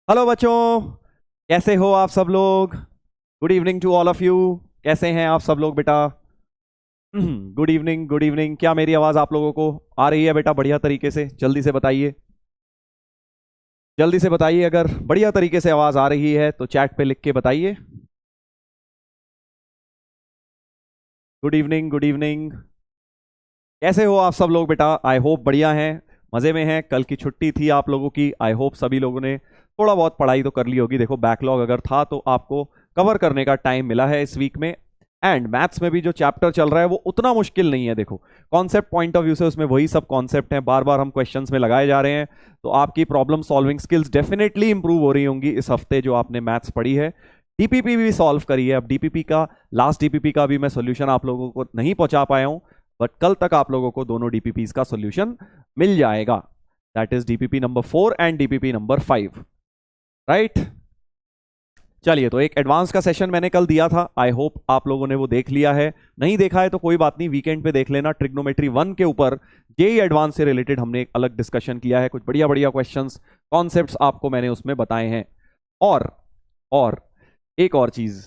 Hello बच्चों, कैसे हो आप सब लोग। Good evening to all of you. कैसे हैं आप सब लोग बेटा। Good evening, good evening. क्या मेरी आवाज़ आप लोगों को आ रही है बेटा बढ़िया तरीके से? जल्दी से बताइए, जल्दी से बताइए। अगर बढ़िया तरीके से आवाज़ आ रही है तो चैट पे लिख के बताइए। Good evening, good evening. कैसे हो आप सब लोग बेटा? आई होप बढ़िया हैं, मज़े में हैं। कल की छुट्टी थी आप लोगों की। आई होप सभी लोगों ने थोड़ा बहुत पढ़ाई तो कर ली होगी। देखो, बैकलॉग अगर था तो आपको कवर करने का टाइम मिला है इस वीक में। एंड मैथ्स में भी जो चैप्टर चल रहा है वो उतना मुश्किल नहीं है। देखो, कॉन्सेप्ट पॉइंट ऑफ व्यू से उसमें वही सब कॉन्सेप्ट हैं, बार बार हम क्वेश्चंस में लगाए जा रहे हैं। तो आपकी problem solving skills definitely improve हो रही होंगी इस हफ्ते जो आपने मैथ्स पढ़ी है। डीपीपी भी सॉल्व करी है। अब डीपीपी का, लास्ट डीपीपी का भी मैं सोल्यूशन आप लोगों को नहीं पहुंचा पाया हूं, बट कल तक आप लोगों को दोनों डीपीपीज का सोल्यूशन मिल जाएगा। That is DPP number 4 and DPP number 5, right. चलिए, तो एक एडवांस का सेशन मैंने कल दिया था। आई होप आप लोगों ने वो देख लिया है। नहीं देखा है तो कोई बात नहीं, वीकेंड पे देख लेना। ट्रिग्नोमेट्री 1 के ऊपर जेई एडवांस से रिलेटेड हमने एक अलग डिस्कशन किया है। कुछ बढ़िया बढ़िया क्वेश्चंस, कॉन्सेप्ट्स आपको मैंने उसमें बताए हैं। और और एक और चीज,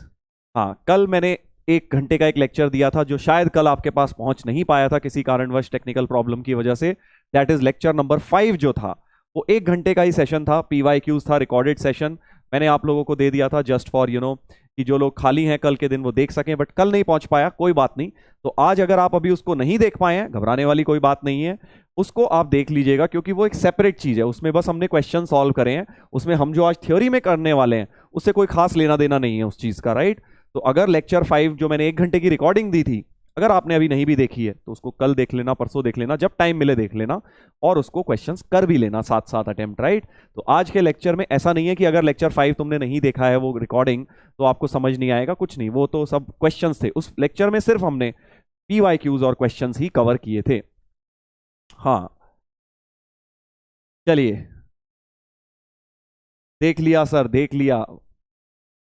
हाँ, कल मैंने 1 घंटे का एक लेक्चर दिया था जो शायद कल आपके पास पहुंच नहीं पाया था किसी कारणवश, टेक्निकल प्रॉब्लम की वजह से। दैट इज लेक्चर नंबर 5 जो था, वो 1 घंटे का ही सेशन था। PYQs था, रिकॉर्डेड सेशन मैंने आप लोगों को दे दिया था, जस्ट फॉर कि जो लोग खाली हैं कल के दिन वो देख सकें। बट कल नहीं पहुंच पाया, कोई बात नहीं। तो आज अगर आप अभी उसको नहीं देख पाए हैं, घबराने वाली कोई बात नहीं है। उसको आप देख लीजिएगा, क्योंकि वो एक सेपरेट चीज है। उसमें बस हमने क्वेश्चन सॉल्व करे हैं। उसमें हम जो आज थ्योरी में करने वाले हैं उससे कोई खास लेना देना नहीं है उस चीज का, राइट। तो अगर लेक्चर 5 जो मैंने 1 घंटे की रिकॉर्डिंग दी थी, अगर आपने अभी नहीं भी देखी है तो उसको कल देख लेना, परसों देख लेना, जब टाइम मिले देख लेना। और उसको क्वेश्चंस कर भी लेना साथ साथ अटेम्प्ट, राइट। तो आज के लेक्चर में ऐसा नहीं है कि अगर लेक्चर 5 तुमने नहीं देखा है वो रिकॉर्डिंग तो आपको समझ नहीं आएगा, कुछ नहीं। वो तो सब क्वेश्चंस थे उस लेक्चर में, सिर्फ हमने PYQs और क्वेश्चंस ही कवर किए थे। हाँ, चलिए। देख लिया सर, देख लिया।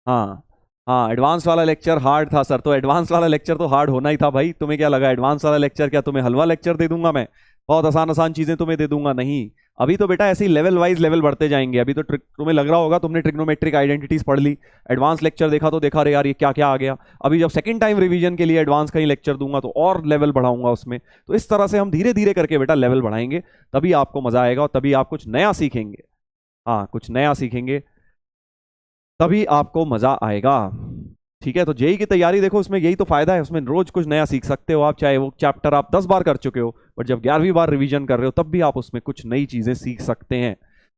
हाँ हाँ, एडवांस वाला लेक्चर हार्ड था सर। तो एडवांस वाला लेक्चर तो हार्ड होना ही था भाई। तुम्हें क्या लगा एडवांस वाला लेक्चर क्या तुम्हें हलवा लेक्चर दे दूंगा मैं? बहुत आसान आसान चीजें तुम्हें दे दूंगा? नहीं। अभी तो बेटा ऐसे ही लेवल वाइज लेवल बढ़ते जाएंगे। अभी तो तुम्हें लग रहा होगा तुमने ट्रिग्नोमेट्रिक आइडेंटिटीज पढ़ ली, एडवांस लेक्चर देखा तो देखा रे यार ये क्या क्या आ गया। अभी जब सेकंड टाइम रिवीजन के लिए एडवांस का ही लेक्चर दूंगा तो और लेवल बढ़ाऊंगा उसमें। तो इस तरह से हम धीरे धीरे करके बेटा लेवल बढ़ाएंगे, तभी आपको मजा आएगा और तभी आप कुछ नया सीखेंगे। हाँ, कुछ नया सीखेंगे तभी आपको मजा आएगा। ठीक है, तो जेई की तैयारी देखो, उसमें यही तो फायदा है। उसमें रोज कुछ नया सीख सकते हो आप, चाहे वो चैप्टर आप 10 बार कर चुके हो, बट जब 11वीं बार रिवीजन कर रहे हो तब भी आप उसमें कुछ नई चीजें सीख सकते हैं।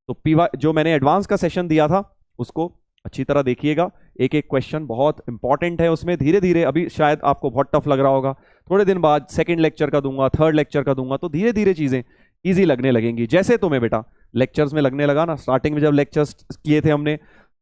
तो पीवा जो मैंने एडवांस का सेशन दिया था उसको अच्छी तरह देखिएगा। एक एक क्वेश्चन बहुत इंपॉर्टेंट है उसमें। धीरे धीरे, अभी शायद आपको बहुत टफ लग रहा होगा, थोड़े दिन बाद सेकंड लेक्चर का दूंगा, थर्ड लेक्चर का दूंगा, तो धीरे धीरे चीजें ईजी लगने लगेंगी। जैसे तुम्हें बेटा लेक्चर्स में लगने लगा ना, स्टार्टिंग में जब लेक्चर्स किए थे हमने,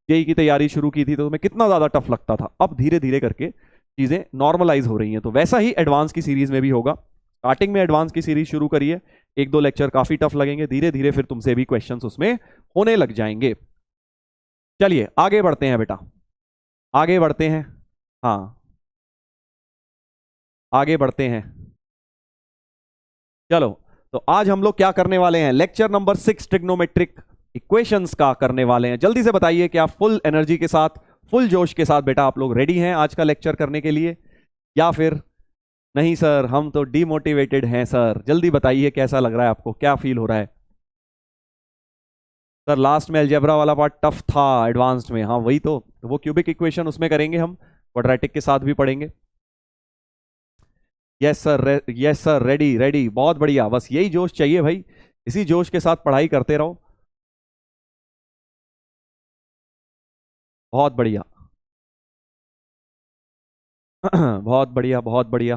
जेई की तैयारी शुरू की थी, तो तुम्हें कितना ज्यादा टफ लगता था। अब धीरे धीरे करके चीजें नॉर्मलाइज हो रही हैं। तो वैसा ही एडवांस की सीरीज में भी होगा। स्टार्टिंग में एडवांस की सीरीज शुरू करिए, 1-2 लेक्चर काफी टफ लगेंगे, धीरे धीरे फिर तुमसे भी क्वेश्चंस उसमें होने लग जाएंगे। चलिए आगे बढ़ते हैं बेटा, आगे बढ़ते हैं। हाँ, आगे बढ़ते हैं। चलो, तो आज हम लोग क्या करने वाले हैं? लेक्चर नंबर 6 ट्रिग्नोमेट्रिक इक्वेशंस का करने वाले हैं। जल्दी से बताइए कि आप फुल एनर्जी के साथ, फुल जोश के साथ बेटा आप लोग रेडी हैं आज का लेक्चर करने के लिए, या फिर नहीं सर हम तो डिमोटिवेटेड हैं? सर जल्दी बताइए कैसा लग रहा है आपको, क्या फील हो रहा है? सर लास्ट में अलजेब्रा वाला पार्ट टफ था एडवांस्ड में। हाँ वही तो, वो क्यूबिक इक्वेशन उसमें करेंगे हम, क्वाड्रेटिक के साथ भी पढ़ेंगे। Yes sir, yes sir, ready ready, बहुत बढ़िया। बस यही जोश चाहिए भाई, इसी जोश के साथ पढ़ाई करते रहो। बहुत बढ़िया। बहुत बढ़िया, बहुत बढ़िया।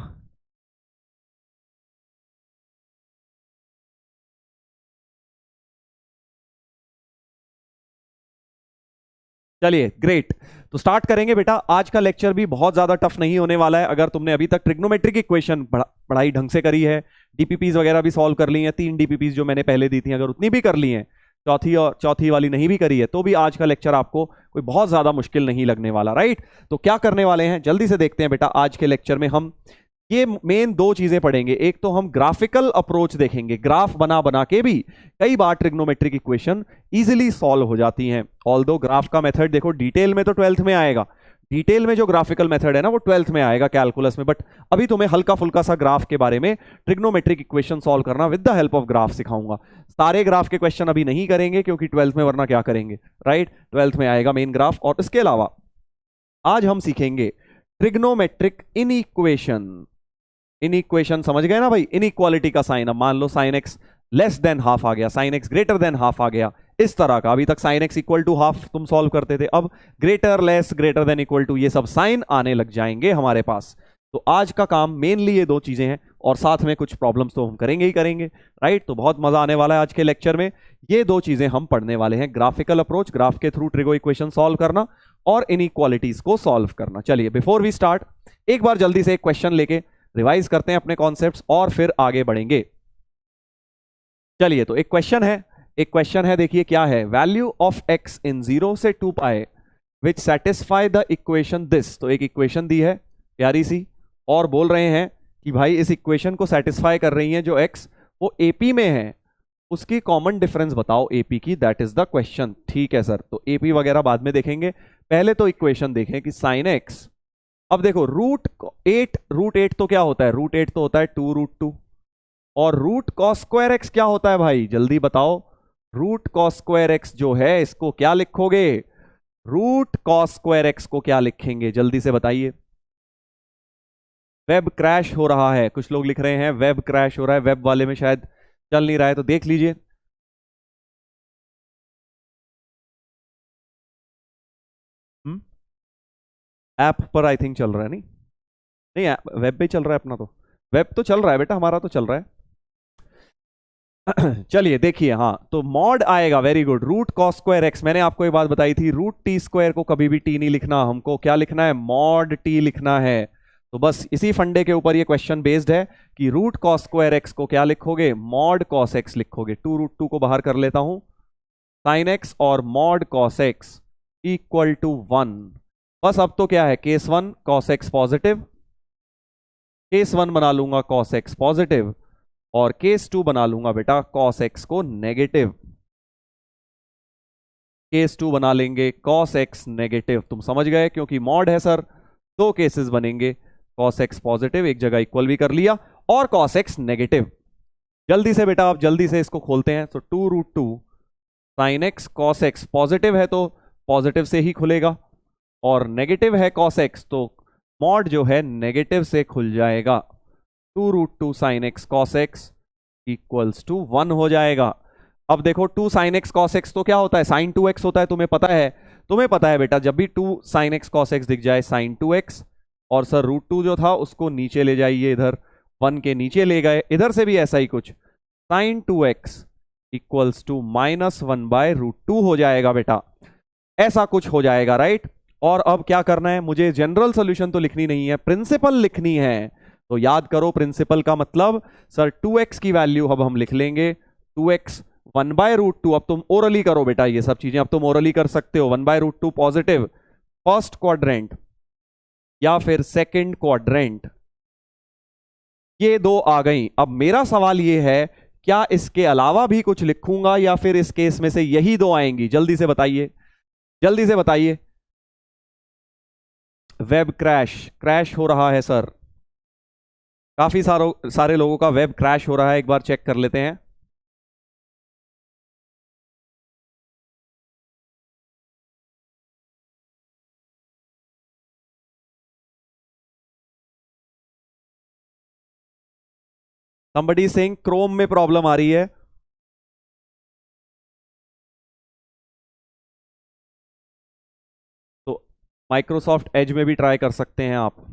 चलिए ग्रेट, तो स्टार्ट करेंगे बेटा। आज का लेक्चर भी बहुत ज्यादा टफ नहीं होने वाला है। अगर तुमने अभी तक ट्रिग्नोमेट्रिक इक्वेशन पढ़ाई ढंग से करी है, डीपीपीज वगैरह भी सॉल्व कर ली हैं, 3 डीपीपीज जो मैंने पहले दी थी अगर उतनी भी कर ली हैं, चौथी और चौथी वाली नहीं भी करी है, तो भी आज का लेक्चर आपको कोई बहुत ज्यादा मुश्किल नहीं लगने वाला, राइट। तो क्या करने वाले हैं जल्दी से देखते हैं बेटा। आज के लेक्चर में हम ये मेन दो चीजें पढ़ेंगे। एक तो हम ग्राफिकल अप्रोच देखेंगे, ग्राफ बना बना के भी कई बार ट्रिग्नोमेट्रिक इक्वेशन इजीली सॉल्व हो जाती हैं। ऑल्दो ग्राफ का मेथड देखो डिटेल में तो 12th में आएगा, डिटेल में जो ग्राफिकल मेथड है ना वो 12th में आएगा कैलकुलस में, बट अभी तुम्हें हल्का फुल्का सा ग्राफ के बारे में ट्रिग्नोमेट्रिक इक्वेशन सॉल्व करना with the help of graph सिखाऊंगा। सारे ग्राफ के क्वेश्चन अभी नहीं करेंगे क्योंकि 12th में, वरना क्या करेंगे, राइट। 12th में आएगा मेन ग्राफ। और इसके अलावा आज हम सीखेंगे ट्रिग्नोमेट्रिक इनइक्वेशन। इनइक्वेशन समझ गए ना भाई, इनइक्वालिटी का साइन। अब मान लो sine x less than half आ गया, sine x greater than half आ गया, इस तरह का। अभी तक sine x equal to half तुम सॉल्व करते थे, अब greater, less, greater than, equal to, ये सब साइन आने लग जाएंगे हमारे पास। तो आज का काम मेनली ये दो चीजें हैं, और साथ में कुछ प्रॉब्लम्स तो हम करेंगे ही करेंगे, राइट। तो बहुत मजा आने वाला है आज के लेक्चर में। ये दो चीजें हम पढ़ने वाले हैं, ग्राफिकल अप्रोच, ग्राफ के थ्रू ट्रिगो इक्वेशन सॉल्व करना, और इनइक्वालिटीज को सॉल्व करना। चलिए बिफोर वी स्टार्ट एक बार जल्दी से एक क्वेश्चन लेके रिवाइज करते हैं अपने कॉन्सेप्ट्स और फिर आगे बढ़ेंगे। चलिए तो एक क्वेश्चन है, देखिए क्या है। वैल्यू ऑफ एक्स इन 0 से 2 पाए विच सेटिस्फाई द इक्वेशन दिस। तो एक इक्वेशन दी है प्यारी सी, और बोल रहे हैं कि भाई इस इक्वेशन को सेटिस्फाई कर रही है जो एक्स वो एपी में है, उसकी कॉमन डिफरेंस बताओ एपी की, दैट इज द क्वेश्चन। ठीक है सर, तो एपी वगैरह बाद में देखेंगे, पहले तो इक्वेशन देखें कि साइन एक्स। अब देखो रूट एट तो क्या होता है, रूट 8 तो होता है 2√2, और रूट कॉस स्क्वायर एक्स क्या होता है भाई, जल्दी बताओ। रूट कॉस स्क्वायर एक्स जो है इसको क्या लिखोगे, रूट कॉस स्क्वायर एक्स को क्या लिखेंगे, जल्दी से बताइए। वेब क्रैश हो रहा है, कुछ लोग लिख रहे हैं वेब क्रैश हो रहा है, वेब वाले में शायद चल नहीं रहा है, तो देख लीजिए। ऐप पर आई थिंक चल रहा है, नहीं नहीं वेब पे चल रहा है अपना, तो वेब तो चल रहा है बेटा, हमारा तो चल रहा है। चलिए देखिए, हाँ तो मॉड आएगा, very good. Root cos square x, मैंने आपको ये बात बताई थी, रूट टी स्क्वायर को कभी भी टी नहीं लिखना, हमको क्या लिखना है, मॉड टी लिखना है। तो बस इसी फंडे के ऊपर ये क्वेश्चन बेस्ड है कि रूट कॉस स्क्वायर एक्स को क्या लिखोगे, मॉड कॉस एक्स लिखोगे। 2√2 को बाहर कर लेता हूं, साइन एक्स और mod cos x equal to 1। बस अब तो क्या है, case 1 cos x positive, case 1 बना लूंगा कॉस एक्स पॉजिटिव, और केस 2 बना लूंगा बेटा कॉस एक्स को नेगेटिव। केस 2 बना लेंगे कॉस एक्स नेगेटिव, तुम समझ गए, क्योंकि मॉड है सर, दो केसेस बनेंगे, कॉस एक्स पॉजिटिव, एक जगह इक्वल भी कर लिया, और कॉस एक्स नेगेटिव। जल्दी से बेटा आप जल्दी से इसको खोलते हैं। तो 2√2 sine x cos x, positive है तो पॉजिटिव से ही खुलेगा, और नेगेटिव है कॉस एक्स तो मॉड जो है नेगेटिव से खुल जाएगा। 2√2 sine x cos x equals to 1 हो जाएगा। अब देखो 2 साइन एक्स कॉस एक्स तो क्या होता है, साइन 2x होता है, तुम्हें पता है बेटा, जब भी 2 साइन एक्स कॉस एक्स दिख जाए साइन 2x, और सर √2 जो था उसको नीचे ले जाइए, इधर 1 के नीचे ले गए, इधर से भी ऐसा ही कुछ, साइन 2x इक्वल्स टू -1/√2 हो जाएगा बेटा, ऐसा कुछ हो जाएगा, राइट। और अब क्या करना है, मुझे जनरल सोल्यूशन तो लिखनी नहीं है, प्रिंसिपल लिखनी है। तो याद करो प्रिंसिपल का मतलब, सर 2x की वैल्यू अब हम लिख लेंगे 2x 1/√2। अब तुम ओरली करो बेटा, ये सब चीजें अब तुम ओरली कर सकते हो। 1/√2 पॉजिटिव फर्स्ट क्वाड्रेंट या फिर सेकंड क्वाड्रेंट, ये दो आ गई। अब मेरा सवाल ये है, क्या इसके अलावा भी कुछ लिखूंगा या फिर इस केस में से यही दो आएंगी, जल्दी से बताइए, जल्दी से बताइए। वेब क्रैश हो रहा है सर, काफी सारे लोगों का वेब क्रैश हो रहा है, एक बार चेक कर लेते हैं। somebody saying क्रोम में प्रॉब्लम आ रही है। तो माइक्रोसॉफ्ट एज में भी ट्राई कर सकते हैं आप।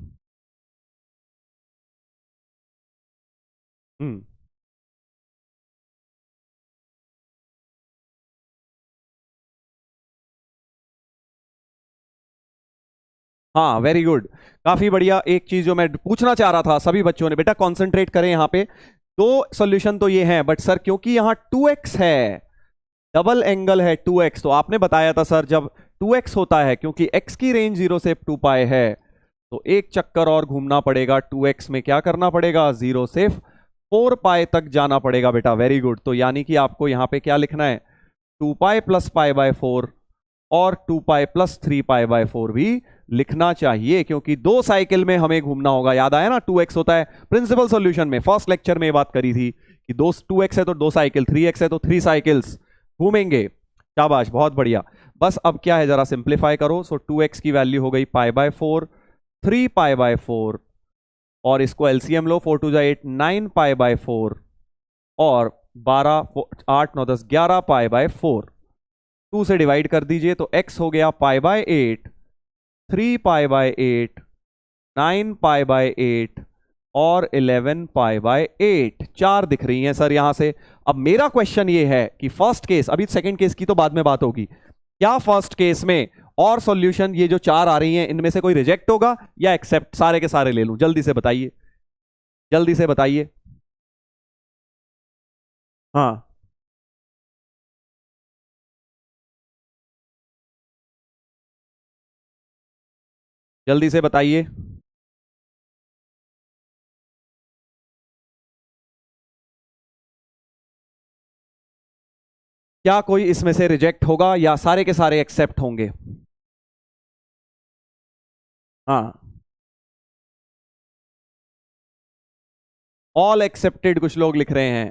हाँ वेरी गुड, काफी बढ़िया। एक चीज जो मैं पूछना चाह रहा था सभी बच्चों ने, बेटा कंसंट्रेट करें, यहां पे दो सॉल्यूशन तो ये हैं, बट सर क्योंकि यहां 2x है, डबल एंगल है 2x, तो आपने बताया था सर जब 2x होता है, क्योंकि x की रेंज 0 से 2 पाए है, तो एक चक्कर और घूमना पड़ेगा, 2x में क्या करना पड़ेगा, 0 से 4 पाई तक जाना पड़ेगा बेटा। Very good. तो यानी कि आपको यहां पे क्या लिखना है, 2 पाई प्लस पाई बाय 4 और 2 पाई प्लस 3 पाई बाय 4 भी लिखना चाहिए, क्योंकि 2 साइकिल में हमें घूमना होगा। याद आया ना, 2x होता है प्रिंसिपल सॉल्यूशन में, फर्स्ट लेक्चर में ये बात करी थी कि 2x है तो 2 साइकिल, 3x है तो 3 साइकिल्स घूमेंगे। शाबाश, बहुत बढ़िया। बस अब क्या है, जरा सिंप्लीफाई करो। सो 2x की वैल्यू हो गई पाई बाय 4, 3 पाई बाय 4, और इसको एलसीएम लो, 4 2 8, 9 पाई बाय 4 और 12 8 9 10 11 पाई बाय 4। 2 से डिवाइड कर दीजिए तो x हो गया pi by 8, 3 pi by 8, 9 pi by 8 और 11 पाई बाय 8। 4 दिख रही हैं सर यहां से। अब मेरा क्वेश्चन ये है कि फर्स्ट केस, अभी सेकंड केस की तो बाद में बात होगी, क्या फर्स्ट केस में और सॉल्यूशन ये जो 4 आ रही हैं इनमें से कोई रिजेक्ट होगा या एक्सेप्ट? सारे के सारे ले लूं, जल्दी से बताइए, जल्दी से बताइए। हाँ, जल्दी से बताइए। क्या कोई इसमें से रिजेक्ट होगा या सारे के सारे एक्सेप्ट होंगे? हाँ, ऑल एक्सेप्टेड कुछ लोग लिख रहे हैं,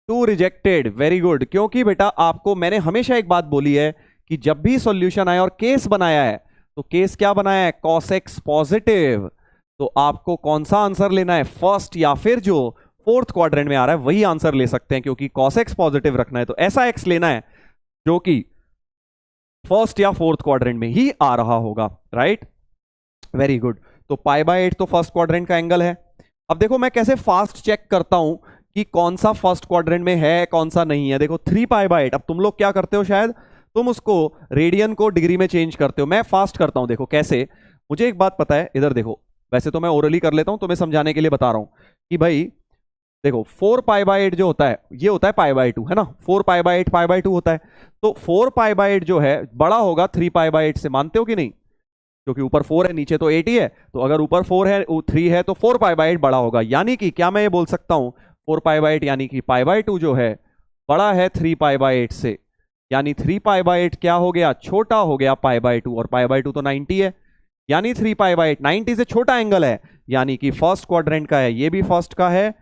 2 रिजेक्टेड। Very good. क्योंकि बेटा आपको मैंने हमेशा एक बात बोली है कि जब भी सॉल्यूशन आया और केस बनाया है, तो केस क्या बनाया है, cos x पॉजिटिव, तो आपको कौन सा आंसर लेना है, फर्स्ट या फिर जो फोर्थ क्वाड्रेंट में आ रहा है वही आंसर ले सकते हैं, क्योंकि cos x पॉजिटिव रखना है तो ऐसा x लेना है जो कि फर्स्ट या फोर्थ क्वाड्रेंट में ही आ रहा होगा। Right, very good. तो पाई बाय 8 तो फर्स्ट क्वाड्रेंट का एंगल है। अब देखो मैं कैसे फास्ट चेक करता हूं कि कौन सा फर्स्ट क्वाड्रेंट में है कौन सा नहीं है। देखो 3 पाई बाय 8, अब तुम लोग क्या करते हो, शायद तुम उसको रेडियन को डिग्री में चेंज करते हो, मैं फास्ट करता हूं। देखो कैसे, मुझे एक बात पता है, इधर देखो, वैसे तो मैं ओरली कर लेता हूं, तुम्हें समझाने के लिए बता रहा हूं कि भाई देखो 4 पाई बाय 8 जो होता है ये होता है पाई बाय 2, है ना, 4 पाई बाय 8 पाई बाय 2 होता है। तो 4 पाई बाय 8 जो है बड़ा होगा 3 पाई बाय 8 से, मानते हो कि नहीं? क्योंकि ऊपर 4 है नीचे तो 8 ही है, तो अगर ऊपर 4 है 3 है तो 4 पाई बाय 8 बड़ा होगा। यानी कि क्या मैं ये बोल सकता हूं 4 पाई बाय 8 यानी कि पाई बाय 2 जो है बड़ा है 3 पाई बाय 8 से, यानी 3 पाई बाय 8 क्या हो गया, छोटा हो गया पाई बाय 2, और पाई बाय 2 तो 90 है, यानी 3 पाई बाय 8 90 से छोटा एंगल है, यानी कि फर्स्ट क्वाड्रेंट का है, ये भी फर्स्ट का है,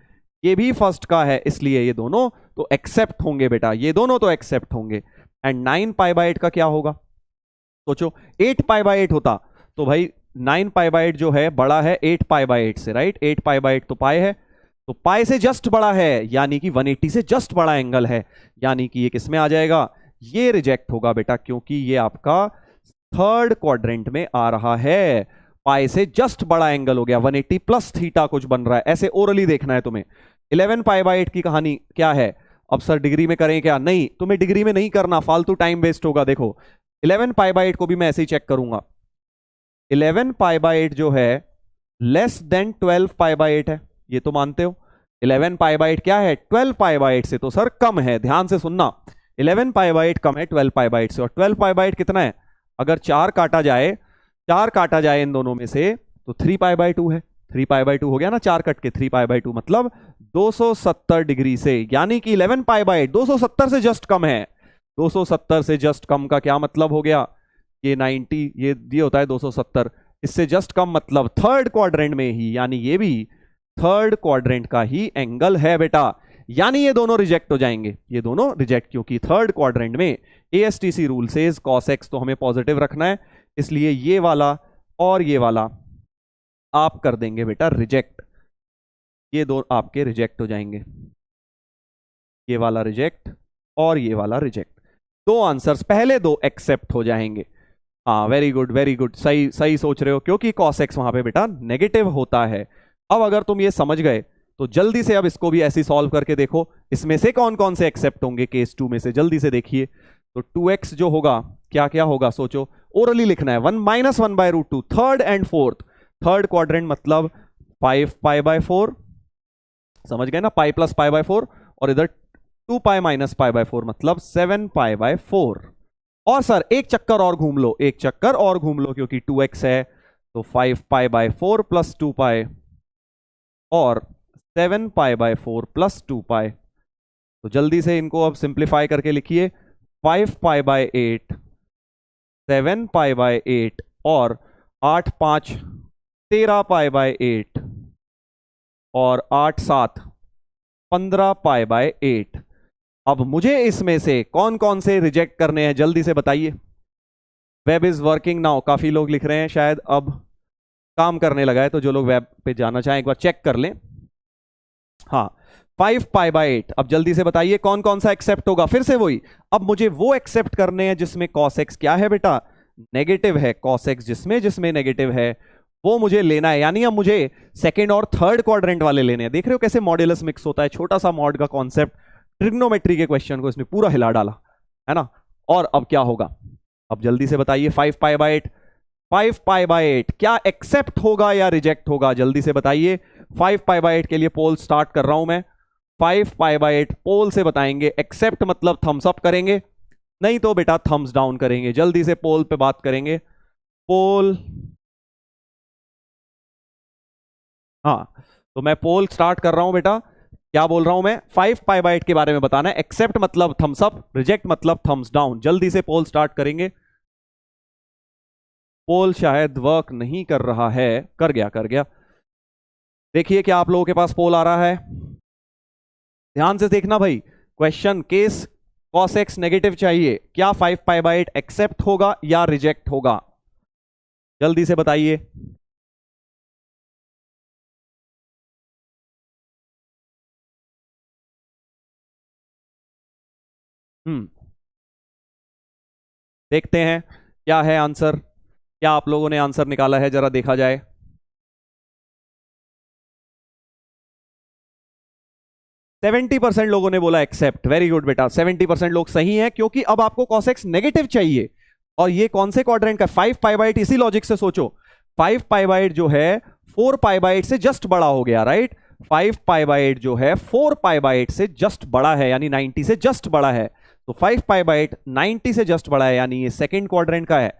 ये भी फर्स्ट का है, इसलिए ये दोनों तो एक्सेप्ट होंगे बेटा, ये दोनों तो एक्सेप्ट होंगे। एंड 9 पाई बाय 8 का क्या होगा, सोचो 8 पाई बाय 8 होता तो भाई 9 पाई बाय 8 जो है बड़ा है 8 पाई बाय 8 से। राइट, 8 पाई बाय 8 तो पाई है, तो पाई से जस्ट बड़ा है, यानी कि 180 से जस्ट बड़ा एंगल है, यानी कि ये किसमें आ जाएगा, ये रिजेक्ट होगा बेटा, क्योंकि ये आपका थर्ड क्वाड्रेंट में आ रहा है, पाई से जस्ट बड़ा एंगल हो गया, 180 प्लस थीटा कुछ बन रहा है, ऐसे ओरली देखना है तुम्हें। 11 पाई बाय 8 की कहानी क्या है, अब सर डिग्री में करें क्या, नहीं तुम्हें डिग्री में नहीं करना, फालतू टाइम वेस्ट होगा। देखो 11 पाई बाय 8 को भी मैं ऐसे ही चेक करूंगा, 11 पाई बाय 8 जो है लेस देन 12 पाई बाय 8 है, ये तो मानते हो। 11 पाई बाय 8 क्या है, 12 पाई बाय 8 से तो सर कम है, ध्यान से सुनना, 11 पाई बाय 8 कम है 12 पाई बाय 8 से, और 12 पाई बाय 8 कितना है, अगर 4 काटा जाए इन दोनों में से तो 3 पाई बाय 2 है, 3 पाई बाय 2 हो गया ना, 4 कट के 3 पाई बाय 2 मतलब 270 डिग्री से, यानी कि 11 पाई बाय 8 270 से जस्ट कम है। 270 से जस्ट कम का क्या मतलब हो गया, ये 90 ये होता है 270, इससे जस्ट कम मतलब थर्ड क्वाड्रेंट में ही, यानी ये भी थर्ड क्वाड्रेंट का ही एंगल है बेटा, यानी ये दोनों रिजेक्ट हो जाएंगे, ये दोनों रिजेक्ट, क्योंकि थर्ड क्वाड्रेंट में एएसटीसी रूल से cos x तो हमें पॉजिटिव रखना है, इसलिए ये वाला और ये वाला आप कर देंगे बेटा रिजेक्ट, ये दो आपके रिजेक्ट हो जाएंगे, ये वाला रिजेक्ट और ये वाला रिजेक्ट, दो आंसर्स, पहले दो एक्सेप्ट हो जाएंगे। हाँ वेरी गुड वेरी गुड, सही सही सोच रहे हो, क्योंकि cos x वहां पे बेटा नेगेटिव होता है। अब अगर तुम ये समझ गए तो जल्दी से अब इसको भी ऐसे सॉल्व करके देखो, इसमें से कौन कौन से एक्सेप्ट होंगे केस 2 में से, जल्दी से देखिए। तो 2x जो होगा क्या क्या होगा, सोचो, ओरली लिखना है, 1 - 1/√2 third and fourth, third quadrant मतलब 5 पाई बाय 4, समझ गए ना, पाई प्लस पाई बाय 4, और इधर 2 पाई माइनस पाई बाय 4 मतलब 7 पाई बाय 4। और सर एक चक्कर और घूम लो, एक चक्कर और घूम लो, क्योंकि 2x है तो 5 पाई बाय 4 प्लस 2 पाई और 7 पाई बाय 4 प्लस 2 पाई। तो जल्दी से इनको अब सिंप्लीफाई करके लिखिए, 5 पाई बाय 8, 7 पाई बाय 8 और 8 5 13 पाई बाय 8 और 8 7 15 पाई बाय 8। अब मुझे इसमें से कौन कौन से रिजेक्ट करने हैं जल्दी से बताइए। वेब इज वर्किंग नाउ, काफी लोग लिख रहे हैं, शायद अब काम करने लगा है, तो जो लोग वेब पे जाना चाहें एक बार चेक कर लें। हाँ, 5 पाई बाय 8। अब जल्दी से बताइए कौन कौन सा एक्सेप्ट होगा। फिर से वही, अब मुझे वो एक्सेप्ट करने हैं जिसमें cos x क्या है बेटा, नेगेटिव है। cos x जिसमें नेगेटिव है वो मुझे लेना है, यानी अब मुझे सेकेंड और थर्ड क्वाड्रेंट वाले लेने हैं। देख रहे हो कैसे मॉड्यूलस मिक्स होता है, छोटा सा मॉड का कॉन्सेप्ट ट्रिग्नोमेट्री के क्वेश्चन को इसने पूरा हिला डाला है ना। और अब क्या होगा, अब जल्दी से बताइए, 5 पाई बाय 8, 5 पाई बाय 8 क्या एक्सेप्ट होगा या रिजेक्ट होगा, जल्दी से बताइए। 5 पाई बाय 8 के लिए पोल स्टार्ट कर रहा हूं मैं। 5 पाई बाय 8 पोल से बताएंगे, एक्सेप्ट मतलब थम्स अप करेंगे, नहीं तो बेटा थम्स डाउन करेंगे। जल्दी से पोल पे बात करेंगे, पोल। हाँ, तो मैं पोल स्टार्ट कर रहा हूं बेटा। क्या बोल रहा हूं मैं, 5 पाई बाय 8 के बारे में बताना है, एक्सेप्ट मतलब थम्स अप, रिजेक्ट मतलब थम्स डाउन। जल्दी से पोल स्टार्ट करेंगे। पोल शायद वर्क नहीं कर रहा है, कर गया। देखिए क्या आप लोगों के पास पोल आ रहा है, ध्यान से देखना भाई। Question case cos x negative चाहिए, क्या 5 पाई बाय 8 एक्सेप्ट होगा या रिजेक्ट होगा, जल्दी से बताइए। देखते हैं क्या है आंसर, क्या आप लोगों ने आंसर निकाला है, जरा देखा जाए। 70% लोगों ने बोला एक्सेप्ट, वेरी गुड बेटा, 70% लोग सही हैं, क्योंकि अब आपको cos x नेगेटिव चाहिए। और ये कौन से क्वाड्रेंट का, 5 पाई बाय 8। इसी लॉजिक से सोचो, 5 पाई बाय 8 जो है 4 पाई बाय 8 से जस्ट बड़ा हो गया, राइट। 5 पाई बाय 8 जो है 4 पाई बाय 8 से जस्ट बड़ा है, यानी 90 से जस्ट बड़ा है। तो 5 पाई बाय 8 90 से जस्ट बड़ा है, यानी ये सेकेंड क्वाड्रेंट का है।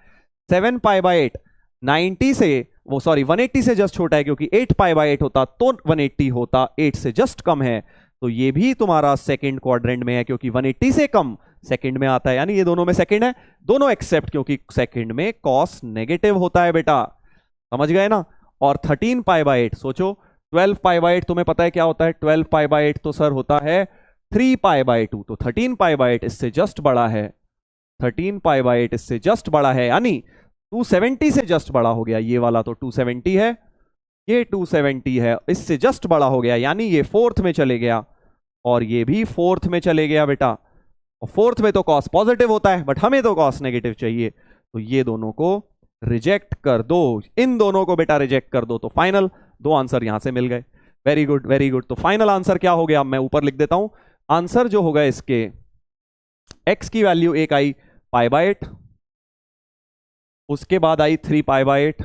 7 पाई बाय 8 90 से, वो सॉरी 180 से जस्ट छोटा है, क्योंकि 8 पाई बाय 8 होता तो 180 होता, 8 से जस्ट कम है, तो ये भी तुम्हारा सेकंड क्वाड्रेंट में है, क्योंकि 180 से कम सेकंड में आता है, यानी ये दोनों में सेकंड है। दोनों एक्सेप्ट, क्योंकि सेकंड में cos नेगेटिव होता है बेटा, समझ गए ना। और 13 पाई बाय 8 सोचो, 12 पाई बाय 8 तुम्हें पता है क्या होता है, 12 पाई बाय 8 तो सर होता है 3 पाई बाय 2, तो 13 पाई बाय 8 इससे जस्ट बड़ा है, 13 पाई बाय 8 इससे जस्ट बड़ा है, यानी 270 से जस्ट बड़ा हो गया। ये वाला तो 270 है, ये 270 है, इससे जस्ट बड़ा हो गया, यानी ये फोर्थ में चले गया और ये भी फोर्थ में चले गया बेटा। और फोर्थ में तो cos पॉजिटिव होता है, बट हमें तो cos नेगेटिव चाहिए, तो ये दोनों को रिजेक्ट कर दो, इन दोनों को बेटा रिजेक्ट कर दो। तो फाइनल दो आंसर यहां से मिल गए, वेरी गुड वेरी गुड। तो फाइनल आंसर क्या हो गया, मैं ऊपर लिख देता हूं। आंसर जो होगा इसके, x की वैल्यू एक आई पाई बाय 8, उसके बाद आई 3 पाई बाय 8,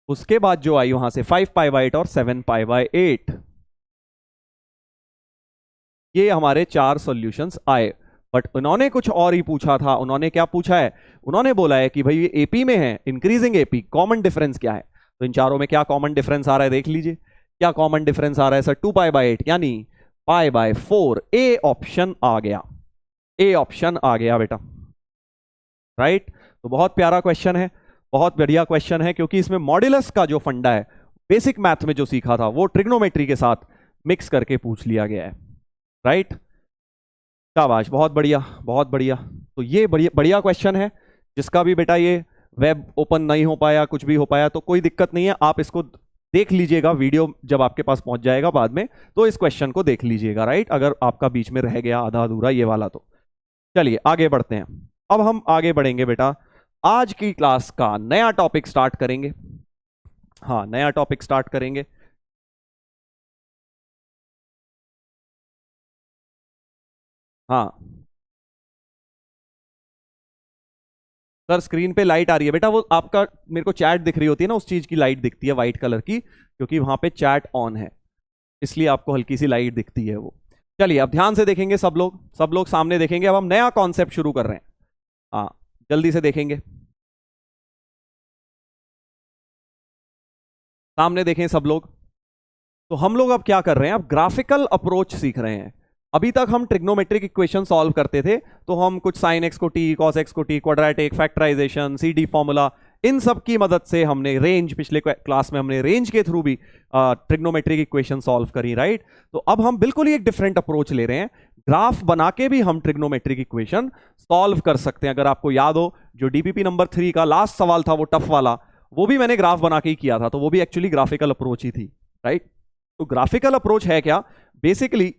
उसके बाद जो आई वहां से 5 पाई बाय 8 और 7 पाई बाय 8। ये हमारे 4 सॉल्यूशंस आए। बट उन्होंने कुछ और ही पूछा था। उन्होंने क्या पूछा है, उन्होंने बोला है कि भाई ये एपी में है, इंक्रीजिंग एपी, कॉमन डिफरेंस क्या है। तो इन चारों में क्या कॉमन डिफरेंस आ रहा है, देख लीजिए क्या कॉमन डिफरेंस आ रहा है सर, 2 पाई बाय 8 यानी पाई बाय 4। ए ऑप्शन आ गया, ए ऑप्शन आ गया बेटा, राइट। तो बहुत प्यारा क्वेश्चन है, बहुत बढ़िया क्वेश्चन है, क्योंकि इसमें मॉड्यूलस का जो फंडा है, बेसिक मैथ में जो सीखा था, वो ट्रिग्नोमेट्री के साथ मिक्स करके पूछ लिया गया है, राइट। शाबाश, बहुत बढ़िया बहुत बढ़िया। तो ये बढ़िया बढ़िया क्वेश्चन है, जिसका भी बेटा ये वेब ओपन नहीं हो पाया, कुछ भी हो पाया, तो कोई दिक्कत नहीं है, आप इसको देख लीजिएगा, वीडियो जब आपके पास पहुंच जाएगा बाद में, तो इस क्वेश्चन को देख लीजिएगा, राइट, अगर आपका बीच में रह गया आधा अधूरा ये वाला तो। चलिए आगे बढ़ते हैं। अब हम आगे बढ़ेंगे बेटा, आज की क्लास का नया टॉपिक स्टार्ट करेंगे। हाँ, नया टॉपिक स्टार्ट करेंगे। हाँ सर, स्क्रीन पे लाइट आ रही है बेटा, वो आपका मेरे को चैट दिख रही होती है ना, उस चीज की लाइट दिखती है व्हाइट कलर की, क्योंकि वहां पे चैट ऑन है, इसलिए आपको हल्की सी लाइट दिखती है वो। चलिए अब ध्यान से देखेंगे सब लोग सामने देखेंगे। अब हम नया कॉन्सेप्ट शुरू कर रहे हैं, हाँ जल्दी से देखेंगे। सामने देखें सब लोग। तो हम लोग अब क्या कर रहे हैं, अब ग्राफिकल अप्रोच सीख रहे हैं। अभी तक हम ट्रिग्नोमेट्रिक इक्वेशन सॉल्व करते थे, तो हम कुछ साइन एक्स को टी, कॉस एक्स को t, quadratic, factorisation, CD formula, इन सब की मदद से हमने रेंज, पिछले क्लास में हमने रेंज के थ्रू भी ट्रिग्नोमेट्रिक इक्वेशन सॉल्व करी, राइट। तो अब हम बिल्कुल ही एक डिफरेंट अप्रोच ले रहे हैं, ग्राफ बना के भी हम ट्रिग्नोमेट्रिक इक्वेशन सॉल्व कर सकते हैं। अगर आपको याद हो, जो डीपीपी नंबर 3 का लास्ट सवाल था वो टफ वाला, वो भी मैंने ग्राफ बना के ही किया था, तो वो भी एक्चुअली ग्राफिकल अप्रोच ही थी, राइट। तो ग्राफिकल अप्रोच है क्या, बेसिकली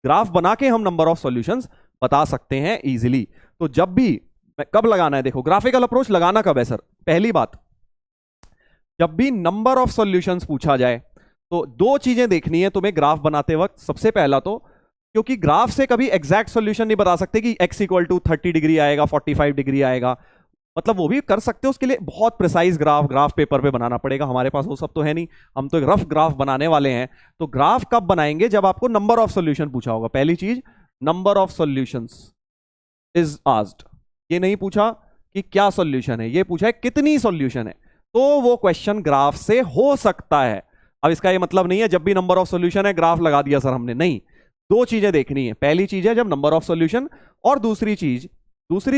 ग्राफ बना के हम नंबर ऑफ सॉल्यूशंस बता सकते हैं इजीली। तो जब भी, कब लगाना है, देखो ग्राफिकल अप्रोच लगाना कब है सर, पहली बात, जब भी नंबर ऑफ सॉल्यूशंस पूछा जाए तो दो चीजें देखनी है तुम्हें ग्राफ बनाते वक्त। सबसे पहला तो, क्योंकि ग्राफ से कभी एग्जैक्ट सॉल्यूशन नहीं बता सकते कि x इक्वल टू 30 डिग्री आएगा, 45 डिग्री आएगा, मतलब वो भी कर सकते हो, उसके लिए बहुत प्रिसाइज ग्राफ पेपर पे बनाना पड़ेगा। हमारे पास वो सब तो है नहीं, हम तो एक रफ ग्राफ बनाने वाले हैं। तो ग्राफ कब बनाएंगे, जब आपको नंबर ऑफ सॉल्यूशन पूछा होगा। पहली चीज, number of solutions is asked, ये नहीं पूछा कि क्या सॉल्यूशन है, ये पूछा है कितनी सॉल्यूशन है, तो वो क्वेश्चन ग्राफ से हो सकता है। अब इसका ये मतलब नहीं है जब भी नंबर ऑफ सॉल्यूशन है ग्राफ लगा दिया सर हमने, नहीं। दो चीजें देखनी है, पहली चीज है जब नंबर ऑफ सॉल्यूशन, और दूसरी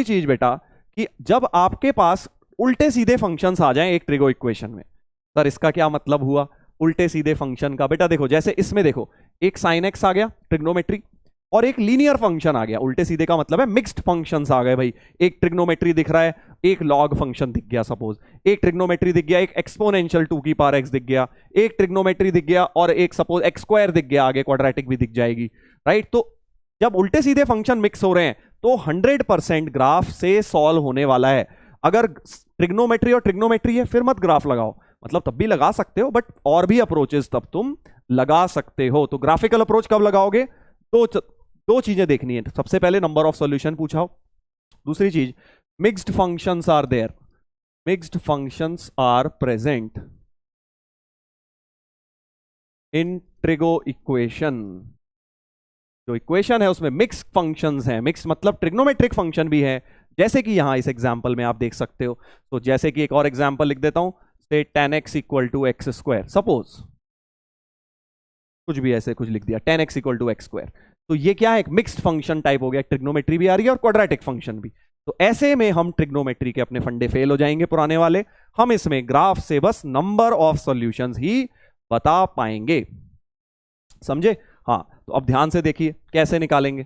चीज बेटा कि जब आपके पास उल्टे सीधे फंक्शंस आ जाएं एक ट्रिगो इक्वेशन में। सर इसका क्या मतलब हुआ उल्टे सीधे फंक्शन का, बेटा देखो जैसे इसमें देखो, एक साइन एक्स आ गया ट्रिग्नोमेट्री, और एक लीनियर फंक्शन आ गया। उल्टे सीधे का मतलब है मिक्स्ड फंक्शंस आ गए भाई, एक ट्रिग्नोमेट्री दिख रहा है, एक लॉग फंक्शन दिख गया सपोज, एक ट्रिग्नोमेट्री दिख गया, एक एक्सपोनेंशियल 2 की पावर x दिख गया, एक ट्रिग्नोमेट्री दिख गया, और एक सपोज x स्क्वायर दिख गया, आगे क्वाड्रेटिक भी दिख जाएगी, राइट। तो जब उल्टे सीधे फंक्शन मिक्स हो रहे हैं तो 100% ग्राफ से सॉल्व होने वाला है। अगर ट्रिग्नोमेट्री और ट्रिग्नोमेट्री है फिर मत ग्राफ लगाओ, मतलब तब भी लगा सकते हो, बट और भी अप्रोचेस तब तुम लगा सकते हो। तो ग्राफिकल अप्रोच कब लगाओगे, तो दो चीजें देखनी है, सबसे पहले नंबर ऑफ सॉल्यूशन पूछा हो, दूसरी चीज mixed functions are there, mixed functions are present in trigo equation. जो इक्वेशन है उसमें मिक्स फंक्शंस हैं, मिक्स मतलब ट्रिग्नोमेट्रिक फंक्शन भी है, जैसे कि यहां इस एग्जांपल में आप देख सकते हो। तो जैसे कि एक और एग्जांपल लिख देता हूं, से tan x equal to x square, suppose कुछ भी ऐसे कुछ लिख दिया, tan x equal to x square. तो ये क्या है, एक मिक्स्ड फंक्शन टाइप हो गया, ट्रिग्नोमेट्री भी आ रही है और क्वाड्रेटिक फंक्शन भी। तो ऐसे में हम ट्रिग्नोमेट्री के अपने फंडे फेल हो जाएंगे पुराने वाले, हम इसमें ग्राफ से बस नंबर ऑफ सॉल्यूशंस ही बता पाएंगे, समझे। हाँ, तो अब ध्यान से देखिए कैसे निकालेंगे।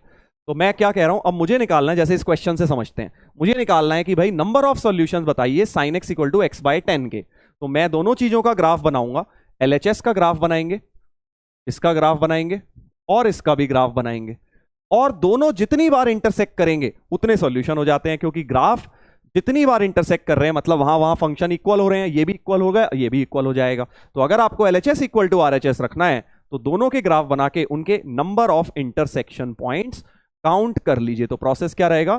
तो मैं क्या कह रहा हूं, अब मुझे निकालना है, जैसे इस क्वेश्चन से समझते हैं, मुझे निकालना है कि भाई नंबर ऑफ सॉल्यूशंस बताइए sin x equal to x by 10 के। तो मैं दोनों चीजों का ग्राफ बनाऊंगा, LHS का ग्राफ बनाएंगे, इसका ग्राफ बनाएंगे, और इसका भी ग्राफ बनाएंगे, और दोनों जितनी बार इंटरसेक्ट करेंगे उतने सॉल्यूशन हो जाते हैं, क्योंकि ग्राफ जितनी बार इंटरसेक्ट कर रहे हैं मतलब वहां वहां फंक्शन इक्वल हो रहे हैं, ये भी इक्वल होगा, ये भी इक्वल हो जाएगा। तो अगर आपको LHS इक्वल टू RHS रखना है तो दोनों के ग्राफ बना के उनके number of intersection points count कर लीजिए। तो प्रोसेस क्या रहेगा,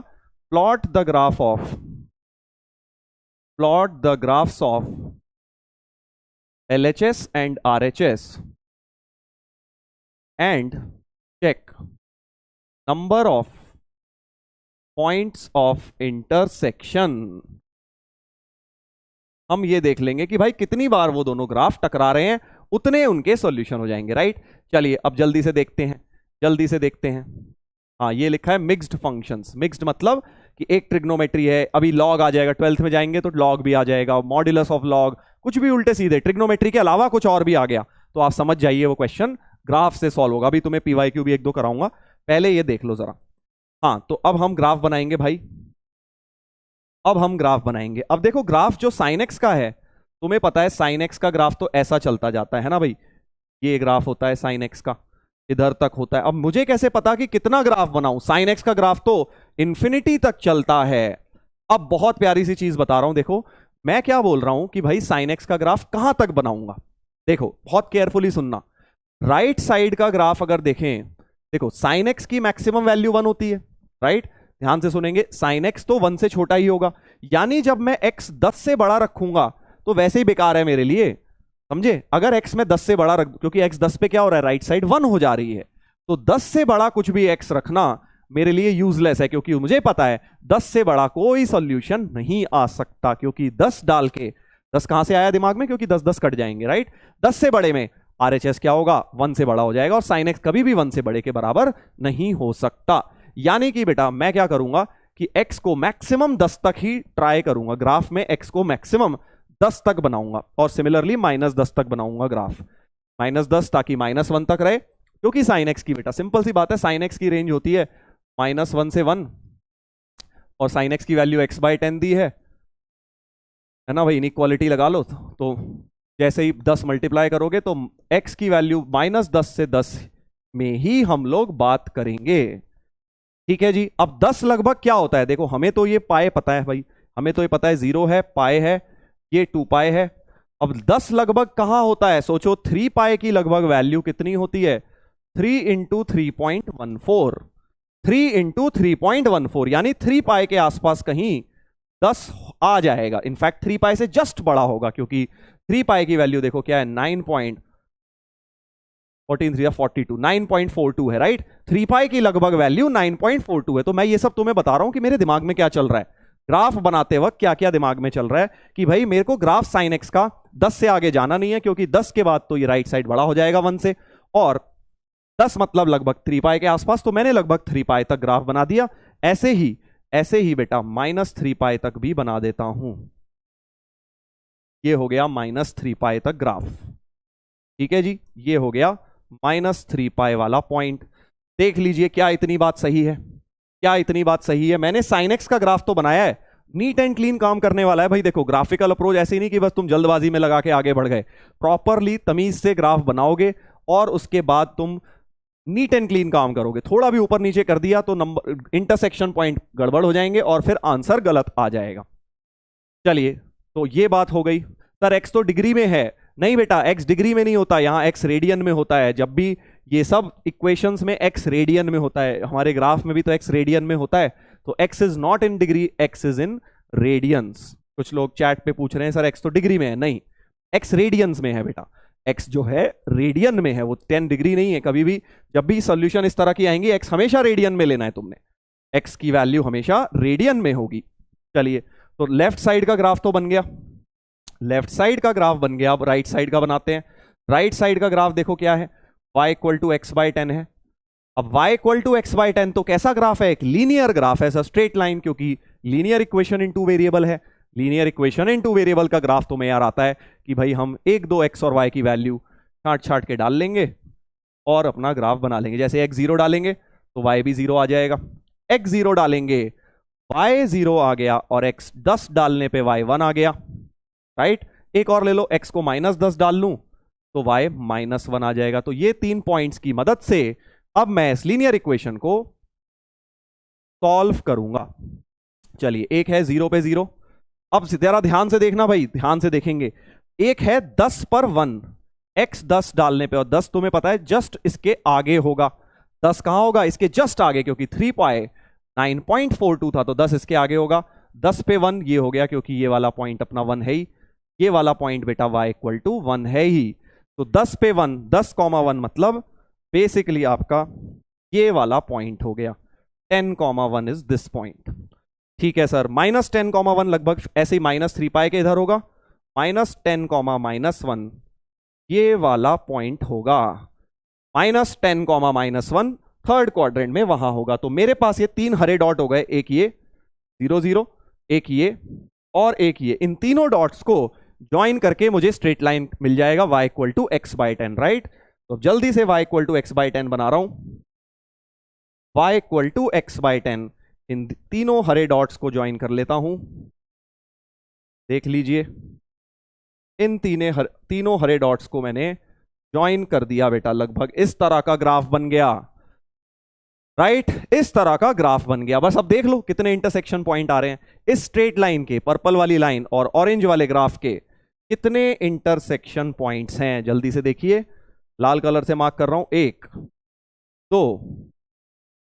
plot the graphs of LHS and RHS and check number of points of intersection. हम ये देख लेंगे कि भाई कितनी बार वो दोनों ग्राफ टकरा रहे हैं, उतने उनके सॉल्यूशन हो जाएंगे, राइट। चलिए अब जल्दी से देखते हैं। हाँ, ये लिखा है मिक्स्ड फंक्शंस। मिक्स्ड मतलब कि एक ट्रिग्नोमेट्री है, अभी लॉग आ जाएगा, 12th में जाएंगे तो लॉग भी आ जाएगा, मॉड्यूलस ऑफ लॉग, कुछ भी उल्टे सीधे ट्रिग्नोमेट्री के अलावा कुछ और भी आ गया तो आप समझ जाइए वो क्वेश्चन ग्राफ से सॉल्व होगा। अभी तुम्हें PYQ भी 1-2 कराऊंगा, पहले ये देख लो जरा। हाँ, तो अब हम ग्राफ बनाएंगे भाई, अब देखो ग्राफ जो sin x का है, तुम्हें पता है sin x का ग्राफ तो ऐसा चलता जाता है ना भाई, ये ग्राफ होता है sin x का, इधर तक होता है। अब मुझे कैसे पता कि कितना ग्राफ बनाऊं, sin x का ग्राफ तो इंफिनिटी तक चलता है। अब बहुत प्यारी सी चीज बता रहा हूं, देखो मैं क्या बोल रहा हूं कि भाई sin x का ग्राफ कहां तक बनाऊंगा। देखो बहुत केयरफुली सुनना, राइट साइड का ग्राफ अगर देखें, देखो sin x की मैक्सिमम वैल्यू 1 होती है, राइट। ध्यान से सुनेंगे, sin x तो 1 से छोटा ही होगा, यानी जब मैं x 10 से बड़ा रखूंगा तो वैसे ही बेकार है मेरे लिए, समझे। अगर x में 10 से बड़ा रख, क्योंकि x 10 पे क्या हो रहा है, राइट साइड 1 हो जा रही है, तो 10 से बड़ा कुछ भी x रखना मेरे लिए यूजलेस है, क्योंकि मुझे पता है 10 से बड़ा कोई सॉल्यूशन नहीं आ सकता, क्योंकि 10 डाल के 10 कहां से आया दिमाग में, क्योंकि 10 10 कट जाएंगे, राइट। 10 से बड़े में RHS क्या होगा, 1 से बड़ा हो जाएगा, और sin x कभी भी 1 से बड़े के बराबर नहीं हो सकता। यानी कि बेटा मैं क्या करूंगा कि x को मैक्सिमम 10 तक ही ट्राई करूंगा, ग्राफ में x को मैक्सिमम 10 तक बनाऊंगा, और सिमिलरली -10 तक बनाऊंगा ग्राफ, -10 ताकि -1 तक रहे, क्योंकि sin x की बेटा सिंपल सी बात है, sin x की रेंज होती है -1 से 1, और sin x की वैल्यू x/10 दी है ना भाई, इनइक्वालिटी लगा लो। तो जैसे ही 10 मल्टीप्लाई करोगे तो x की वैल्यू -10 से 10 में ही हम लोग बात करेंगे, ठीक है जी। अब 10 लगभग क्या होता है, देखो हमें तो ये पाए पता है भाई, हमें तो ये पता है 0 है, पाए है, ये 2 पाए है। अब 10 लगभग कहां होता है, सोचो 3 पाए की लगभग वैल्यू कितनी होती है, 3 इंटू 3.14, 3 इंटू 3.14, यानी 3 पाए के आसपास कहीं 10 आ जाएगा। इनफैक्ट 3 पाए से जस्ट बड़ा होगा, क्योंकि 3 पाए की वैल्यू देखो क्या है, 9.42 है, राइट। 3 पाए की लगभग वैल्यू 9.42 है। तो मैं ये सब तुम्हें बता रहा हूं कि मेरे दिमाग में क्या चल रहा है, ग्राफ बनाते वक्त क्या क्या दिमाग में चल रहा है, कि भाई मेरे को ग्राफ sin x का 10 से आगे जाना नहीं है, क्योंकि 10 के बाद तो ये राइट साइड बड़ा हो जाएगा 1 से, और 10 मतलब लगभग 3 पाए के आसपास, तो मैंने लगभग 3 पाए तक ग्राफ बना दिया। ऐसे ही बेटा -3 पाए तक भी बना देता हूं, ये हो गया -3 पाए तक ग्राफ, ठीक है जी। ये हो गया -3 पाए वाला पॉइंट। देख लीजिए क्या इतनी बात सही है, क्या इतनी बात सही है। मैंने sin x का ग्राफ तो बनाया है, नीट एंड क्लीन काम करने वाला है भाई। देखो ग्राफिकल अप्रोच ऐसे ही नहीं कि बस तुम जल्दबाजी में लगा के आगे बढ़ गए, प्रॉपरली तमीज से ग्राफ बनाओगे, और उसके बाद तुम नीट एंड क्लीन काम करोगे। थोड़ा भी ऊपर नीचे कर दिया तो नंबर इंटरसेक्शन पॉइंट गड़बड़ हो जाएंगे, और फिर आंसर गलत आ जाएगा। चलिए तो ये बात हो गई। सर x तो डिग्री में है, नहीं बेटा x डिग्री में नहीं होता, यहां x रेडियन में होता है। जब भी ये सब इक्वेशंस में x रेडियन में होता है, हमारे ग्राफ में भी तो x रेडियन में होता है। तो x is not in degree, x is in radiance. कुछ लोग चैट पे पूछ रहे हैं सर x तो डिग्री में है, नहीं, x रेडियंस में है बेटा। x जो है रेडियन में है, वो 10 डिग्री नहीं है। कभी भी जब भी सॉल्यूशन इस तरह की आएंगी, x हमेशा रेडियन में लेना है तुमने, x की वैल्यू हमेशा रेडियन में होगी। चलिए तो लेफ्ट साइड का ग्राफ तो बन गया, लेफ्ट साइड का ग्राफ बन गया। अब राइट साइड का बनाते हैं। राइट साइड का ग्राफ देखो क्या है, y = x/10 है। अब y = x/10 तो कैसा ग्राफ है, एक लीनियर ग्राफ है, स्ट्रेट लाइन, क्योंकि लीनियर इक्वेशन इन 2 वेरिएबल है। लीनियर इक्वेशन इन 2 वेरिएबल का ग्राफ तो में यार आता है कि भाई हम 1 2 x और y की वैल्यू छाट छाट के डाल लेंगे और अपना ग्राफ बना लेंगे। जैसे x 0 डालेंगे तो y भी 0 आ जाएगा, x 0 डालेंगे y 0 आ गया, और x 10 डालने पे y 1 आ गया, राइट। एक और ले लो, x को -10 डाल लूं तो y -1 आ जाएगा। तो ये 3 पॉइंट्स की मदद से अब मैं इस लीनियर इक्वेशन को सॉल्व करूंगा। चलिए, एक है 0 पे 0। अब जरा ध्यान से देखना भाई, ध्यान से देखेंगे। एक है 10 पर 1, x 10 डालने पे, और 10 तुम्हें पता है जस्ट इसके आगे होगा। 10 कहां होगा, इसके जस्ट आगे, क्योंकि 3 पाए 9.42 था, तो 10 इसके आगे होगा। 10 पे 1 ये हो गया, क्योंकि ये वाला पॉइंट अपना 1 है ही, ये वाला पॉइंट बेटा y = 1 है ही। तो 10 पे 1, 10,1 मतलब बेसिकली आपका ये वाला पॉइंट हो गया। 10,1 इज दिस पॉइंट, ठीक है सर। -10,1 लगभग ऐसे ही -3 पाए के इधर होगा, -10,-1 ये वाला पॉइंट होगा। -10,-1 थर्ड क्वाड्रेंट में वहां होगा। तो मेरे पास ये 3 हरे डॉट हो गए, एक ये 0 0, एक ये और एक ये। इन तीनों डॉट्स को ज्वाइन करके मुझे स्ट्रेट लाइन मिल जाएगा y = x/10, राइट। तो जल्दी से y = x/10 बना रहा हूं। y = x/10, इन तीनों हरे डॉट्स को ज्वाइन कर लेता हूं। देख लीजिए, इन तीनों हरे डॉट्स को मैंने ज्वाइन कर दिया बेटा। लगभग इस तरह का ग्राफ बन गया, राइट। इस तरह का ग्राफ बन गया। बस अब देख लो कितने इंटरसेक्शन पॉइंट आ रहे हैं इस स्ट्रेट लाइन के, पर्पल वाली लाइन और ऑरेंज वाले ग्राफ के, कितने इंटरसेक्शन पॉइंट्स हैं। जल्दी से देखिए, लाल कलर से मार्क कर रहा हूं। 1 2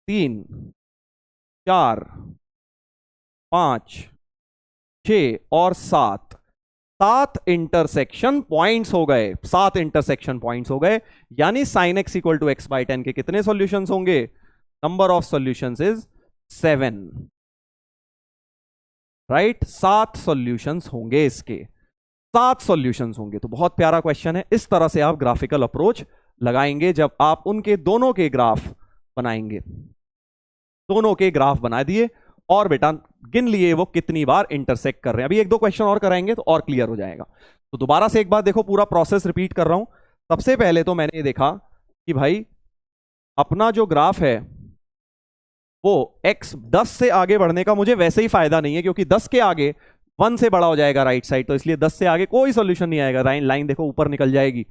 3 4 5 6 और 7 इंटरसेक्शन पॉइंट्स हो गए। 7 इंटरसेक्शन पॉइंट्स हो गए, यानी sin x = x/10 के कितने सॉल्यूशंस होंगे? Number of solutions is 7, right. 7 solutions होंगे इसके। 7 सॉल्यूशंस होंगे। तो बहुत प्यारा क्वेश्चन है। इस तरह से आप ग्राफिकल अप्रोच लगाएंगे जब आप उनके दोनों के ग्राफ बनाएंगे। दोनों के ग्राफ बना दिए और बेटा गिन लिए वो कितनी बार इंटरसेक्ट कर रहे हैं। अभी 1-2 क्वेश्चन और कराएंगे तो और क्लियर हो जाएगा। तो दोबारा से एक बार देखो, पूरा प्रोसेस रिपीट कर रहा हूं। सबसे पहले तो मैंने ये देखा कि भाई अपना जो ग्राफ है वो x 10 से आगे बढ़ने का मुझे वैसे ही फायदा नहीं है, क्योंकि 10 के आगे 1 से बड़ा हो जाएगा राइट साइड, तो इसलिए 10 से आगे कोई सॉल्यूशन नहीं आएगा। लाइन देखो ऊपर निकल जाएगी,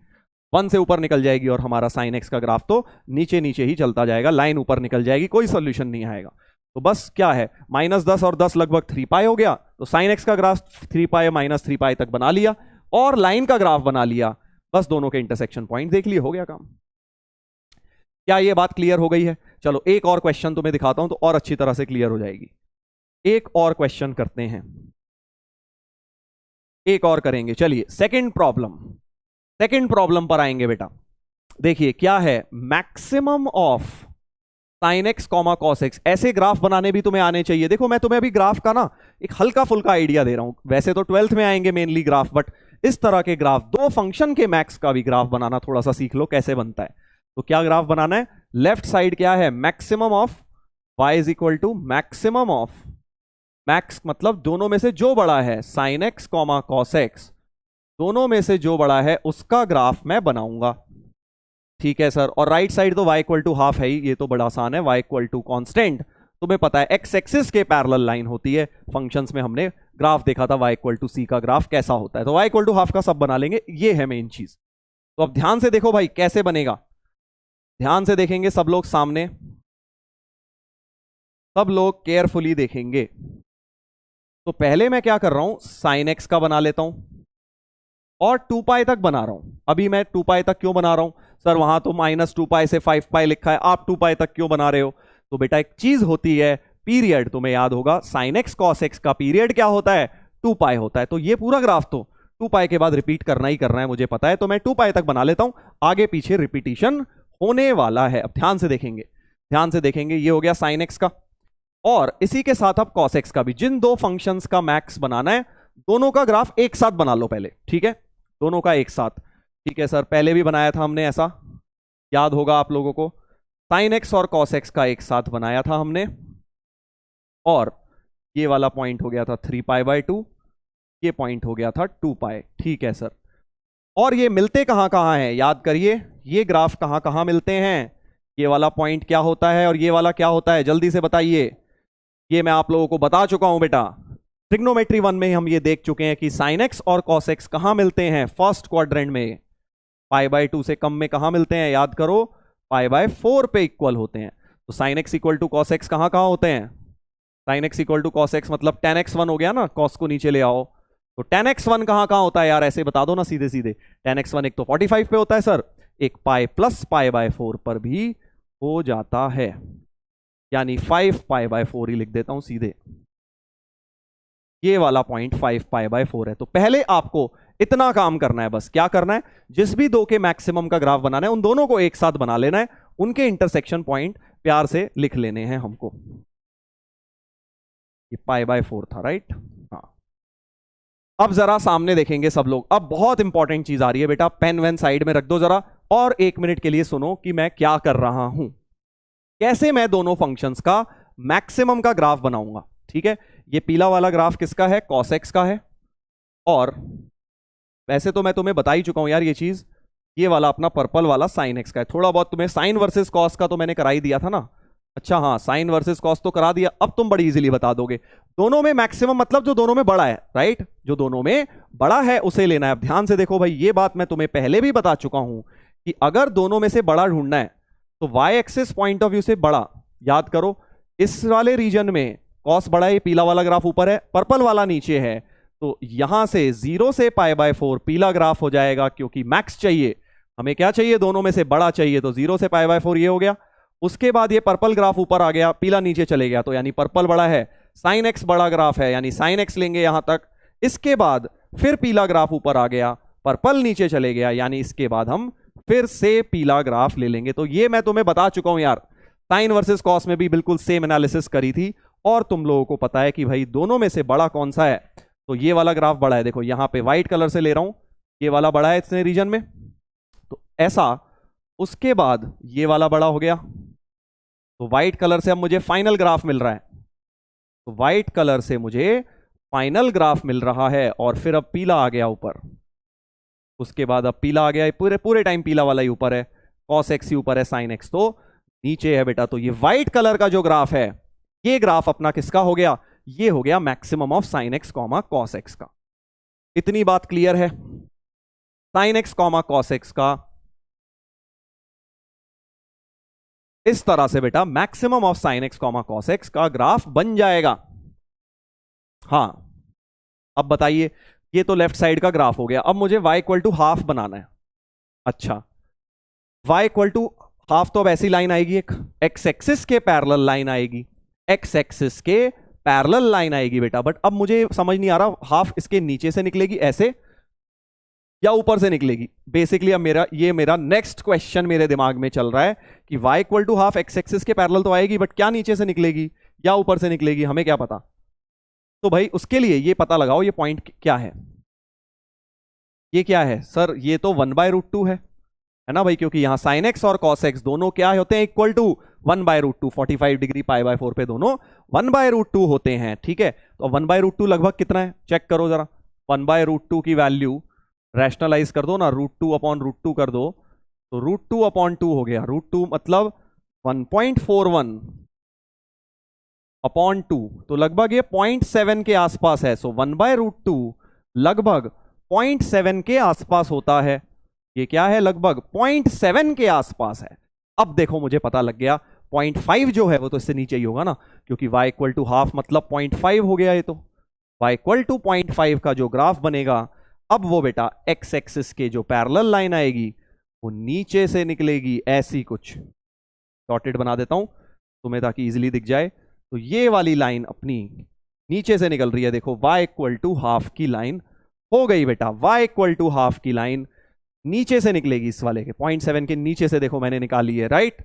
1 से ऊपर निकल जाएगी और हमारा साइन एक्स का ग्राफ तो नीचे नीचे ही चलता जाएगा, लाइन ऊपर निकल जाएगी, कोई सॉल्यूशन नहीं आएगा। तो बस क्या है, -10 और 10 लगभग 3 पाई हो गया। तो साइन एक्स का ग्राफ 3 पाई -3 पाई तक बना लिया और लाइन का ग्राफ बना लिया। बस दोनों के इंटरसेक्शन पॉइंट देख लिए, हो गया काम। क्या ये बात क्लियर हो गई है? चलो एक और क्वेश्चन तुम्हें दिखाता हूं तो और अच्छी तरह से क्लियर हो जाएगी। एक और क्वेश्चन करते हैं, एक और करेंगे। चलिए सेकंड प्रॉब्लम पर आएंगे बेटा। देखिए क्या है, maximum of sine x comma cos x. ऐसे ग्राफ बनाने भी तुम्हें आने चाहिए। देखो मैं तुम्हें अभी ग्राफ का ना एक हल्का फुल्का आइडिया दे रहा हूं, वैसे तो 12th में आएंगे मेनली ग्राफ, बट इस तरह के ग्राफ, दो फंक्शन के मैक्स का भी ग्राफ बनाना थोड़ा सा सीख लो कैसे बनता है। तो क्या ग्राफ बनाना है, लेफ्ट साइड क्या है, maximum of y is equal to maximum of, max मतलब दोनों में से जो बड़ा है, sine x comma cos x, दोनों में से जो बड़ा है उसका ग्राफ मैं बनाऊंगा। ठीक है सर। और राइट साइड तो y इक्वल टू हाफ है ही, ये तो बड़ा आसान है, y इक्वल टू कॉन्स्टेंट। तुम्हें पता है x एक्सिस के पैरेलल लाइन होती है, फंक्शंस में हमने ग्राफ देखा था y इक्वल टू c का ग्राफ कैसा होता है। तो y इक्वल टू हाफ का सब बना लेंगे, ये है मेन चीज। तो अब ध्यान से देखो भाई कैसे बनेगा, ध्यान से देखेंगे सब लोग सामने, सब लोग केयरफुली देखेंगे। तो पहले मैं क्या कर रहा हूं, साइन एक्स का बना लेता हूं और 2 पाई तक बना रहा हूं। अभी मैं 2 पाई तक क्यों बना रहा हूं सर, वहां तो -2 पाई से 5 पाई लिखा है, आप 2 पाई तक क्यों बना रहे हो? तो बेटा एक चीज होती है पीरियड, तुम्हें याद होगा साइन एक्स कॉस एक्स का पीरियड क्या होता है, 2 पाई होता है। तो ये पूरा ग्राफ तो 2 पाई के बाद रिपीट करना ही करना है, मुझे पता है। तो मैं 2 पाई तक बना लेता हूं, आगे पीछे रिपीटिशन होने वाला है। अब ध्यान से देखेंगे, ध्यान से देखेंगे, ये हो गया साइन एक्स का और इसी के साथ अब कॉस एक्स का भी। जिन दो फंक्शंस का मैक्स बनाना है दोनों का ग्राफ एक साथ बना लो पहले, ठीक है, दोनों का एक साथ। ठीक है सर, पहले भी बनाया था हमने, ऐसा याद होगा आप लोगों को, साइन एक्स और कॉस एक्स का एक साथ बनाया था हमने, और ये वाला पॉइंट हो गया था 3 पाई बाय 2, ये पॉइंट हो गया था 2 पाई। ठीक है सर। और ये मिलते कहां कहां हैं, याद करिए, ये ग्राफ कहां कहां मिलते हैं, ये वाला पॉइंट क्या होता है और ये वाला क्या होता है, जल्दी से बताइए। ये मैं आप लोगों को बता चुका हूं बेटा, ट्रिग्नोमेट्री 1 में हम ये देख चुके हैं कि साइन एक्स और कॉस एक्स कहां मिलते हैं, फर्स्ट क्वाड्रेंट में। पाई बाय 2 से कम में कहां मिलते हैं, याद करो, पाई बाय 4 पे इक्वल होते हैं। तो sine x equal to cos x कहां कहां होते हैं, sine x equal to cos x मतलब tan x1 हो गया ना, कॉस को नीचे ले आओ। तो tan x1 कहां कहां होता है यार, ऐसे बता दो ना सीधे सीधे। tan x1 एक तो 45 पे होता है सर, एक पाई प्लस पाई बाय 4 पर भी हो जाता है, यानी 5 पाई बाय 4 ही लिख देता हूं सीधे। ये वाला पॉइंट 5 पाई बाय 4 है। तो पहले आपको इतना काम करना है, बस क्या करना है, जिस भी दो के मैक्सिमम का ग्राफ बनाना है उन दोनों को एक साथ बना लेना है, उनके इंटरसेक्शन पॉइंट प्यार से लिख लेने हैं हमको। ये पाई बाय 4 था, राइट। हाँ, अब जरा सामने देखेंगे सब लोग। अब बहुत इंपॉर्टेंट चीज आ रही है बेटा, पेन वेन साइड में रख दो जरा और 1 मिनट के लिए सुनो कि मैं क्या कर रहा हूं, कैसे मैं दोनों फंक्शंस का मैक्सिमम का ग्राफ बनाऊंगा। ठीक है, ये पीला वाला ग्राफ किसका है, कॉस एक्स का है, और वैसे तो मैं तुम्हें बता ही चुका हूं यार ये चीज, ये वाला अपना पर्पल वाला साइन एक्स का है। थोड़ा बहुत तुम्हें साइन वर्सेस कॉस का तो मैंने करा ही दिया था ना। अच्छा हाँ, साइन वर्सेस कॉस तो करा दिया, अब तुम बड़ी इजीली बता दोगे। दोनों में मैक्सिमम मतलब जो दोनों में बड़ा है, राइट, जो दोनों में बड़ा है उसे लेना है। अब ध्यान से देखो भाई, ये बात मैं तुम्हें पहले भी बता चुका हूं कि अगर दोनों में से बड़ा ढूंढना है तो y axis point of view से बड़ा, याद करो, इस वाले रीजन में कॉस बड़ा है, पीला वाला ग्राफ ऊपर है, पर्पल वाला नीचे है, तो यहां से 0 से पाई बाय 4 पीला ग्राफ हो जाएगा, क्योंकि मैक्स चाहिए हमें, क्या चाहिए, दोनों में से बड़ा चाहिए। तो 0 से पाई बाय 4 ये हो गया। उसके बाद ये पर्पल ग्राफ ऊपर आ गया, पीला नीचे चले गया, तो यानी पर्पल बड़ा है, साइन एक्स बड़ा ग्राफ है, यानी साइन एक्स लेंगे यहां तक। इसके बाद फिर पीला ग्राफ ऊपर आ गया, पर्पल नीचे चले गया, यानी इसके बाद हम फिर से पीला ग्राफ ले लेंगे। तो ये मैं तुम्हें बता चुका हूं यार, साइन वर्सेस कॉस में भी बिल्कुल सेम एनालिसिस करी थी, और तुम लोगों को पता है कि भाई दोनों में से बड़ा कौन सा है, तो ये वाला ग्राफ बड़ा है, देखो यहां पे व्हाइट कलर से ले रहा हूं, ये वाला बड़ा है इतने रीजन में, तो ऐसा। उसके बाद ये वाला बड़ा हो गया, तो व्हाइट कलर से अब मुझे फाइनल ग्राफ मिल रहा है, तो व्हाइट कलर से मुझे फाइनल ग्राफ मिल रहा है। और फिर अब पीला आ गया ऊपर, उसके बाद अब पीला आ गया, पूरे पूरे टाइम पीला वाला ही ऊपर है, cos x ही ऊपर है, sin x तो नीचे है बेटा। तो ये व्हाइट कलर का जो ग्राफ है, ये ग्राफ अपना किसका हो गया, ये हो गया maximum of sin x cos x का। इतनी बात क्लियर है? sin x cos x का इस तरह से बेटा maximum of sin x cos x का ग्राफ बन जाएगा। हां, अब बताइए, ये तो लेफ्ट साइड का ग्राफ हो गया, अब मुझे y equal to half banana है। अच्छा, y इक्वल टू हाफ तो अब ऐसी लाइन आएगी, एक x एक्सिस के पैरेलल लाइन आएगी, x एक्सिस के पैरेलल लाइन आएगी बेटा। बट अब मुझे समझ नहीं आ रहा, हाफ इसके नीचे से निकलेगी ऐसे या ऊपर से निकलेगी। बेसिकली अब मेरा नेक्स्ट क्वेश्चन मेरे दिमाग में चल रहा है कि y equal to half x axis के पैरेलल तो आएगी, बट क्या नीचे से निकलेगी या ऊपर से निकलेगी, हमें क्या पता। तो भाई उसके लिए ये पता लगाओ, ये पॉइंट क्या है, ये क्या है सर, ये तो 1/√2 है ना भाई, क्योंकि यहां sin x और cos x दोनों क्या होते हैं, इक्वल टू 1/√2, 45 डिग्री π/4 पे दोनों 1/√2 होते हैं। ठीक है, तो 1/√2 लगभग कितना है, चेक करो जरा। 1/√2 की वैल्यू रैशनलाइज कर दो ना, √2/√2 कर दो, तो √2/2 हो गया, √2 मतलब 1.41 अपॉन 2, तो लगभग ये 0.7 के आसपास है। सो 1/√2 लगभग 0.7 के आसपास होता है, ये क्या है, लगभग 0.7 के आसपास है। अब देखो मुझे पता लग गया, 0.5 जो है वो तो इससे नीचे ही होगा ना, क्योंकि y इक्वल टू हाफ मतलब 0.5 हो गया, ये तो y इक्वल टू 0.5 का जो ग्राफ बनेगा, अब वो बेटा x एक्सिस के जो पैरेलल लाइन आएगी वो नीचे से निकलेगी, ऐसी कुछ डॉटेड बना देता हूं तुम्हें ताकि इजीली दिख जाए। तो ये वाली लाइन अपनी नीचे से निकल रही है, देखो y इक्वल टू हाफ की लाइन हो गई बेटा, y इक्वल टू हाफ की लाइन नीचे से निकलेगी, इस वाले के 0.7 के नीचे से, देखो मैंने निकाली है, राइट,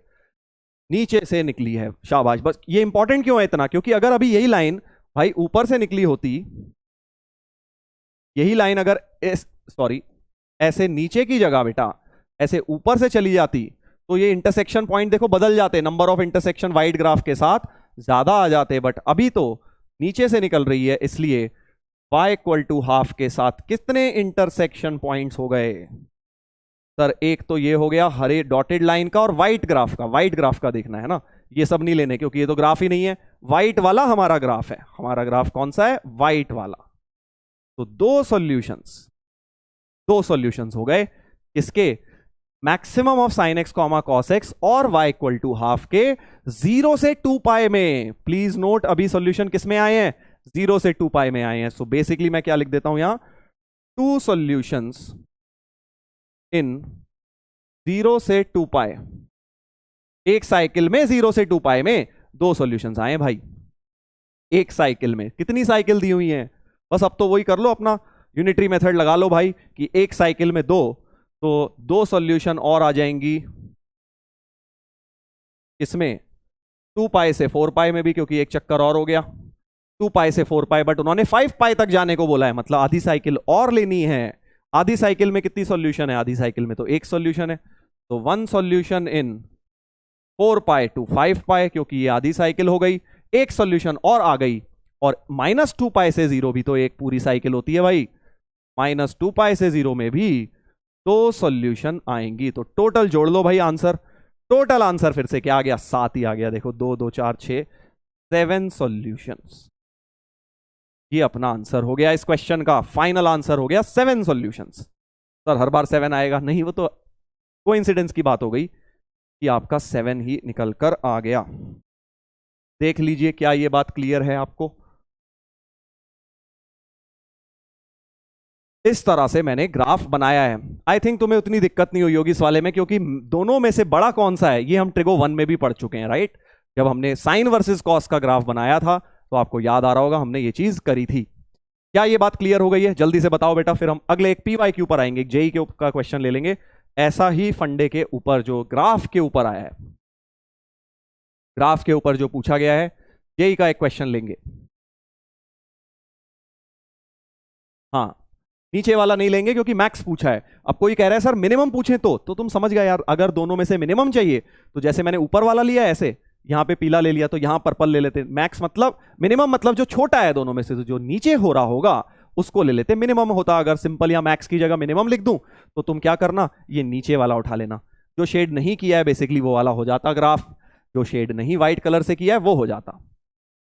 नीचे से निकली है, शाबाश। बस ये इंपॉर्टेंट क्यों है इतना, क्योंकि अगर अभी यही लाइन भाई ऊपर से निकली होती, यही लाइन अगर ऐसे नीचे की जगह बेटा ऐसे ऊपर से चली जाती, तो ये इंटरसेक्शन पॉइंट देखो बदल जाते, number of intersection wide graph के साथ ज्यादा आ जाते, बट अभी तो नीचे से निकल रही है, इसलिए y इक्वल टू हाफ के साथ कितने इंटरसेक्शन पॉइंट्स हो गए सर, एक तो ये हो गया हरे डॉटेड लाइन का और व्हाइट ग्राफ का देखना है ना, ये सब नहीं लेने क्योंकि ये तो ग्राफ ही नहीं है, व्हाइट वाला हमारा ग्राफ है, हमारा ग्राफ कौन सा है, व्हाइट वाला। तो दो सॉल्यूशंस हो गए, इसके maximum of sin x cos x और y इक्वल टू हाफ के 0 से 2π में। प्लीज नोट, अभी सॉल्यूशन किस में आए हैं, 0 से 2π में आए हैं। सो बेसिकली मैं क्या लिख देता हूं यहां, 2 सॉल्यूशंस इन 0 से 2π, एक साइकिल में 0 से 2π में 2 सॉल्यूशंस आए भाई, एक साइकिल में कितनी साइकिल दी हुई हैं, बस अब तो वही कर लो, अपना यूनिटरी मेथड लगा लो भाई कि एक साइकिल में 2, तो 2 सॉल्यूशन और आ जाएंगी इसमें 2π से 4π में भी, क्योंकि एक चक्कर और हो गया 2π से 4π, बट उन्होंने 5π तक जाने को बोला है, मतलब आधी साइकिल और लेनी है। आधी साइकिल में कितनी सॉल्यूशन है, आधी साइकिल में तो एक सॉल्यूशन है, तो 1 सॉल्यूशन इन 4π to 5π, क्योंकि ये आधी साइकिल हो गई, एक सॉल्यूशन और आ गई, और -2π से 0 भी तो एक पूरी साइकिल होती है भाई, -2π से 0 में भी 2 सॉल्यूशन आएंगी। तो टोटल जोड़ लो भाई आंसर, टोटल आंसर फिर से क्या आ गया, 7 ही आ गया, देखो 2 2 4 6 7 सॉल्यूशंस, ये अपना आंसर हो गया इस क्वेश्चन का, फाइनल आंसर हो गया 7 सॉल्यूशंस। सर हर बार 7 आएगा, नहीं, वो तो कोइंसिडेंस की बात हो गई कि आपका 7 ही निकल कर आ गया। देख लीजिए क्या ये बात क्लियर है आपको। इस तरह से मैंने ग्राफ बनाया है। आई थिंक तुम्हें उतनी दिक्कत नहीं हुई होगी इस वाले में, क्योंकि दोनों में से बड़ा कौन सा है ये हम ट्रिगो 1 में भी पढ़ चुके हैं, राइट। जब हमने साइन वर्सेस कॉस का ग्राफ बनाया था तो आपको याद आ रहा होगा हमने ये चीज करी थी। क्या ये बात क्लियर हो गई है, जल्दी से बताओ बेटा, फिर हम अगले एक PYQ पर आएंगे, जेई के का क्वेश्चन ले लेंगे, ऐसा ही फंडे के ऊपर जो ग्राफ के ऊपर आया है, ग्राफ के ऊपर जो पूछा गया है, जेई का एक क्वेश्चन लेंगे। हाँ, नीचे वाला नहीं लेंगे क्योंकि मैक्स पूछा है। अब कोई कह रहा है सर मिनिमम पूछे तो तुम समझ गए यार, अगर दोनों में से मिनिमम चाहिए तो जैसे मैंने ऊपर वाला लिया ऐसे, यहां पे पीला ले लिया तो यहां पर्पल ले लेते। मैक्स मतलब मिनिमम मतलब जो छोटा है दोनों में से, तो जो नीचे हो रहा होगा उसको ले लेते मिनिमम होता। अगर सिंपल या मैक्स की जगह मिनिमम लिख दूं तो तुम क्या करना, ये नीचे वाला उठा लेना। जो शेड नहीं किया है बेसिकली वो वाला हो जाता ग्राफ, जो शेड नहीं व्हाइट कलर से किया है वो हो जाता।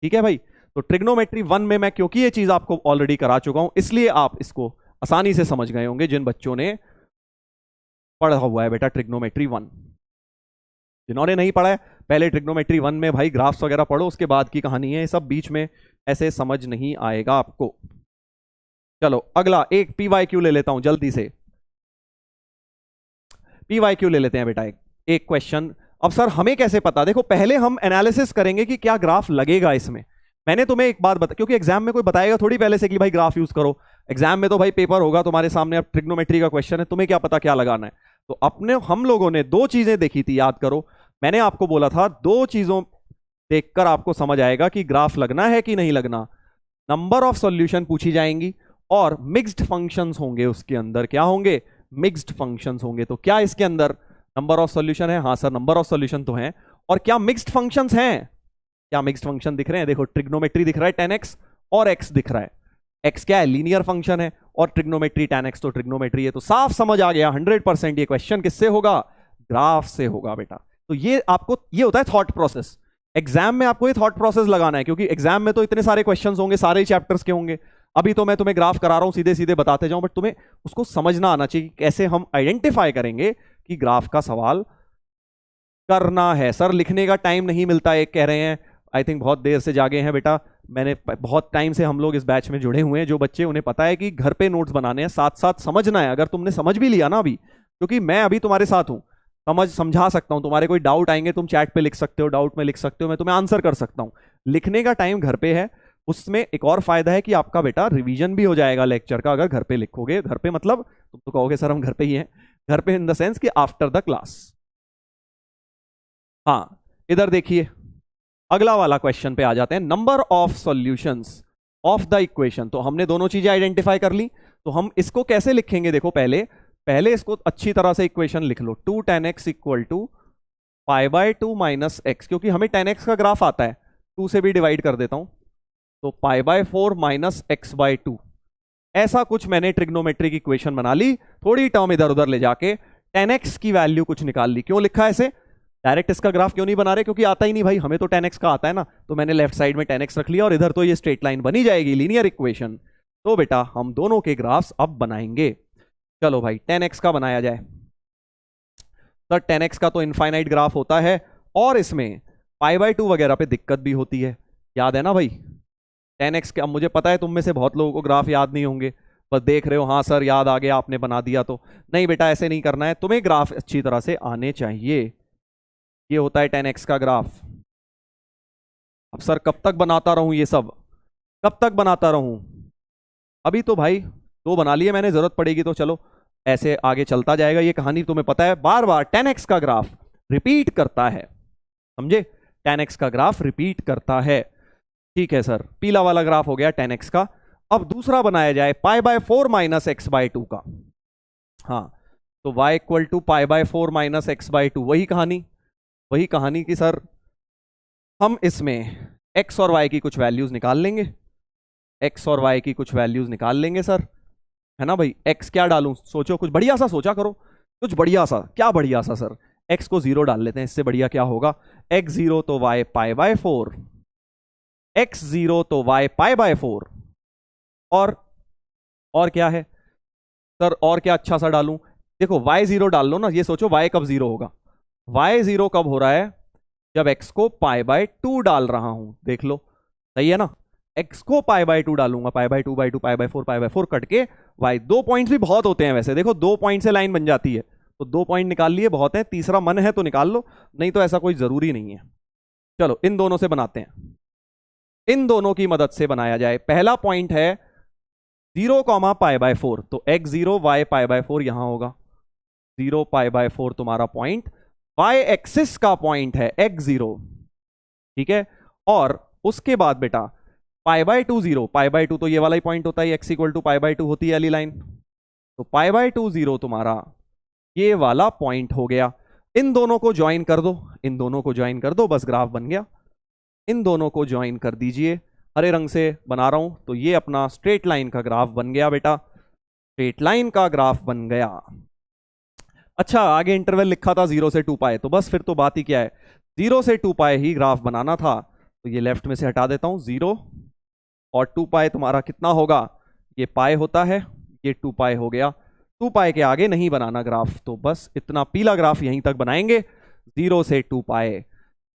ठीक है भाई, तो ट्रिग्नोमेट्री 1 में मैं क्योंकि ये चीज आपको ऑलरेडी करा चुका हूं इसलिए आप इसको आसानी से समझ गए होंगे, जिन बच्चों ने पढ़ा हुआ है बेटा ट्रिग्नोमेट्री 1। जिन्होंने नहीं पढ़ा है पहले ट्रिग्नोमेट्री 1 में भाई ग्राफ्स वगैरह पढ़ो, उसके बाद की कहानी है, सब बीच में ऐसे समझ नहीं आएगा आपको। चलो अगला एक PYQ ले लेता हूं जल्दी से। PYQ ले लेते हैं बेटा एक क्वेश्चन। अब सर हमें कैसे पता, देखो पहले हम एनालिसिस करेंगे कि क्या ग्राफ लगेगा इसमें। मैंने तुम्हें एक बात बता, क्योंकि एग्जाम में कोई बताएगा थोड़ी पहले से कि भाई ग्राफ यूज करो। एग्जाम में तो भाई पेपर होगा तुम्हारे सामने, अब ट्रिग्नोमेट्री का क्वेश्चन है, तुम्हें क्या पता क्या लगाना है। तो अपने हम लोगों ने दो चीजें देखी थी, याद करो मैंने आपको बोला था दो चीजों देखकर आपको समझ आएगा कि ग्राफ लगना है कि नहीं लगना। नंबर ऑफ सॉल्यूशन पूछी जाएंगी और मिक्स्ड फंक्शंस होंगे, उसके अंदर क्या होंगे, मिक्स्ड फंक्शंस होंगे। तो क्या इसके अंदर नंबर ऑफ सॉल्यूशन है? हाँ सर नंबर ऑफ सॉल्यूशन तो है। और क्या मिक्स्ड फंक्शंस हैं? क्या मिक्स्ड फंक्शन दिख रहे हैं? देखो ट्रिग्नोमेट्री दिख रहा है 10x और x दिख रहा है। x क्या है, लीनियर फंक्शन है, और ट्रिग्नोमेट्री 10x तो ट्रिग्नोमेट्री है। तो साफ समझ आ गया 100% ये क्वेश्चन किससे होगा, ग्राफ से होगा बेटा। तो ये आपको ये होता है थॉट प्रोसेस। एग्जाम में आपको ये थॉट प्रोसेस लगाना है, क्योंकि एग्जाम में तो इतने सारे क्वेश्चंस होंगे, सारे चैप्टर्स के होंगे। अभी तो मैं तुम्हें ग्राफ करा रहा हूं सीधे सीधे बताते जाऊं, बट तुम्हें उसको समझना आना चाहिए कि कैसे हम आइडेंटिफाई करेंगे कि ग्राफ का सवाल करना है। सर लिखने का टाइम नहीं मिलता एक कह रहे हैं, आई थिंक बहुत देर से जागे हैं बेटा। मैंने बहुत टाइम से, हम लोग इस बैच में जुड़े हुए हैं, जो बच्चे उन्हें पता है कि घर पे नोट्स बनाने हैं, साथ साथ समझना है। अगर तुमने समझ भी लिया ना अभी, क्योंकि मैं अभी तुम्हारे साथ हूं, समझा सकता हूं, तुम्हारे कोई डाउट आएंगे तुम चैट पे लिख सकते हो, डाउट में लिख सकते हो, मैं तुम्हें आंसर कर सकता हूं। लिखने का टाइम घर पे है। उसमें एक और फायदा है कि आपका बेटा रिवीजन भी हो जाएगा लेक्चर का, अगर घर पे लिखोगे। घर पे मतलब तुम तो कहोगे सर हम घर पे ही हैं, घर पे इन द सेंस कि आफ्टर द क्लास। हाँ इधर देखिए, अगला वाला क्वेश्चन पे आ जाते हैं। Number of solutions of the equation. तो हमने दोनों चीजें आइडेंटिफाई कर ली, तो हम इसको कैसे लिखेंगे, देखो पहले इसको अच्छी तरह से इक्वेशन लिख लो। 2 tan x equal to π/2 minus x, क्योंकि हमें tan x का ग्राफ आता है, 2 से भी डिवाइड कर देता हूं, तो π/4 माइनस x/2। ऐसा कुछ मैंने ट्रिग्नोमेट्री की इक्वेशन बना ली, थोड़ी टर्म इधर उधर ले जाके tan x की वैल्यू कुछ निकाल ली। क्यों लिखा ऐसे, डायरेक्ट इसका ग्राफ क्यों नहीं बना रहे, क्योंकि आता ही नहीं भाई, हमें तो tan x का आता है ना। तो मैंने लेफ्ट साइड में tan x रख लिया और इधर तो ये स्ट्रेट लाइन बनी जाएगी, लीनियर इक्वेशन। तो बेटा हम दोनों के ग्राफ्स अब बनाएंगे। चलो भाई 10x का बनाया जाए। सर 10x का तो इनफाइनाइट ग्राफ होता है, और इसमें π/2 वगैरह पे दिक्कत भी होती है, याद है ना भाई। 10x के, अब मुझे पता है तुम में से बहुत लोगों को ग्राफ याद नहीं होंगे, बस देख रहे हो हाँ सर याद आ गया आपने बना दिया। तो नहीं बेटा ऐसे नहीं करना है, तुम्हें ग्राफ अच्छी तरह से आने चाहिए। ये होता है 10x का ग्राफ। अब सर कब तक बनाता रहूं ये सब, कब तक बनाता रहूं? अभी तो भाई दो बना लिए मैंने, जरूरत पड़ेगी तो चलो ऐसे आगे चलता जाएगा। ये कहानी तुम्हें पता है, बार बार 10x का ग्राफ रिपीट करता है, समझे, 10x का ग्राफ रिपीट करता है। ठीक है सर, पीला वाला ग्राफ हो गया 10x का। अब दूसरा बनाया जाए π/4 माइनस x/2 का। हाँ तो y equal to π/4 minus x/2, वही कहानी की सर हम इसमें x और y की कुछ वैल्यूज निकाल लेंगे, x और y की कुछ वैल्यूज निकाल लेंगे सर, है ना भाई। x क्या डालूं, सोचो कुछ बढ़िया सा सोचा करो, कुछ बढ़िया सा। क्या बढ़िया सा सर, x को 0 डाल लेते हैं, इससे बढ़िया क्या होगा। x0 तो y π/4, x0 तो y π/4, और क्या है सर, और क्या अच्छा सा डालूं। देखो y0 डाल लो ना, ये सोचो y कब 0 होगा, y0 कब हो रहा है, जब x को π/2 डाल रहा हूं, देख लो सही है ना। x को π/2 डालूंगा, π/2/2 π/4 कट के y। 2 पॉइंट्स भी बहुत होते हैं वैसे, देखो 2 पॉइंट से लाइन बन जाती है, तो 2 पॉइंट निकाल लिए बहुत है, तीसरा मन है तो निकाल लो, नहीं तो ऐसा कोई जरूरी नहीं है। चलो इन दोनों से बनाते हैं, इन दोनों की मदद से बनाया जाए। पहला पॉइंट है 0, π/4, तो x0 y π/4 यहां होगा, 0 π/4 तुम्हारा पॉइंट y एक्सिस का पॉइंट है x0, ठीक है। और उसके बाद बेटा π/2 0, π/2 तो ये वाला ही पॉइंट होता है, एक्स इक्वल टू π/2 होती है वाली लाइन, तो π/2 0 तुम्हारा ये वाला पॉइंट हो गया। इन दोनों को ज्वाइन कर दो, इन दोनों को ज्वाइन कर दो, बस ग्राफ बन गया। इन दोनों को ज्वाइन कर दीजिए, हरे रंग से बना रहा हूं, तो ये अपना स्ट्रेट लाइन का ग्राफ बन गया बेटा, स्ट्रेट लाइन का ग्राफ बन गया। अच्छा, आगे इंटरवल लिखा था 0 से 2π, तो बस फिर तो बात ही क्या है, 0 से 2π ही ग्राफ बनाना था। तो ये लेफ्ट में से हटा देता हूं, 0 और 2π तुम्हारा कितना होगा, ये पाई होता है, ये 2π हो गया। 2π के आगे नहीं बनाना ग्राफ, तो बस इतना पीला ग्राफ यहीं तक बनाएंगे, 0 से 2π,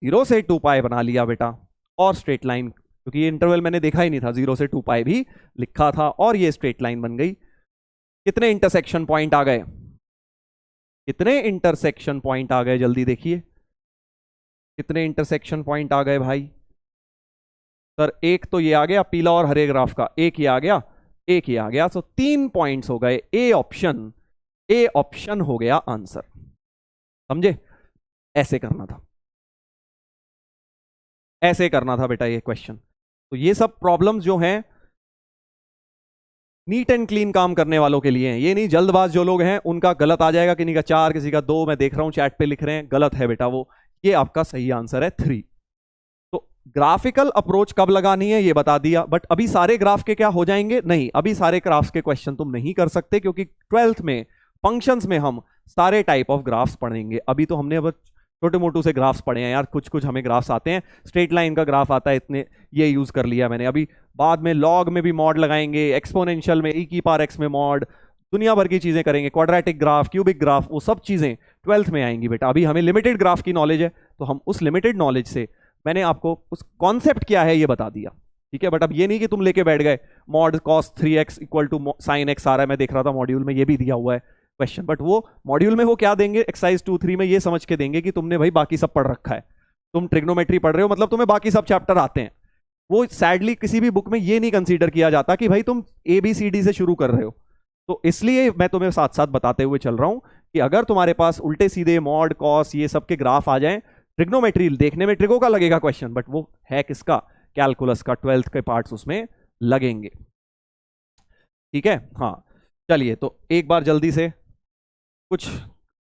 0 से 2π बना लिया बेटा। और स्ट्रेट लाइन, क्योंकि ये इंटरवल मैंने देखा ही नहीं था, 0 से 2π भी लिखा था, और ये स्ट्रेट लाइन बन गई। कितने इंटरसेक्शन पॉइंट आ गए, कितने इंटरसेक्शन पॉइंट आ गए, जल्दी देखिए कितने इंटरसेक्शन पॉइंट आ गए भाई। सर एक तो ये आ गया पीला और हरे ग्राफ का, एक ये आ गया, एक ये आ गया, तो 3 पॉइंट्स हो गए। ए ऑप्शन, ए ऑप्शन हो गया आंसर, समझे? ऐसे करना था, ऐसे करना था बेटा ये क्वेश्चन। तो ये सब प्रॉब्लम्स जो हैं नीट एंड क्लीन काम करने वालों के लिए हैं, ये नहीं जल्दबाज जो लोग हैं उनका गलत आ जाएगा, किसी का 4 किसी का 2, मैं देख रहा हूं चैट पे लिख रहे हैं, गलत है बेटा वो। ये आपका सही आंसर है 3। तो ग्राफिकल अप्रोच कब लगानी है ये बता दिया, बट अभी सारे ग्राफ के क्या हो जाएंगे, नहीं अभी सारे ग्राफ्स के क्वेश्चन तुम नहीं कर सकते, क्योंकि 12th में फंक्शंस में हम सारे टाइप ऑफ ग्राफ्स पढ़ेंगे। अभी तो हमने अब छोटे मोटू से ग्राफ्स पढ़े हैं यार, कुछ कुछ हमें ग्राफ्स आते हैं, स्ट्रेट लाइन का ग्राफ आता है, इतने ये यूज कर लिया मैंने। अभी बाद में लॉग में भी मॉड लगाएंगे, एक्सपोनेंशियल में e⁻x में मॉड, दुनिया भर की चीजें करेंगे, क्वाड्रेटिक ग्राफ, क्यूबिक ग्राफ, वो सब चीजें 12th में आएंगी बेटा। अभी हमें लिमिटेड ग्राफ की नॉलेज है, तो हम उस लिमिटेड नॉलेज से मैंने आपको उस कॉन्सेप्ट क्या है ये बता दिया, ठीक है। बट अब ये नहीं कि तुम लेके बैठ गए mod cos 3x equal to sin x आ रहा है, मैं देख रहा था मॉड्यूल में ये भी दिया हुआ है क्वेश्चन, बट वो मॉड्यूल में वो क्या देंगे, एक्सरसाइज 2-3 में ये समझ के देंगे कि तुमने भाई बाकी सब पढ़ रखा है, तुम ट्रिग्नोमेट्री पढ़ रहे हो, मतलब तुम्हें बाकी सब चैप्टर आते हैं। वो सैडली किसी भी बुक में ये नहीं कंसीडर किया जाता कि भाई तुम ABCD से शुरू कर रहे हो। तो इसलिए मैं तुम्हें साथ साथ बताते हुए चल रहा हूं कि अगर तुम्हारे पास उल्टे सीधे मॉड कॉस ये सब के ग्राफ आ जाएं, ट्रिग्नोमेट्री देखने में ट्रिगो का लगेगा क्वेश्चन, बट वो है किसका, कैलकुलस का, 12th के पार्ट्स उसमें लगेंगे, ठीक है। हाँ चलिए, तो एक बार जल्दी से कुछ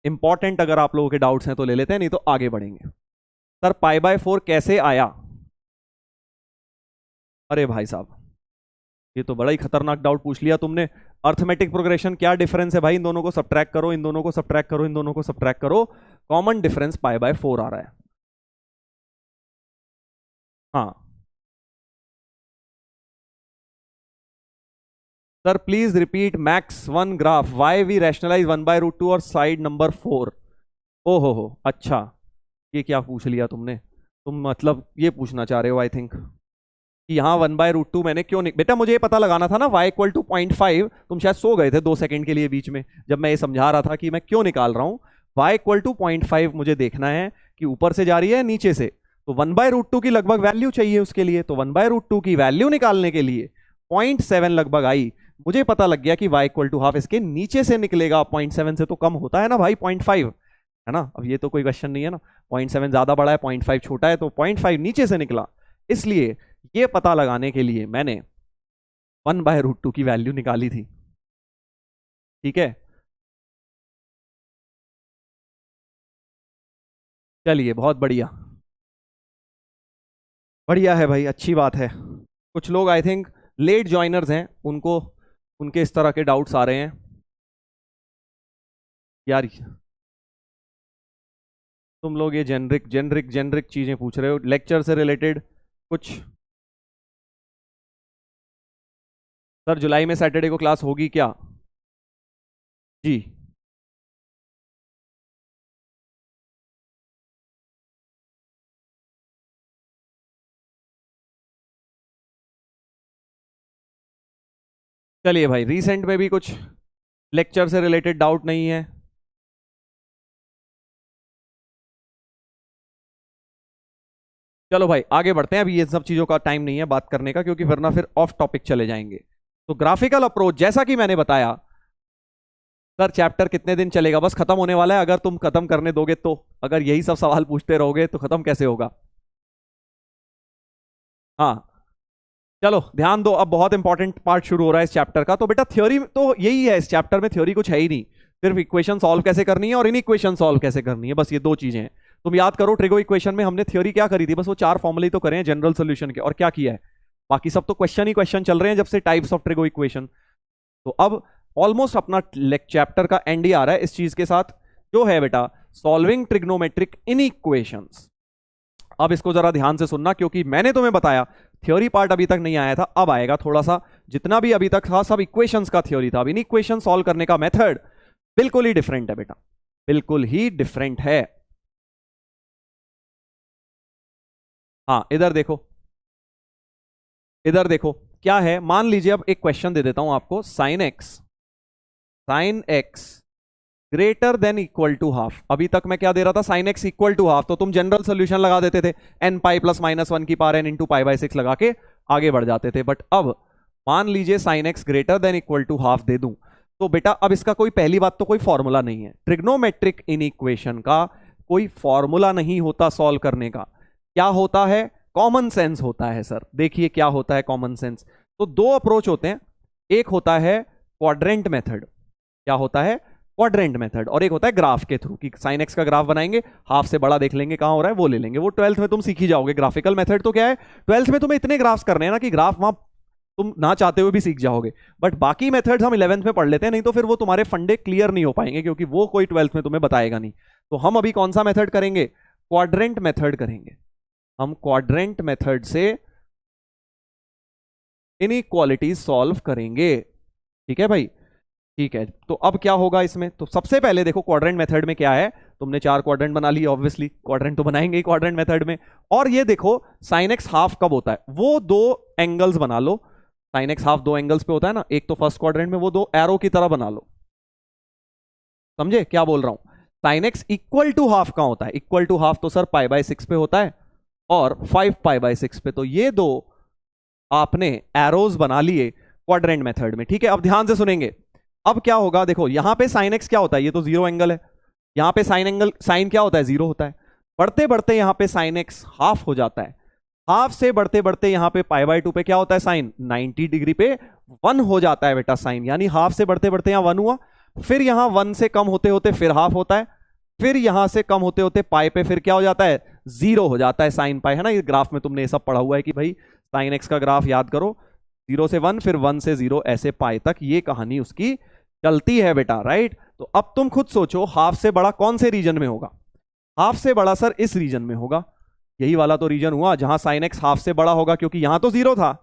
इंपॉर्टेंट अगर आप लोगों के डाउट्स हैं तो ले लेते हैं, नहीं तो आगे बढ़ेंगे। सर π/4 कैसे आया, अरे भाई साहब ये तो बड़ा ही खतरनाक डाउट पूछ लिया तुमने। अर्थमेटिक प्रोग्रेशन क्या डिफरेंस है भाई, इन दोनों को सब्ट्रैक्ट करो, इन दोनों को सब्ट्रैक्ट करो, इन दोनों को सब्ट्रैक्ट करो, कॉमन डिफरेंस π/4 आ रहा है। हाँ sir please repeat max 1 graph, why we rationalise 1/√2 और साइड नंबर 4। ओ हो, अच्छा ये क्या पूछ लिया तुमने, तुम मतलब ये पूछना चाह रहे हो आई थिंक कि यहाँ 1/√2 मैंने क्यों नहीं, बेटा मुझे ये पता लगाना था ना y इक्वल टू 0.5, तुम शायद सो गए थे 2 सेकंड के लिए बीच में जब मैं ये समझा रहा था कि मैं क्यों निकाल रहा हूँ। y इक्वल टू 0.5 मुझे देखना है कि ऊपर से जा रही है नीचे से, तो 1/√2 की लगभग वैल्यू चाहिए उसके लिए, तो 1/√2 की वैल्यू निकालने के लिए 0.7 लगभग आई, मुझे पता लग गया कि y इक्वल टू हाफ इसके नीचे से निकलेगा, 0.7 से तो कम होता है ना भाई 0.5, है ना। अब ये तो कोई क्वेश्चन नहीं है ना, 0.7 ज्यादा बड़ा है 0.5 छोटा है, तो 0.5 नीचे से निकला, इसलिए ये पता लगाने के लिए मैंने 1/√2 की वैल्यू निकाली थी, ठीक है। चलिए बहुत बढ़िया, बढ़िया है भाई, अच्छी बात है। कुछ लोग आई थिंक लेट ज्वाइनर्स हैं, उनको उनके इस तरह के डाउट्स आ रहे हैं यार, तुम लोग ये जेनरिक जेनरिक जेनरिक चीजें पूछ रहे हो लेक्चर से रिलेटेड कुछ। सर जुलाई में सैटरडे को क्लास होगी क्या, जी चलिए भाई, रिसेंट में भी कुछ लेक्चर से रिलेटेड डाउट नहीं है, चलो भाई आगे बढ़ते हैं, अभी ये सब चीजों का टाइम नहीं है बात करने का, क्योंकि वरना फिर ऑफ टॉपिक चले जाएंगे। तो ग्राफिकल अप्रोच जैसा कि मैंने बताया, सर चैप्टर कितने दिन चलेगा, बस खत्म होने वाला है, अगर तुम खत्म करने दोगे तो, अगर यही सब सवाल पूछते रहोगे तो खत्म कैसे होगा। हाँ चलो ध्यान दो, अब बहुत इंपॉर्टेंट पार्ट शुरू हो रहा है इस चैप्टर का। तो बेटा थ्योरी तो यही है, इस चैप्टर में थ्योरी कुछ है ही नहीं, सिर्फ इक्वेशन सॉल्व कैसे करनी है और इन इक्वेशन सॉल्व कैसे करनी है, बस ये दो चीजें हैं। तुम याद करो ट्रिगो इक्वेशन में हमने थ्योरी क्या करी थी, बस वो 4 फॉर्मूले तो करे हैं जनरल सोल्यूशन के, और क्या किया है, बाकी सब तो क्वेश्चन ही क्वेश्चन चल रहे हैं जब से टाइप्स ऑफ ट्रिगो इक्वेशन। तो अब ऑलमोस्ट अपना चैप्टर का एंड ही आ रहा है इस चीज के साथ, जो है बेटा सॉल्विंग ट्रिग्नोमेट्रिक इनइक्वेशंस। अब इसको जरा ध्यान से सुनना, क्योंकि मैंने तुम्हें बताया थ्योरी पार्ट अभी तक नहीं आया था, अब आएगा थोड़ा सा। जितना भी अभी तक था सब इक्वेशंस का थ्योरी था, अब इन इक्वेशन सॉल्व करने का मेथड बिल्कुल ही डिफरेंट है बेटा, बिल्कुल ही डिफरेंट है। हाँ इधर देखो, इधर देखो क्या है, मान लीजिए अब एक क्वेश्चन दे देता हूं आपको, sine x greater than equal to half. अभी तक मैं क्या दे रहा था, sine x equal to half, तो तुम जनरल सोल्यूशन लगा देते थे, एन पाई प्लस माइनस 1 की power n into pi by 6 लगा के आगे बढ़ जाते थे। बट अब मान लीजिए sine x greater than equal to half दे दूं, तो बेटा अब इसका कोई, पहली बात तो कोई फॉर्मूला नहीं है, ट्रिग्नोमेट्रिक इनइक्वेशन का कोई फॉर्मूला नहीं होता सॉल्व करने का। क्या होता है, कॉमन सेंस होता है सर। देखिए क्या होता है कॉमन सेंस, तो दो अप्रोच होते हैं, एक होता है क्वाड्रेंट मेथड, क्या होता है क्वाड्रेंट मेथड, और एक होता है ग्राफ के थ्रू, कि साइन एक्स का ग्राफ बनाएंगे, हाफ से बड़ा देख लेंगे कहां हो रहा है वो ले लेंगे, वो 12th में तुम सीख ही जाओगे। ग्राफिकल मेथड तो क्या है, 12th में तुम्हें इतने ग्राफ्स करने हैं ना कि ग्राफ वहां तुम ना चाहते हुए भी सीख जाओगे। बट बाकी मेथड्स हम 11th में पढ़ लेते हैं, नहीं तो फिर वो तुम्हारे फंडे क्लियर नहीं हो पाएंगे, क्योंकि वो कोई 12th में तुम्हें बताएगा नहीं। तो हम अभी कौन सा मेथड करेंगे, क्वाड्रेंट मेथड करेंगे। हम क्वाड्रेंट मेथड से इनइक्वालिटी सॉल्व करेंगे, ठीक है भाई, ठीक है। तो अब क्या होगा इसमें, तो सबसे पहले देखो क्वाड्रेंट मेथड में क्या है, तुमने 4 क्वाड्रेंट बना ली, ऑब्वियसली क्वाड्रेंट तो बनाएंगे ही क्वाड्रेंट मेथड में। और ये देखो साइन एक्स हाफ कब होता है, वो 2 एंगल्स बना लो, साइन एक्स हाफ 2 एंगल्स पे होता है ना, एक तो फर्स्ट क्वाड्रेंट में वो 2 एरो की तरह बना लो, समझे क्या बोल रहा हूं। Sine x equal to half कहां होता है, इक्वल टू हाफ तो सर पाई बाय 6 पे होता है और 5 पाई बाय 6 पे, तो ये 2 आपने एरोज बना लिए क्वाड्रेंट मेथड में, ठीक है। अब ध्यान से सुनेंगे, अब क्या होगा, देखो यहां पे साइन एक्स क्या होता है, ये तो 0 एंगल है, यहां पे साइन क्या होता है 0 होता है, बढ़ते बढ़ते यहां पे साइन एक्स हाफ हो जाता है, हाफ से बढ़ते बढ़ते यहां पे पाई बाय 2 पे क्या होता है साइन, 90 डिग्री पे 1 हो जाता है बेटा साइन, यानी हाफ से बढ़ते बढ़ते यहां 1 हुआ, फिर यहां 1 से कम होते होते फिर हाफ होता है, फिर यहां से कम होते होते पाई पे फिर क्या हो जाता है 0 हो जाता है साइन पाई, है ना। ये ग्राफ में तुमने ये सब पढ़ा हुआ है कि भाई साइन एक्स का ग्राफ याद करो, 0 से 1 फिर 1 से 0 ऐसे पाई तक ये कहानी उसकी चलती है बेटा, राइट। तो अब तुम खुद सोचो हाफ से बड़ा कौन से रीजन में होगा, हाफ से बड़ा सर इस रीजन में होगा, यही वाला तो रीजन हुआ जहां साइन एक्स हाफ से बड़ा होगा, क्योंकि यहां तो 0 था,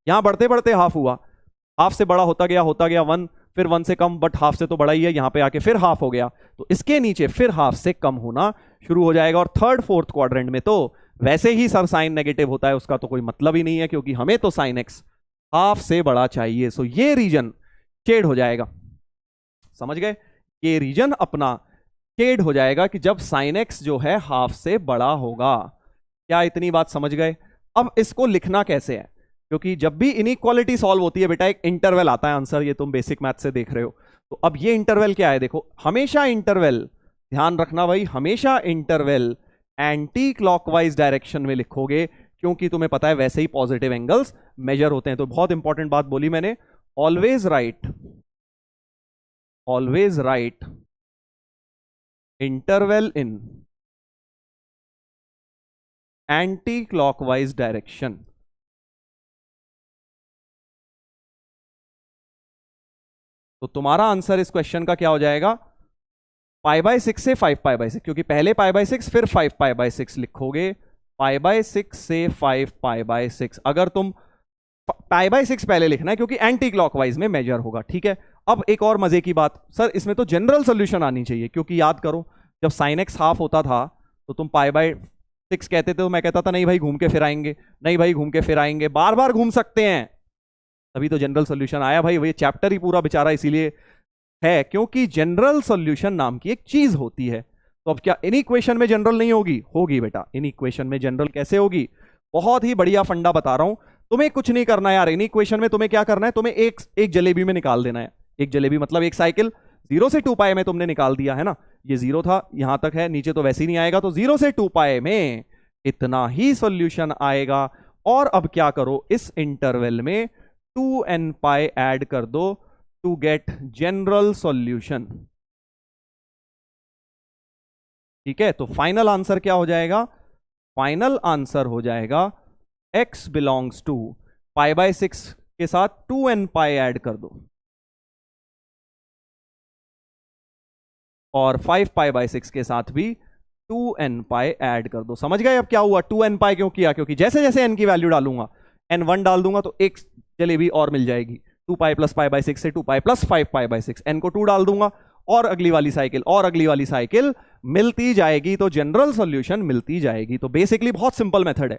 यहां बढ़ते बढ़ते हाफ हुआ, हाफ से बड़ा होता गया 1, फिर 1 से कम, बट हाफ से तो बड़ा ही है, यहां पे आके फिर हाफ हो गया, तो इसके नीचे फिर हाफ से कम होना शुरू हो जाएगा। और थर्ड फोर्थ क्वाड्रेंट में तो वैसे ही सर साइन नेगेटिव होता है, उसका तो कोई मतलब ही नहीं है, क्योंकि हमें तो साइन एक्स हाफ से बड़ा चाहिए, सो ये रीजन शेड हो जाएगा, समझ गए, ये रीजन अपना शेड हो जाएगा कि जब साइन एक्स जो है हाफ से बड़ा होगा। क्या इतनी बात समझ गए। अब इसको लिखना कैसे है, क्योंकि जब भी इनइक्वालिटी सॉल्व होती है बेटा एक इंटरवल आता है आंसर, ये तुम बेसिक मैथ से देख रहे हो। तो अब ये इंटरवल क्या है, देखो हमेशा इंटरवल, ध्यान रखना भाई, हमेशा इंटरवल एंटी क्लॉकवाइज डायरेक्शन में लिखोगे, क्योंकि तुम्हें पता है वैसे ही पॉजिटिव एंगल्स मेजर होते हैं। तो बहुत इंपॉर्टेंट बात बोली मैंने, ऑलवेज राइट इंटरवल इन एंटी क्लॉकवाइज डायरेक्शन। तो तुम्हारा आंसर इस क्वेश्चन का क्या हो जाएगा, पाई बाय 6 से 5 पाई बाय 6, क्योंकि पहले पाई बाय 6 फिर 5 पाई बाय 6 लिखोगे, पाई बाय 6 से 5 पाई बाय 6। अगर तुम पाई बाय 6 पहले लिखना है क्योंकि एंटी क्लॉकवाइज में मेजर होगा, ठीक है। अब एक और मजे की बात, सर इसमें तो जनरल सोल्यूशन आनी चाहिए, क्योंकि याद करो जब साइन एक्स हाफ होता था तो तुम पाई बाय 6 कहते थे, तो मैं कहता था नहीं भाई घूम के फिर आएंगे, नहीं भाई घूम के फिर आएंगे, बार बार घूम सकते हैं, तभी तो जनरल सोल्यूशन आया भाई। ये चैप्टर ही पूरा बेचारा इसीलिए है क्योंकि जनरल सोल्यूशन नाम की एक चीज होती है। तो अब क्या इन इक्वेशन में जनरल नहीं होगी, होगी बेटा, इन इक्वेशन में जनरल कैसे होगी, बहुत ही बढ़िया फंडा बता रहा हूं, तुम्हें कुछ नहीं करना यार। इन इक्वेशन में तुम्हें क्या करना है, तुम्हें एक जलेबी में निकाल देना है, एक जलेबी मतलब एक साइकिल, 0 से 2 पाए में तुमने निकाल दिया है ना, ये 0 था यहां तक है, नीचे तो वैसे ही नहीं आएगा, तो 0 से 2 पाए में इतना ही सॉल्यूशन आएगा। और अब क्या करो, इस इंटरवल में 2n पाई ऐड कर दो टू गेट जनरल सॉल्यूशन। ठीक है, तो फाइनल आंसर क्या हो जाएगा, फाइनल आंसर हो जाएगा x बिलोंग्स टू π/6 के साथ 2n पाई ऐड कर दो और 5π/6 के साथ भी 2n पाई ऐड कर दो। समझ गए अब क्या हुआ, 2n पाई क्यों किया, क्योंकि जैसे जैसे n की वैल्यू डालूंगा, n1 डाल दूंगा तो एक जलेबी और मिल जाएगी, 2π + π/6 से 2π + 5π/6, n को 2 डाल दूंगा और अगली वाली साइकिल और अगली वाली साइकिल मिलती जाएगी, तो जनरल सॉल्यूशन मिलती जाएगी। तो बेसिकली बहुत सिंपल मेथड है,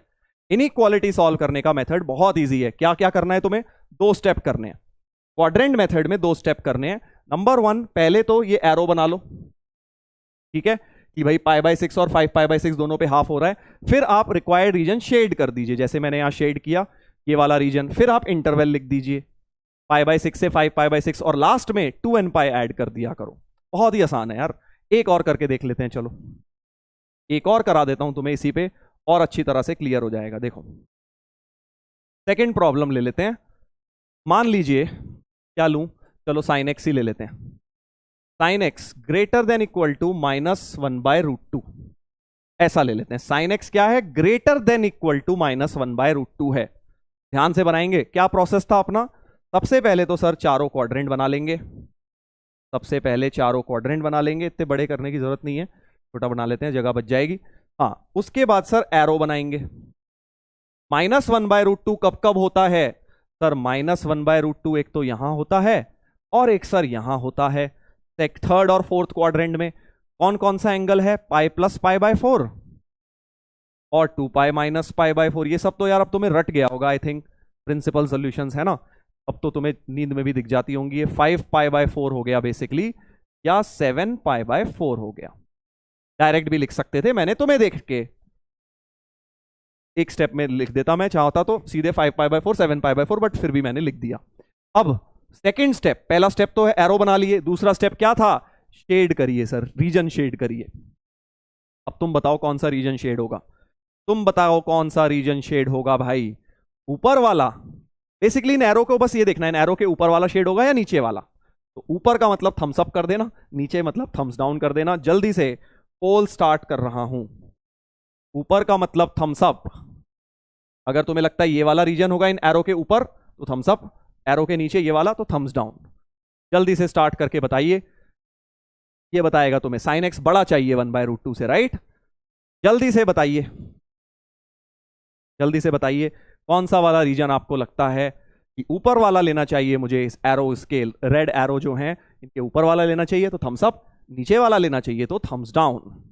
इनइक्वालिटी सॉल्व करने का मेथड बहुत इजी है। क्या क्या करना है तुम्हें, 2 स्टेप करने हैं। क्वाड्रेंट मेथड में 2 स्टेप करने हैं। नंबर 1, पहले तो ये एरो बना लो, ठीक है, कि भाई π/6 और 5π/6 दोनों पे हाफ हो रहा है। फिर आप रिक्वायर्ड रीजन शेड कर दीजिए, जैसे मैंने यहां शेड किया ये वाला रीजन। फिर आप इंटरवल लिख दीजिए π/6 से 5π/6 और लास्ट में 2n पाई ऐड कर दिया करो। बहुत ही आसान है यार। एक और करके देख लेते हैं, चलो एक और करा देता हूं तुम्हें इसी पे, और अच्छी तरह से क्लियर हो जाएगा। देखो सेकंड प्रॉब्लम ले लेते हैं। मान लीजिए क्या लूं, चलो sin x ही ले लेते हैं। sin x greater than equal to -1/√2, ऐसा ले लेते हैं। sin x क्या है, ग्रेटर देन इक्वल टू -1/√2 है। ध्यान से बनाएंगे, क्या प्रोसेस था अपना। सबसे पहले तो सर चारों क्वाड्रेंट बना लेंगे, सबसे पहले चारों क्वाड्रेंट बना लेंगे, इतने बड़े करने की जरूरत नहीं है, छोटा बना लेते हैं, जगह बच जाएगी। हाँ, उसके बाद सर एरो बनाएंगे। -1/√2 कब कब होता है सर, -1/√2 एक तो यहां होता है और एक सर यहां होता है। थर्ड और फोर्थ क्वाड्रेंट में कौन कौन सा एंगल है, π + π/4 और 2π - π/4। ये सब तो यार अब तुम्हें रट गया होगा, आई थिंक प्रिंसिपल सॉल्यूशंस है ना, अब तो तुम्हें नींद में भी दिख जाती होंगी। ये 5π/4 हो गया बेसिकली, या 7π/4 हो गया। डायरेक्ट भी लिख सकते थे, मैंने तुम्हें देख के एक स्टेप में लिख देता, मैं चाहता तो सीधे 5π/4 7π/4, बट फिर भी मैंने लिख दिया। अब सेकंड स्टेप, पहला स्टेप तो है एरो बना लिए, दूसरा स्टेप क्या था, शेड करिए सर, रीजन शेड करिए। अब तुम बताओ कौन सा रीजन शेड होगा, तुम बताओ कौन सा रीजन शेड होगा भाई, ऊपर वाला। बेसिकली इन एरो को बस ये देखना है, इन एरो के ऊपर वाला शेड होगा या नीचे वाला। तो ऊपर का मतलब थम्स अप कर देना, नीचे मतलब थम्स डाउन कर देना। जल्दी से पोल स्टार्ट कर रहा हूं। ऊपर का मतलब थम्स अप, अगर तुम्हें लगता है ये वाला रीजन होगा इन एरो के ऊपर तो थम्स अप, एरो के नीचे ये वाला तो थम्स डाउन। जल्दी से स्टार्ट करके बताइए। ये बताएगा तुम्हें sin x बड़ा चाहिए 1/√2 से, राइट। जल्दी से बताइए, जल्दी से बताइए कौन सा वाला रीजन आपको लगता है कि ऊपर वाला लेना चाहिए मुझे। इस एरो स्केल रेड एरो जो है इनके ऊपर वाला लेना चाहिए तो थम्स अप, नीचे वाला लेना चाहिए तो थम्स डाउन।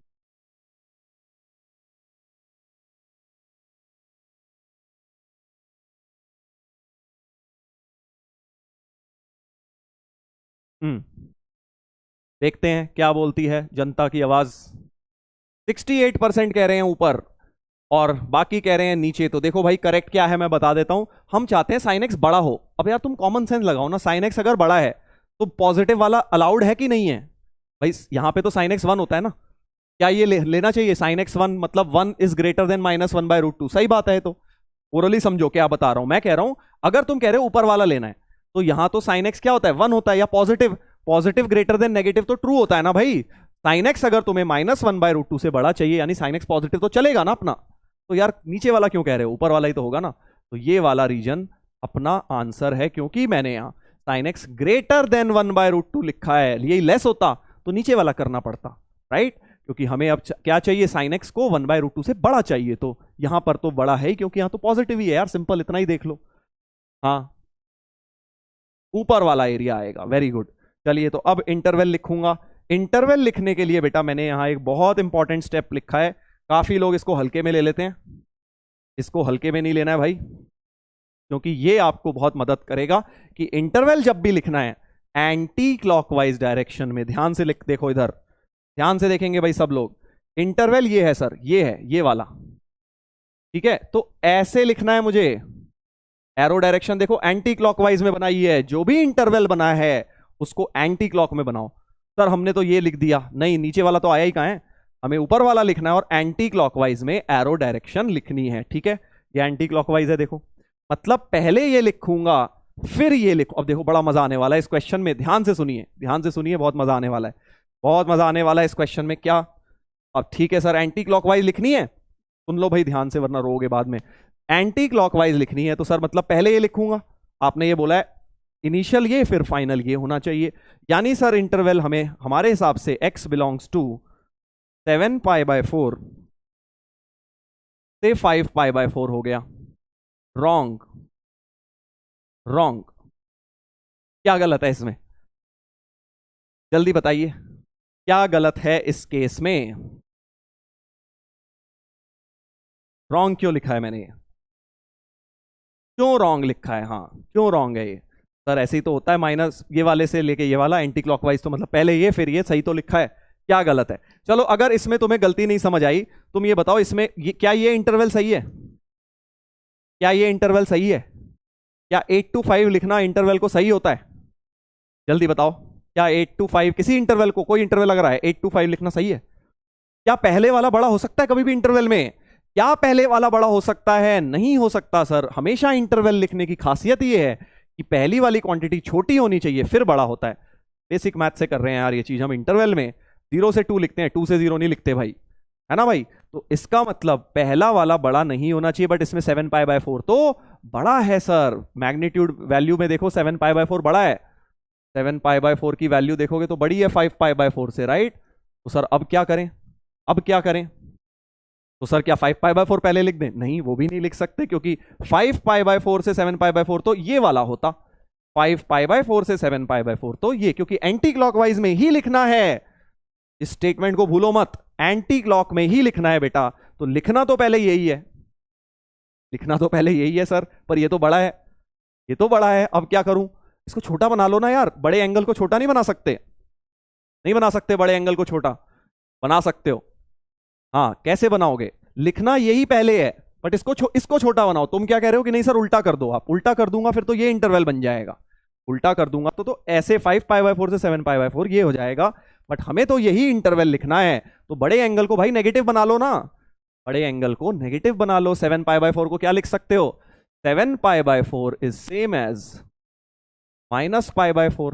देखते हैं क्या बोलती है जनता की आवाज। 68% कह रहे हैं ऊपर और बाकी कह रहे हैं नीचे। तो देखो भाई करेक्ट क्या है मैं बता देता हूं। हम चाहते हैं sin x बड़ा हो। अब यार तुम कॉमन सेंस लगाओ ना, sin x अगर बड़ा है तो पॉजिटिव वाला अलाउड है कि नहीं है भाई। यहां पे तो sin x 1 होता है ना, क्या ये लेना चाहिए sin x 1 मतलब 1 इज ग्रेटर देन -1/√2। सही बात है। तो ओरली समझो क्या बता रहा हूं। मैं कह रहा हूं अगर तुम कह रहे हो ऊपर वाला लेना है तो यहां तो sin x क्या होता है, 1 होता है, या positive. Positive greater than negative तो ट्रू होता है ना भाई। sin x अगर तुम्हें -1/√2 से बड़ा चाहिए यानी sin x पॉजिटिव तो चलेगा ना अपना। तो यार नीचे वाला क्यों कह रहे हो, ऊपर वाला ही तो होगा ना। तो ये वाला रीजन अपना आंसर है, क्योंकि मैंने यहां sin x ग्रेटर देन 1/√2 लिखा है। यही लेस होता तो नीचे वाला करना पड़ता, राइट। क्योंकि हमें अब क्या चाहिए, sin x को 1/√2 से बड़ा चाहिए। तो यहां पर तो बड़ा है ही, क्योंकि यहां तो पॉजिटिव ही है यार, सिंपल इतना ही देख लो। हाँ, ऊपर वाला एरिया आएगा। Very good. चलिए तो अब इंटरवल लिखूंगा। इंटरवल लिखने के लिए बेटा मैंने यहां एक बहुत इंपॉर्टेंट स्टेप लिखा है। काफी लोग इसको हल्के में ले लेते हैं, इसको हल्के में नहीं लेना है भाई, क्योंकि ये आपको बहुत मदद करेगा कि इंटरवल जब भी लिखना है एंटी क्लॉकवाइज डायरेक्शन में। ध्यान से लिख, देखो इधर ध्यान से देखेंगे भाई सब लोग। इंटरवल ये है सर, ये है ये वाला, ठीक है। तो ऐसे लिखना है मुझे। एरो डायरेक्शन देखो एंटी क्लॉकवाइज में बनाई है। जो भी इंटरवल बना है उसको एंटी क्लॉक में बनाओ। सर हमने तो ये लिख दिया, नहीं नीचे वाला तो आया ही कहां है, हमें ऊपर वाला लिखना है और एंटी क्लॉकवाइज में एरो डायरेक्शन लिखनी है, ठीक है। ये एंटी क्लॉकवाइज है, देखो मतलब पहले ये लिखूंगा फिर ये लिखो। अब देखो बड़ा मजा आने वाला है इस क्वेश्चन में, ध्यान से सुनिए, ध्यान से सुनिए, बहुत मजा आने वाला है, बहुत मजा आने वाला है इस क्वेश्चन में। क्या अब ठीक है सर एंटी क्लॉकवाइज लिखनी है, सुन लो भाई ध्यान से वरना रोगे बाद में। एंटी क्लॉकवाइज लिखनी है तो सर मतलब पहले ये लिखूंगा, आपने ये बोला है इनिशियल ये फिर फाइनल ये होना चाहिए, यानी सर इंटरवल हमें हमारे हिसाब से x बिलोंग्स टू 7π/4 से 5π/4 हो गया। रॉन्ग, रॉन्ग, क्या गलत है इसमें, जल्दी बताइए क्या गलत है इस केस में? रॉन्ग क्यों लिखा है मैंने, क्यों रॉन्ग लिखा है? हाँ क्यों रॉन्ग है ये? सर ऐसे ही तो होता है, माइनस ये वाले से लेके ये वाला एंटी क्लॉकवाइज, तो मतलब पहले ये फिर ये, सही तो लिखा है, क्या गलत है? चलो अगर इसमें तुम्हें गलती नहीं समझ आई, तुम ये बताओ इसमें क्या ये इंटरवल सही है? क्या ये इंटरवल सही है? क्या 8 to 5 लिखना इंटरवल को सही होता है? जल्दी बताओ, क्या 8 to 5 किसी इंटरवल को, कोई इंटरवल लग रहा है 8 to 5 लिखना सही है? क्या पहले वाला बड़ा हो सकता है कभी भी इंटरवल में? क्या पहले वाला बड़ा हो सकता है? नहीं हो सकता सर। हमेशा इंटरवल लिखने की खासियत ये है कि पहली वाली क्वांटिटी छोटी होनी चाहिए फिर बड़ा होता है। बेसिक मैथ से कर रहे हैं यार ये चीज हम, इंटरवल में 0 से 2 लिखते हैं, 2 से 0 नहीं लिखते भाई, है ना भाई? तो इसका मतलब पहला वाला बड़ा नहीं होना चाहिए, बट इसमें 7π/4 तो बड़ा है सर। मैग्नीट्यूड वैल्यू में देखो 7π/4 बड़ा है, 7π/4 की वैल्यू देखोगे तो बड़ी है 5π/4 से, राइट? तो सर अब क्या करें, अब क्या करें? तो सर क्या 5π/4 पहले लिख दें? नहीं, वो भी नहीं लिख सकते, क्योंकि 5π/4 से 7π/4 तो ये वाला होता, 5π/4 से 7π/4 तो ये, क्योंकि एंटी क्लॉकवाइज में ही लिखना है। इस स्टेटमेंट को भूलो मत, एंटी क्लॉक में ही लिखना है बेटा। तो लिखना तो पहले यही है, लिखना तो पहले यही है सर, पर ये तो बड़ा है, ये तो बड़ा है। अब क्या करूं? इसको छोटा बना लो ना यार, बड़े एंगल को छोटा नहीं बना सकते? नहीं बना सकते बड़े एंगल को छोटा? बना सकते हो, हाँ कैसे बनाओगे? लिखना यही पहले है, बट इसको छोटा बनाओ। तुम क्या कह रहे हो कि नहीं सर उल्टा कर दो, आप उल्टा कर दूंगा फिर तो ये इंटरवल बन जाएगा, उल्टा कर दूंगा तो ऐसे 5π/4 से 7π/4 ये हो जाएगा, बट हमें तो यही इंटरवल लिखना है। तो बड़े एंगल को भाई नेगेटिव बना लो ना, बड़े एंगल को नेगेटिव बना लो। 7π/4 को क्या लिख सकते हो? 7π/4 इज सेम एज -π/4,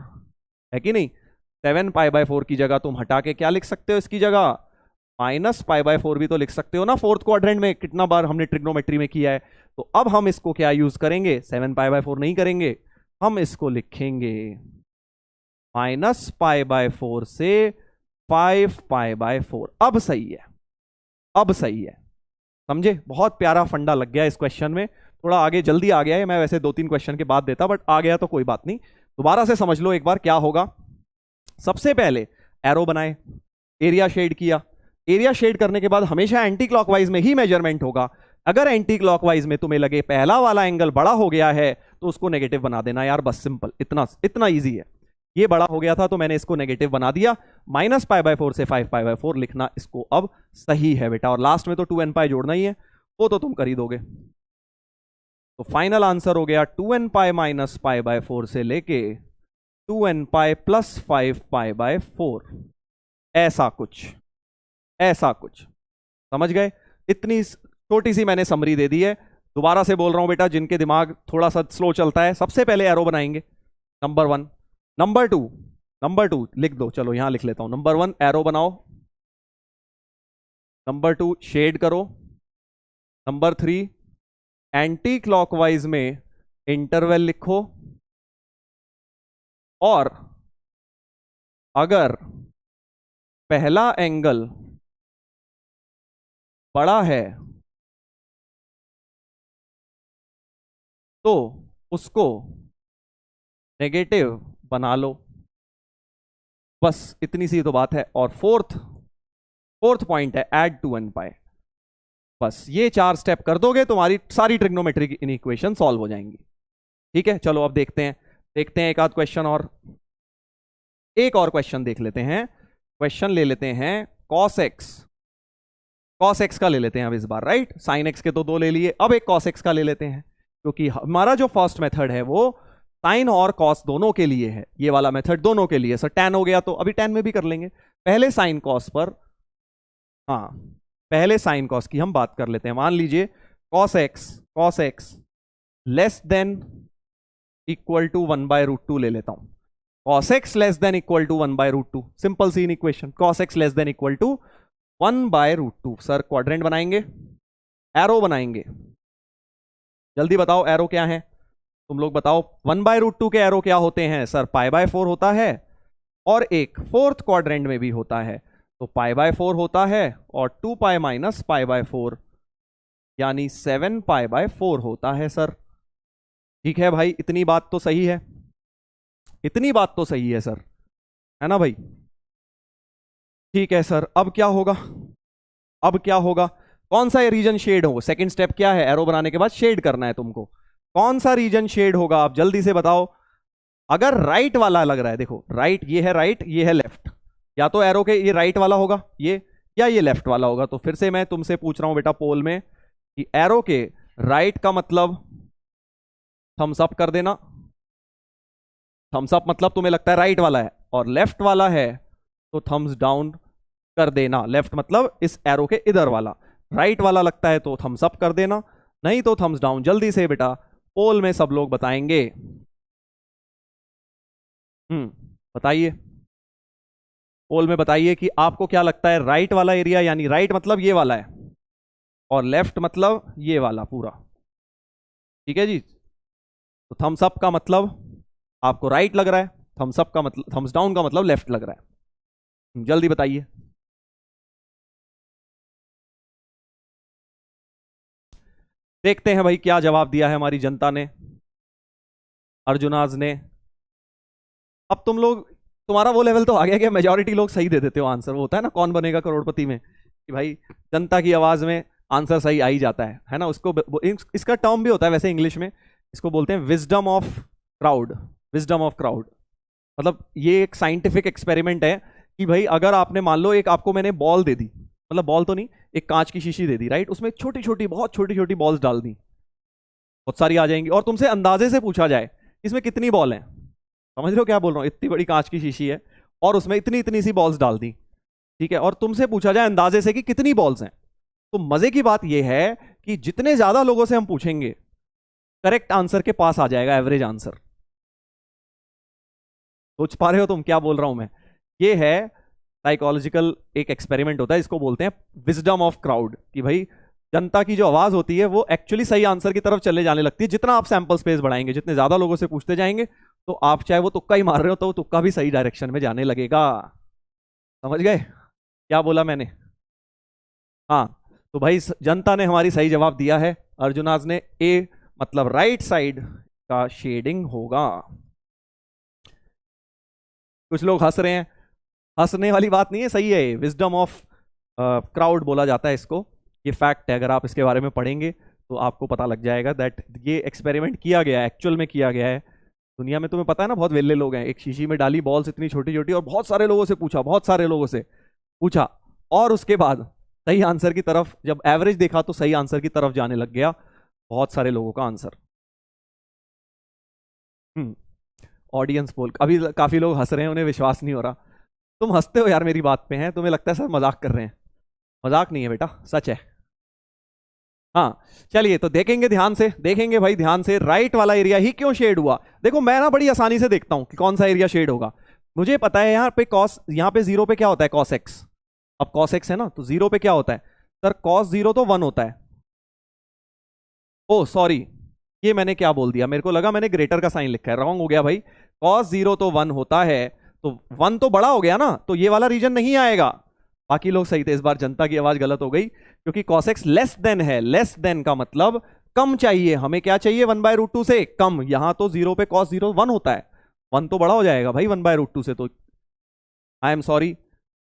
है कि नहीं? 7π/4 की जगह तुम हटा के क्या लिख सकते हो इसकी जगह? -π/4 भी तो लिख सकते हो ना। फोर्थ क्वाड्रेंट में कितना बार हमने ट्रिग्नोमेट्री में किया है। तो अब हम इसको क्या यूज करेंगे? 7π/4 नहीं करेंगे, हम इसको लिखेंगे -π/4 से 5π/4। अब सही है, अब सही है, समझे? बहुत प्यारा फंडा लग गया इस क्वेश्चन में, थोड़ा आगे जल्दी आ गया है, मैं वैसे 2-3 क्वेश्चन के बाद देता, बट आ गया तो कोई बात नहीं। दोबारा से समझ लो एक बार क्या होगा। सबसे पहले एरो बनाए, एरिया शेड किया, एरिया शेड करने के बाद हमेशा एंटी क्लॉकवाइज में ही मेजरमेंट होगा। अगर एंटी क्लॉकवाइज में तुम्हें लगे पहला वाला एंगल बड़ा हो गया है तो उसको नेगेटिव बना देना यार, बस सिंपल, इतना इतना इजी है। ये बड़ा हो गया था तो मैंने इसको नेगेटिव बना दिया। -π/4 से 5π/4 लिखना इसको अब सही है बेटा, और लास्ट में तो 2nπ जोड़ना ही है, वो तो तुम कर ही दोगे। तो फाइनल आंसर हो गया 2nπ - π/4 से लेके 2nπ + 5π/4, ऐसा कुछ, ऐसा कुछ, समझ गए? इतनी छोटी सी मैंने समरी दे दी है। दोबारा से बोल रहा हूं बेटा, जिनके दिमाग थोड़ा सा स्लो चलता है, सबसे पहले एरो बनाएंगे, नंबर 1। नंबर टू लिख दो, चलो यहां लिख लेता हूं। नंबर 1 एरो बनाओ, नंबर 2 शेड करो, नंबर 3 एंटी क्लॉकवाइज में इंटरवल लिखो, और अगर पहला एंगल बड़ा है तो उसको नेगेटिव बना लो, बस इतनी सी तो बात है। और फोर्थ पॉइंट है ऐड 2nπ। बस ये 4 स्टेप कर दोगे तुम्हारी सारी ट्रिग्नोमेट्री की इक्वेशन सॉल्व हो जाएंगी। ठीक है, चलो अब देखते हैं एक आध क्वेश्चन और, एक और क्वेश्चन देख लेते हैं। क्वेश्चन ले लेते हैं cos x का ले लेते हैं अब इस बार, राइट? sin x के तो 2 ले लिए, अब एक cos x का ले लेते हैं, क्योंकि हमारा जो फर्स्ट मेथड है वो साइन और कॉस दोनों के लिए है, ये वाला मेथड दोनों के लिए। सर tan हो गया तो अभी tan में भी कर लेंगे। पहले साइन कॉस पर, हाँ पहले साइन कॉस की हम बात कर लेते हैं। मान लीजिए cos x less than equal to 1/√2 ले लेता हूं। cos x less than equal to 1/√2, simple सी equation, cos x less than equal to 1/√2। Sir quadrant बनाएंगे, एरो बनाएंगे, जल्दी बताओ एरो क्या है, तुम लोग बताओ। 1/√2 के एरो क्या होते हैं सर? π/4 होता है और एक फोर्थ क्वाड्रेंट में भी होता है, तो π/4 होता है और 2π माइनस π/4 यानी 7π/4 होता है सर। ठीक है भाई, इतनी बात तो सही है, इतनी बात तो सही है सर, है ना भाई? ठीक है सर, अब क्या होगा? अब क्या होगा? कौन सा रीजन शेड होगा? सेकंड स्टेप क्या है? एरो बनाने के बाद शेड करना है तुमको। कौन सा रीजन शेड होगा आप जल्दी से बताओ। अगर राइट वाला लग रहा है, देखो राइट, ये है राइट, ये है लेफ्ट, या तो एरो के ये राइट वाला होगा ये, या ये लेफ्ट वाला होगा। तो फिर से मैं तुमसे पूछ रहा हूं बेटा पोल में कि एरो के राइट का मतलब थम्स अप कर देना, थम्स अप मतलब तुम्हें लगता है राइट वाला है, और लेफ्ट वाला है तो थम्स डाउन कर देना। लेफ्ट मतलब इस एरो के इधर वाला, राइट वाला लगता है तो थम्स अप कर देना, नहीं तो थम्स डाउन। जल्दी से बेटा पोल में सब लोग बताएंगे। बताइए पोल में, बताइए कि आपको क्या लगता है, राइट वाला एरिया, यानी राइट मतलब ये वाला है और लेफ्ट मतलब ये वाला पूरा, ठीक है जी? तो थम्स अप का मतलब आपको राइट लग रहा है, थम्स अप का मतलब, थम्स डाउन का मतलब लेफ्ट लग रहा है। जल्दी बताइए। देखते हैं भाई क्या जवाब दिया है हमारी जनता ने, अर्जुनाज ने। अब तुम लोग, तुम्हारा वो लेवल तो आ गया कि मेजॉरिटी लोग सही दे देते हो आंसर। वो होता है ना कौन बनेगा करोड़पति में, कि भाई जनता की आवाज में आंसर सही आ ही जाता है ना? उसको इसका टर्म भी होता है वैसे इंग्लिश में, इसको बोलते हैं wisdom of crowd. Wisdom of crowd मतलब ये एक साइंटिफिक एक्सपेरिमेंट है कि भाई अगर आपने मान लो एक आपको मैंने बॉल दे दी, मतलब बॉल तो नहीं, एक कांच की शीशी दे दी, राइट? उसमें छोटी छोटी, बहुत छोटी छोटी बॉल्स डाल दी, बहुत सारी आ जाएंगी, और तुमसे अंदाजे से पूछा जाए इसमें कितनी बॉल है। समझ रहे हो क्या बोल रहा हूँ? इतनी बड़ी कांच की शीशी है और उसमें इतनी इतनी सी बॉल्स डाल दी, ठीक है, और तुमसे पूछा जाए अंदाजे से कि कितनी बॉल्स हैं। तो मजे की बात यह है कि जितने ज्यादा लोगों से हम पूछेंगे, करेक्ट आंसर के पास आ जाएगा एवरेज आंसर। सोच पा रहे हो तुम क्या बोल रहा हूं मैं? ये है साइकोलॉजिकल एक एक्सपेरिमेंट होता है, इसको बोलते हैं विजडम ऑफ क्राउड, कि भाई जनता की जो आवाज होती है वो एक्चुअली सही आंसर की तरफ चले जाने लगती है। जितना आप सैंपल स्पेस बढ़ाएंगे, जितने ज्यादा लोगों से पूछते जाएंगे, तो आप चाहे वो तुक्का ही मार रहे हो तो वो तुक्का भी सही डायरेक्शन में जाने लगेगा। समझ गए क्या बोला मैंने? हाँ, तो भाई जनता ने हमारी सही जवाब दिया है। अर्जुनाज ने ए मतलब राइट साइड का शेडिंग होगा। कुछ लोग हंस रहे हैं, हंसने वाली बात नहीं है, सही है। विजडम ऑफ क्राउड बोला जाता है इसको, ये फैक्ट है। अगर आप इसके बारे में पढ़ेंगे तो आपको पता लग जाएगा दैट ये एक्सपेरिमेंट किया गया है, एक्चुअल में किया गया है। दुनिया में तुम्हें पता है ना, बहुत वेल्ले लोग हैं, एक शीशी में डाली बॉल्स इतनी छोटी छोटी और बहुत सारे लोगों से पूछा, बहुत सारे लोगों से पूछा, और उसके बाद सही आंसर की तरफ जब एवरेज देखा तो सही आंसर की तरफ जाने लग गया बहुत सारे लोगों का आंसर। ऑडियंस पोल, अभी काफी लोग हंस रहे हैं, उन्हें विश्वास नहीं हो रहा। तुम हंसते हो यार मेरी बात पे, हैं तुम्हें लगता है सर मजाक कर रहे हैं। मजाक नहीं है बेटा, सच है। हाँ चलिए, तो देखेंगे ध्यान से, देखेंगे भाई ध्यान से, राइट वाला एरिया ही क्यों शेड हुआ। देखो मैं ना बड़ी आसानी से देखता हूं कि कौन सा एरिया शेड होगा। मुझे पता है यहाँ पे कॉस, यहाँ पे जीरो पे क्या होता है, कॉस एक्स। अब कॉस एक्स है ना, तो जीरो पे क्या होता है सर? कॉस जीरो तो 1 होता है। ओ सॉरी, ये मैंने क्या बोल दिया, मेरे को लगा मैंने ग्रेटर का साइन लिखा है, रॉन्ग हो गया भाई। कॉस जीरो तो 1 होता है, तो 1 तो बड़ा हो गया ना, तो ये वाला रीजन नहीं आएगा। बाकी लोग सही थे, इस बार जनता की आवाज गलत हो गई, क्योंकि cos x लेस देन है। लेस देन का मतलब कम चाहिए, हमें क्या चाहिए? 1/√2 से कम। यहां तो जीरो पे cos 0 1 होता है, 1 तो बड़ा हो जाएगा भाई 1/√2 से। तो आई एम सॉरी,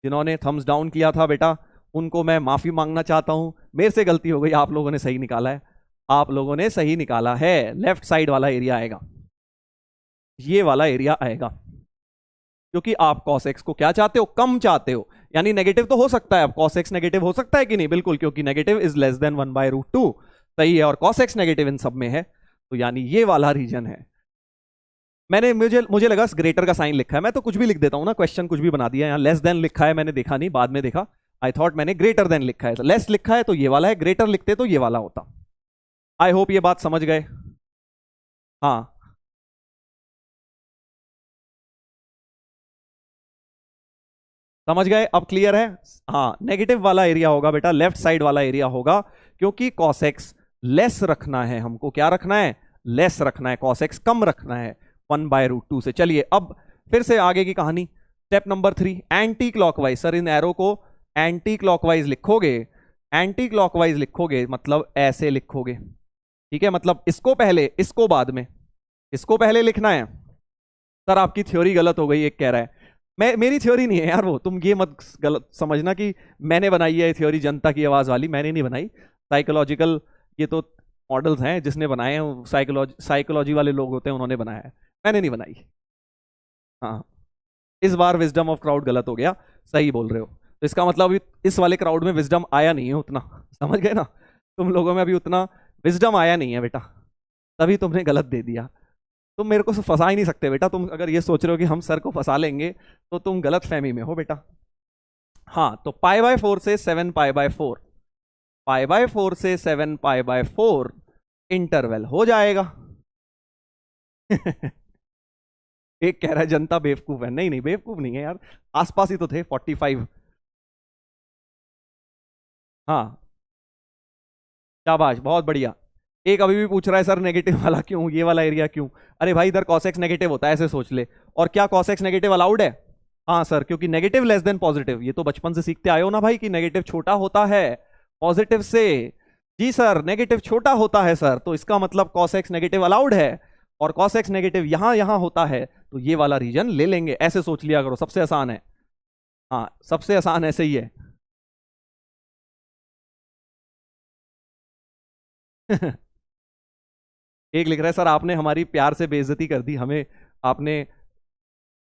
जिन्होंने थम्स डाउन किया था बेटा, उनको मैं माफी मांगना चाहता हूं, मेरे से गलती हो गई। आप लोगों ने सही निकाला है, आप लोगों ने सही निकाला है। लेफ्ट साइड वाला एरिया आएगा, ये वाला एरिया आएगा, क्योंकि आप cos x को क्या चाहते हो? कम चाहते हो, यानी नेगेटिव तो हो सकता है। अब cos x नेगेटिव हो सकता है कि नहीं? बिल्कुल, क्योंकि नेगेटिव इज लेस देन 1/√2, सही है, और cos x नेगेटिव इन सब में है, तो यानी ये वाला रीजन है। मुझे लगा ग्रेटर का साइन लिखा है, मैं तो कुछ भी लिख देता हूं ना, क्वेश्चन कुछ भी बना दिया। यहाँ लेस देन लिखा है, मैंने देखा नहीं, बाद में देखा, आई थॉट मैंने ग्रेटर देन लिखा है, लेस लिखा है तो ये वाला है, ग्रेटर लिखते तो ये वाला होता। आई होप ये बात समझ गए। हाँ, समझ गए, अब क्लियर है। हाँ, नेगेटिव वाला एरिया होगा बेटा, लेफ्ट साइड वाला एरिया होगा, क्योंकि cos x लेस रखना है हमको। क्या रखना है? लेस रखना है। cos x कम रखना है 1/√2 से। चलिए अब फिर से आगे की कहानी। Step number 3, anti clockwise. Sir इन एरो को एंटी क्लॉकवाइज लिखोगे, एंटी क्लॉकवाइज लिखोगे मतलब ऐसे लिखोगे, ठीक है? मतलब इसको पहले, इसको बाद में, इसको पहले लिखना है। सर आपकी थ्योरी गलत हो गई, एक कह रहा है। मेरी थ्योरी नहीं है यार वो, तुम ये मत गलत समझना कि मैंने बनाई है थ्योरी, जनता की आवाज वाली। मैंने नहीं बनाई, साइकोलॉजिकल ये तो मॉडल्स हैं जिसने बनाए हैं, साइकोलॉजी वाले लोग होते हैं, उन्होंने बनाया है, मैंने नहीं बनाई। हाँ, इस बार विजडम ऑफ क्राउड गलत हो गया, सही बोल रहे हो। तो इसका मतलब इस वाले क्राउड में विजडम आया नहीं है उतना, समझ गए ना? तुम लोगों में अभी उतना विजडम आया नहीं है बेटा, तभी तुमने गलत दे दिया। तुम मेरे को फंसा ही नहीं सकते बेटा। तुम अगर ये सोच रहे हो कि हम सर को फंसा लेंगे तो तुम गलत फहमी में हो बेटा। हाँ, तो π/4 से 7π/4, π/4 से 7π/4 इंटरवल हो जाएगा। एक कह रहा है जनता बेवकूफ है। नहीं नहीं, बेवकूफ नहीं है यार, आसपास ही तो थे 45। हाँ, शाबाश, बहुत बढ़िया। एक अभी भी पूछ रहा है सर नेगेटिव वाला क्यों, ये वाला एरिया क्यों? अरे भाई इधर cos x नेगेटिव होता है, ऐसे सोच ले। और क्या cos x नेगेटिव अलाउड है? हाँ सर, क्योंकि नेगेटिव लेस देन पॉजिटिव, ये तो बचपन से सीखते आए हो ना भाई कि नेगेटिव छोटा होता है पॉजिटिव से। जी सर, नेगेटिव छोटा होता है सर, तो इसका मतलब cos x नेगेटिव अलाउड है, और cos x नेगेटिव यहां यहां होता है, तो ये वाला रीजन ले लेंगे। ऐसे सोच लिया करो, सबसे आसान है। हाँ, सबसे आसान ऐसे ही है। एक लिख रहा है सर आपने हमारी प्यार से बेइज्जती कर दी, हमें आपने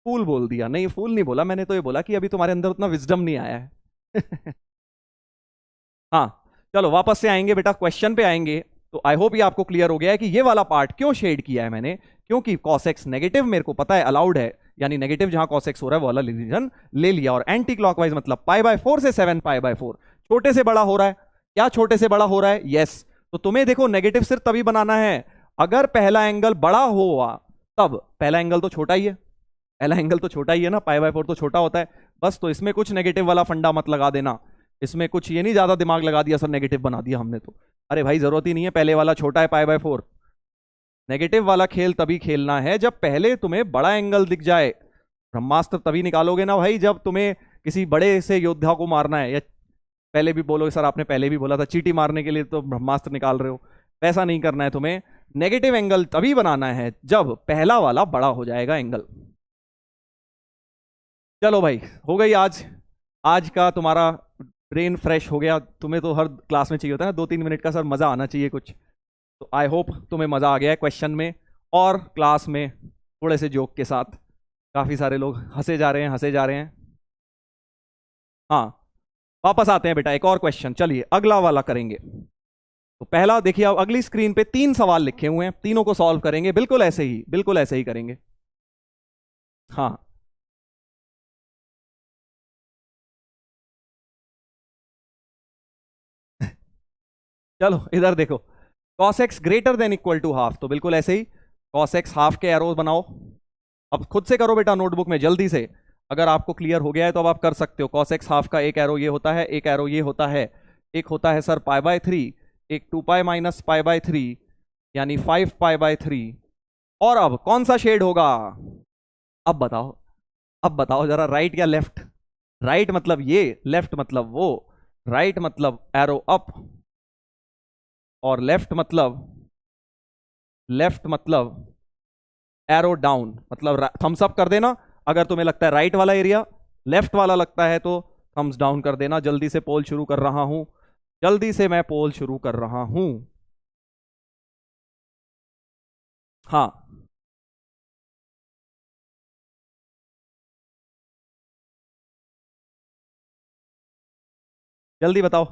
फूल बोल दिया। नहीं, फूल नहीं बोला मैंने, तो ये बोला कि अभी तुम्हारे अंदर उतना विजडम नहीं आया है। हाँ, चलो वापस से आएंगे बेटा, क्वेश्चन पे आएंगे। तो आई होप ये आपको क्लियर हो गया है कि ये वाला पार्ट क्यों शेड किया है मैंने, क्योंकि cos x नेगेटिव मेरे को पता है अलाउड है, यानी नेगेटिव जहां cos x हो रहा है वो वाला रीजन ले लिया। और एंटी क्लॉकवाइज मतलब π/4 से 7π/4, छोटे से बड़ा हो रहा है। क्या छोटे से बड़ा हो रहा है? यस। तो तुम्हें देखो नेगेटिव सिर्फ तभी बनाना है अगर पहला एंगल बड़ा हुआ, तब। पहला एंगल तो छोटा ही है, पहला एंगल तो छोटा ही है ना, π/4 तो छोटा होता है बस। तो इसमें कुछ नेगेटिव वाला फंडा मत लगा देना, इसमें कुछ ये नहीं ज्यादा दिमाग लगा दिया सर नेगेटिव बना दिया हमने तो। अरे भाई जरूरत ही नहीं है, पहले वाला छोटा है π/4। नेगेटिव वाला खेल तभी खेलना है जब पहले तुम्हें बड़ा एंगल दिख जाए। ब्रह्मास्त्र तभी निकालोगे ना भाई जब तुम्हें किसी बड़े से योद्धा को मारना है, या पहले भी बोलो सर आपने पहले भी बोला था चीटी मारने के लिए तो ब्रह्मास्त्र निकाल रहे हो, वैसा नहीं करना है तुम्हें। नेगेटिव एंगल तभी बनाना है जब पहला वाला बड़ा हो जाएगा एंगल। चलो भाई, हो गई आज, आज का तुम्हारा ब्रेन फ्रेश हो गया। तुम्हें तो हर क्लास में चाहिए होता है ना 2-3 मिनट का, सर मजा आना चाहिए कुछ। तो आई होप तुम्हें मजा आ गया है क्वेश्चन में और क्लास में, थोड़े से जोक के साथ। काफी सारे लोग हंसे जा रहे हैं, हंसे जा रहे हैं। हाँ, वापस आते हैं बेटा, एक और क्वेश्चन, चलिए अगला वाला करेंगे। तो पहला देखिए, अब अगली स्क्रीन पे 3 सवाल लिखे हुए हैं, तीनों को सॉल्व करेंगे, बिल्कुल ऐसे ही, बिल्कुल ऐसे ही करेंगे। हाँ, चलो इधर देखो, cos x greater than equal to half, तो बिल्कुल ऐसे ही cos x हाफ के एरो बनाओ। अब खुद से करो बेटा नोटबुक में जल्दी से, अगर आपको क्लियर हो गया है तो अब आप कर सकते हो। cos x हाफ का एक एरो ये होता है, एक एरो ये होता है, एक होता है सर π/3, एक 2π माइनस π/3 यानी 5π/3। और अब कौन सा शेड होगा? अब बताओ, अब बताओ जरा, राइट या लेफ्ट? राइट मतलब ये, लेफ्ट मतलब वो। राइट मतलब एरो अप, और लेफ्ट मतलब एरो डाउन। मतलब थम्स अप कर देना अगर तुम्हें लगता है राइट वाला एरिया, लेफ्ट वाला लगता है तो थम्स डाउन कर देना। जल्दी से पोल शुरू कर रहा हूं, जल्दी से मैं पोल शुरू कर रहा हूं। हाँ, जल्दी बताओ,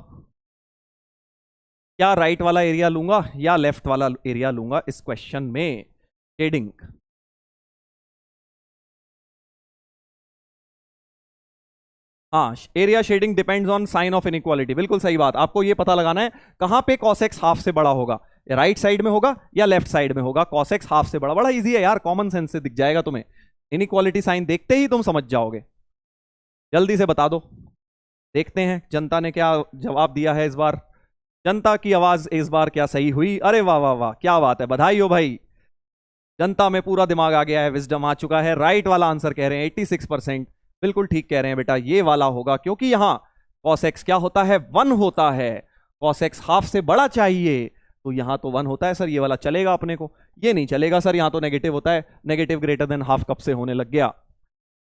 क्या राइट वाला एरिया लूंगा या लेफ्ट वाला एरिया लूंगा इस क्वेश्चन में? शेडिंग, हाँ, area shading depends on sign of inequality, बिल्कुल सही बात। आपको ये पता लगाना है कहां पे cos x हाफ से बड़ा होगा। राइट साइड में होगा या लेफ्ट साइड में होगा? cos x हाफ से बड़ा। बड़ा इजी है यार, कॉमन सेंस से दिख जाएगा तुम्हें, इनइक्वालिटी साइन देखते ही तुम समझ जाओगे। जल्दी से बता दो, देखते हैं जनता ने क्या जवाब दिया है इस बार। जनता की आवाज इस बार क्या सही हुई? अरे वाह वाह वाह, क्या बात है, बधाई हो भाई। जनता में पूरा दिमाग आ गया है, विजडम आ चुका है। राइट वाला आंसर कह रहे हैं 86%, बिल्कुल ठीक कह रहे हैं बेटा, ये वाला होगा, क्योंकि यहां cos x क्या होता है? 1 होता है। cos x हाफ से बड़ा चाहिए, तो यहां तो 1 होता है सर, ये वाला चलेगा अपने को। ये नहीं चलेगा सर, यहां तो नेगेटिव होता है। नेगेटिव ग्रेटर देन हाफ कब से होने लग गया?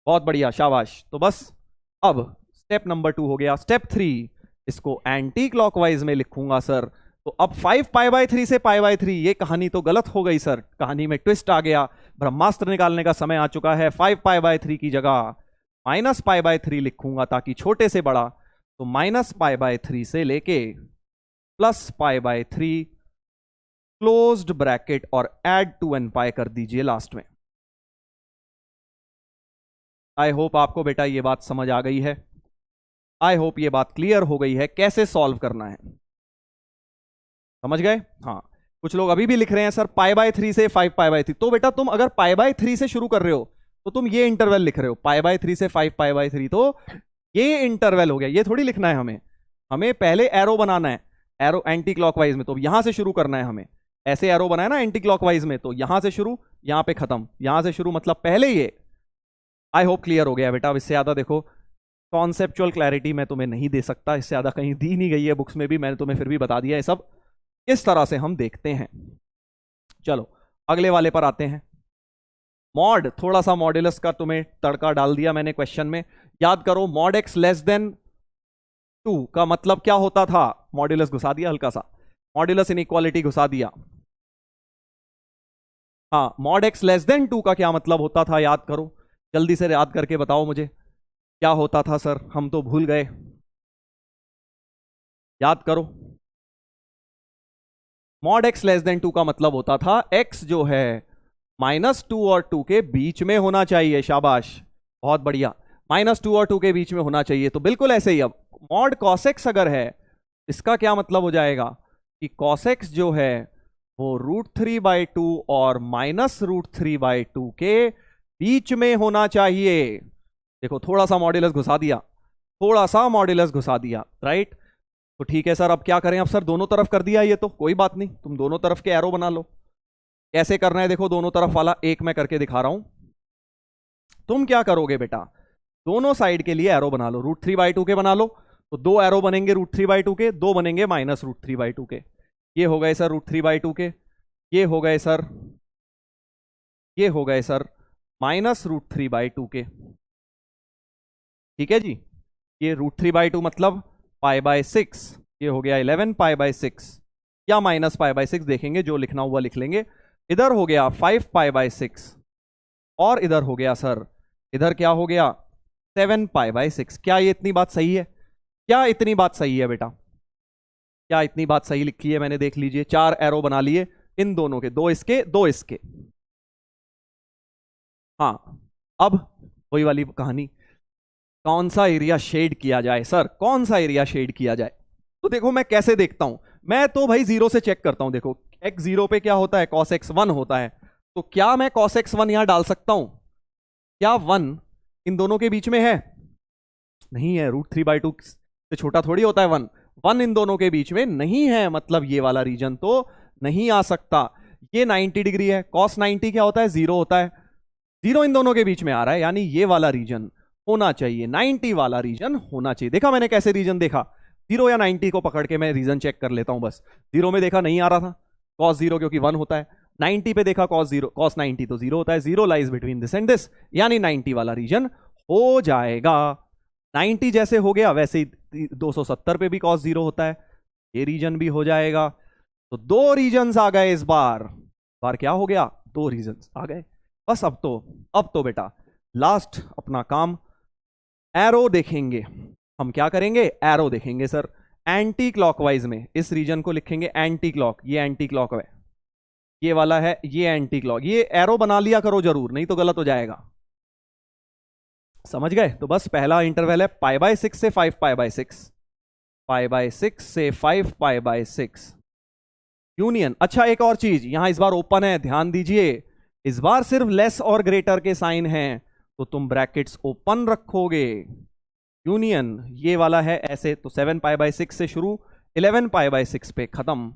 बहुत बढ़िया, शाबाश। तो बस अब स्टेप नंबर 2 हो गया। स्टेप 3, इसको एंटी क्लॉकवाइज में लिखूंगा सर। तो अब 5π/3 से π/3, ये कहानी तो गलत हो गई सर, कहानी में ट्विस्ट आ गया। ब्रह्मास्त्र निकालने का समय आ चुका है। 5π/3 की जगह -π/3 लिखूंगा, ताकि छोटे से बड़ा। तो -π/3 से लेके +π/3 क्लोज्ड ब्रैकेट और ऐड 2nπ कर दीजिए लास्ट में। आई होप आपको बेटा ये बात समझ आ गई है। आई होप ये बात क्लियर हो गई है कैसे सॉल्व करना है। समझ गए? हाँ, कुछ लोग अभी भी लिख रहे हैं सर π/3 से 5π/3। तो बेटा तुम अगर π/3 से शुरू कर रहे हो तो तुम ये इंटरवल लिख रहे हो, π/3 से 5π/3, तो ये इंटरवल हो गया। ये थोड़ी लिखना है हमें, हमें पहले एरो बनाना है, एरो एंटी क्लॉकवाइज में। तो यहां से शुरू करना है हमें, ऐसे एरो बनाया ना एंटी क्लॉकवाइज में, तो यहां से शुरू, यहां पे खत्म, यहां से शुरू, मतलब पहले ये। आई होप क्लियर हो गया बेटा। अब इससे ज्यादा देखो कॉन्सेप्चुअल क्लैरिटी मैं तुम्हें नहीं दे सकता, इससे ज्यादा कहीं दी नहीं गई है बुक्स में भी, मैंने तुम्हें फिर भी बता दिया है सब। इस तरह से हम देखते हैं। चलो अगले वाले पर आते हैं। मॉड, थोड़ा सा मॉड्यूलस का तुम्हें तड़का डाल दिया मैंने क्वेश्चन में। याद करो, मॉड x लेस देन 2 का मतलब क्या होता था? मॉड्यूलस घुसा दिया हल्का सा, मॉड्यूलस इनइक्वालिटी घुसा दिया। हाँ, मॉड x लेस देन 2 का क्या मतलब होता था? याद करो, जल्दी से याद करके बताओ मुझे, क्या होता था सर? हम तो भूल गए, याद करो। मॉड x लेस देन 2 का मतलब होता था x जो है -2 और 2 के बीच में होना चाहिए। शाबाश, बहुत बढ़िया, -2 और 2 के बीच में होना चाहिए। तो बिल्कुल ऐसे ही अब मॉड cos x अगर है, इसका क्या मतलब हो जाएगा कि cos x जो है वो √3/2 और -√3/2 के बीच में होना चाहिए। देखो थोड़ा सा मॉड्यूलस घुसा दिया, थोड़ा सा मॉड्यूलस घुसा दिया, राइट? तो ठीक है सर, अब क्या करें? अब सर दोनों तरफ कर दिया ये, तो कोई बात नहीं, तुम दोनों तरफ के एरो बना लो। कैसे करना है देखो, दोनों तरफ वाला एक मैं करके दिखा रहा हूं। तुम क्या करोगे बेटा, दोनों साइड के लिए एरो बना लो, √3/2 के बना लो। तो 2 एरो बनेंगे √3/2 के, 2 बनेंगे -√3/2 के। ये हो गए सर √3/2 के, ये हो गए सर, ये हो गए सर -√3/2 के। ठीक है जी, ये √3/2 मतलब π/6, ये हो गया 11 π/6 या -π/6, देखेंगे, जो लिखना हुआ लिख लेंगे। इधर हो गया 5 π/6 और इधर हो गया सर, इधर क्या हो गया 7 π/6। क्या ये इतनी बात सही है? क्या इतनी बात सही है बेटा? क्या इतनी बात सही लिखी है मैंने? देख लीजिए, 4 एरो बना लिए इन दोनों के, 2 इसके 2 इसके। हाँ, अब वही वाली कहानी, कौन सा एरिया शेड किया जाए सर, कौन सा एरिया शेड किया जाए? तो देखो मैं कैसे देखता हूं, मैं तो भाई 0 से चेक करता हूं। देखो x 0 पे क्या होता है? cos x 1 होता है। तो क्या मैं cos x 1 यहां डाल सकता हूं? क्या 1 इन दोनों के बीच में है? नहीं है, √3/2 से छोटा थोड़ी होता है 1। 1 इन दोनों के बीच में नहीं है, मतलब ये वाला रीजन तो नहीं आ सकता। ये 90 डिग्री है, cos 90 क्या होता है? 0 होता है। 0 इन दोनों के बीच में आ रहा है, यानी ये वाला रीजन होना चाहिए, 90 वाला रीजन होना चाहिए। देखा मैंने कैसे रीजन देखा, 0 या 90 को पकड़ के मैं रीजन चेक कर लेता हूं बस। 0 में देखा नहीं आ रहा था, cos 0 क्योंकि 1 होता है। 90 पे देखा cos 0, cos 90 तो 0 होता है। 0 lies between this and this, यानी 90 वाला रीजन हो जाएगा। 90 जैसे हो गया वैसे ही 270 पे भी cos 0 होता है, ये रीजन भी हो जाएगा। तो 2 रीजन आ गए इस बार क्या हो गया? 2 रीजन आ गए बस। अब तो बेटा लास्ट अपना काम एरो देखेंगे। हम क्या करेंगे? एरो देखेंगे सर एंटी क्लॉकवाइज में। इस रीजन को लिखेंगे एंटी क्लॉक, ये एंटी क्लॉक है, ये वाला है ये एंटी क्लॉक। ये एरो बना लिया करो जरूर, नहीं तो गलत हो जाएगा। समझ गए? तो बस पहला इंटरवल है π/6 से 5π/6, π/6 से 5π/6। यूनियन। अच्छा एक और चीज, यहां इस बार ओपन है, ध्यान दीजिए, इस बार सिर्फ लेस और ग्रेटर के साइन हैं, तो तुम ब्रैकेट्स ओपन रखोगे। यूनियन ये वाला है ऐसे, तो 7π/6 से शुरू, 11π/6 पे खत्म,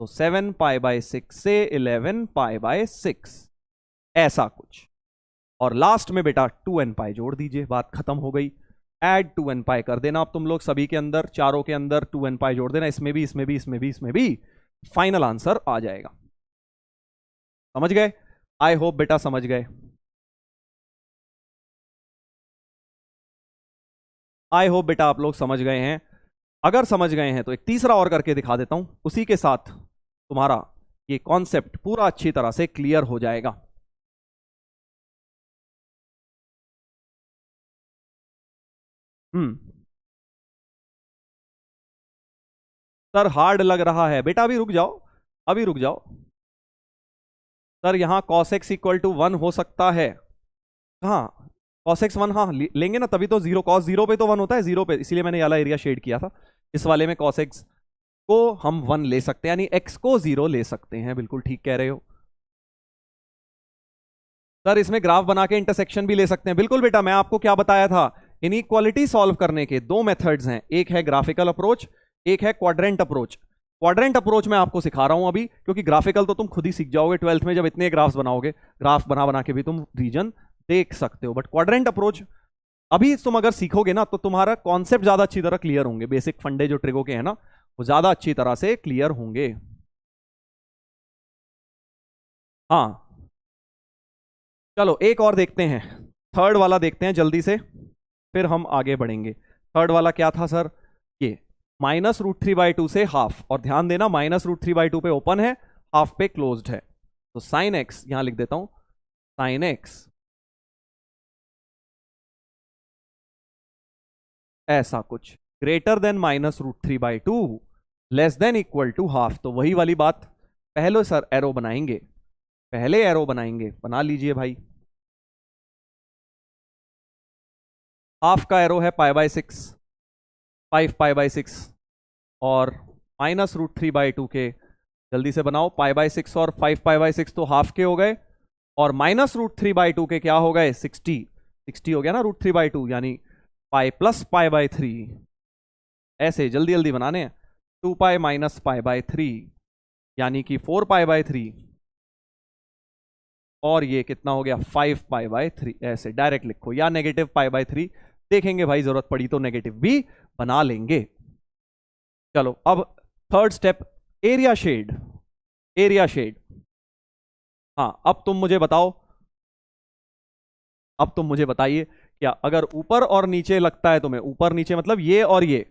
तो 7π/6 से 11π/6 ऐसा कुछ, और लास्ट में बेटा 2nπ जोड़ दीजिए, बात खत्म हो गई। ऐड 2nπ कर देना अब तुम लोग सभी के अंदर, चारों के अंदर 2nπ जोड़ देना, इसमें भी, इसमें भी, इसमें भी, इसमें भी, फाइनल आंसर आ जाएगा। समझ गए? आई होप बेटा समझ गए, आई होप बेटा आप लोग समझ गए हैं। अगर समझ गए हैं तो एक तीसरा और करके दिखा देता हूं, उसी के साथ तुम्हारा ये कॉन्सेप्ट पूरा अच्छी तरह से क्लियर हो जाएगा। सर हार्ड लग रहा है बेटा, अभी रुक जाओ, अभी रुक जाओ। सर यहां cos x इक्वल टू 1 हो सकता है, हाँ cos x 1, हाँ लेंगे ना, तभी तो जीरो, cos 0 पे तो 1 होता है, 0 पे, इसीलिए मैंने ये वाला एरिया शेड किया था। इस वाले में cos x को हम 1 ले सकते हैं, यानी x को 0 ले सकते हैं, बिल्कुल ठीक कह रहे हो। सर इसमें ग्राफ बना के इंटरसेक्शन भी ले सकते हैं, बिल्कुल बेटा, मैं आपको क्या बताया था, इनइक्वालिटी सॉल्व करने के दो मेथड्स हैं, एक है ग्राफिकल अप्रोच, एक है क्वाड्रेंट अप्रोच। क्वाड्रेंट अप्रोच मैं आपको सिखा रहा हूं अभी, क्योंकि ग्राफिकल तो तुम खुद ही सीख जाओगे 12th में, जब इतने ग्राफ्स बनाओगे, ग्राफ बना बना के भी तुम रीजन देख सकते हो। बट क्वाड्रेंट अप्रोच अभी तुम अगर सीखोगे ना, तो तुम्हारा कॉन्सेप्ट ज्यादा अच्छी तरह क्लियर होंगे, बेसिक फंडे जो ट्रिगो के हैं ना, वो ज्यादा अच्छी तरह से क्लियर होंगे। हाँ चलो एक और देखते हैं, थर्ड वाला देखते हैं जल्दी से, फिर हम आगे बढ़ेंगे। थर्ड वाला क्या था सर? ये -√3/2 से हाफ, और ध्यान देना -√3/2 पे ओपन है, हाफ पे क्लोज्ड है, तो साइन एक्स यहां लिख देता हूं, साइन एक्स ऐसा कुछ greater than -√3/2, less than equal to half, तो वही वाली बात, पहले सर एरो बनाएंगे, पहले एरो बनाएंगे, बना लीजिए भाई। हाफ का एरो है π/6, 5π/6, और -√3/2 के, जल्दी से बनाओ, π/6 और 5π/6 तो हाफ के हो गए, और -√3/2 के क्या हो गए? 60, 60 हो गया ना √3/2, यानी पाई प्लस π/3, ऐसे जल्दी जल्दी बनाने हैं, 2π - π/3 यानी कि 4π/3, और ये कितना हो गया? 5π/3, ऐसे डायरेक्ट लिखो, या नेगेटिव π/3 देखेंगे भाई, जरूरत पड़ी तो नेगेटिव भी बना लेंगे। चलो अब third step, area shade, area shade. हाँ अब तुम मुझे बताओ, अब तुम मुझे बताइए, क्या अगर ऊपर और नीचे लगता है तुम्हें, ऊपर नीचे मतलब ये और ये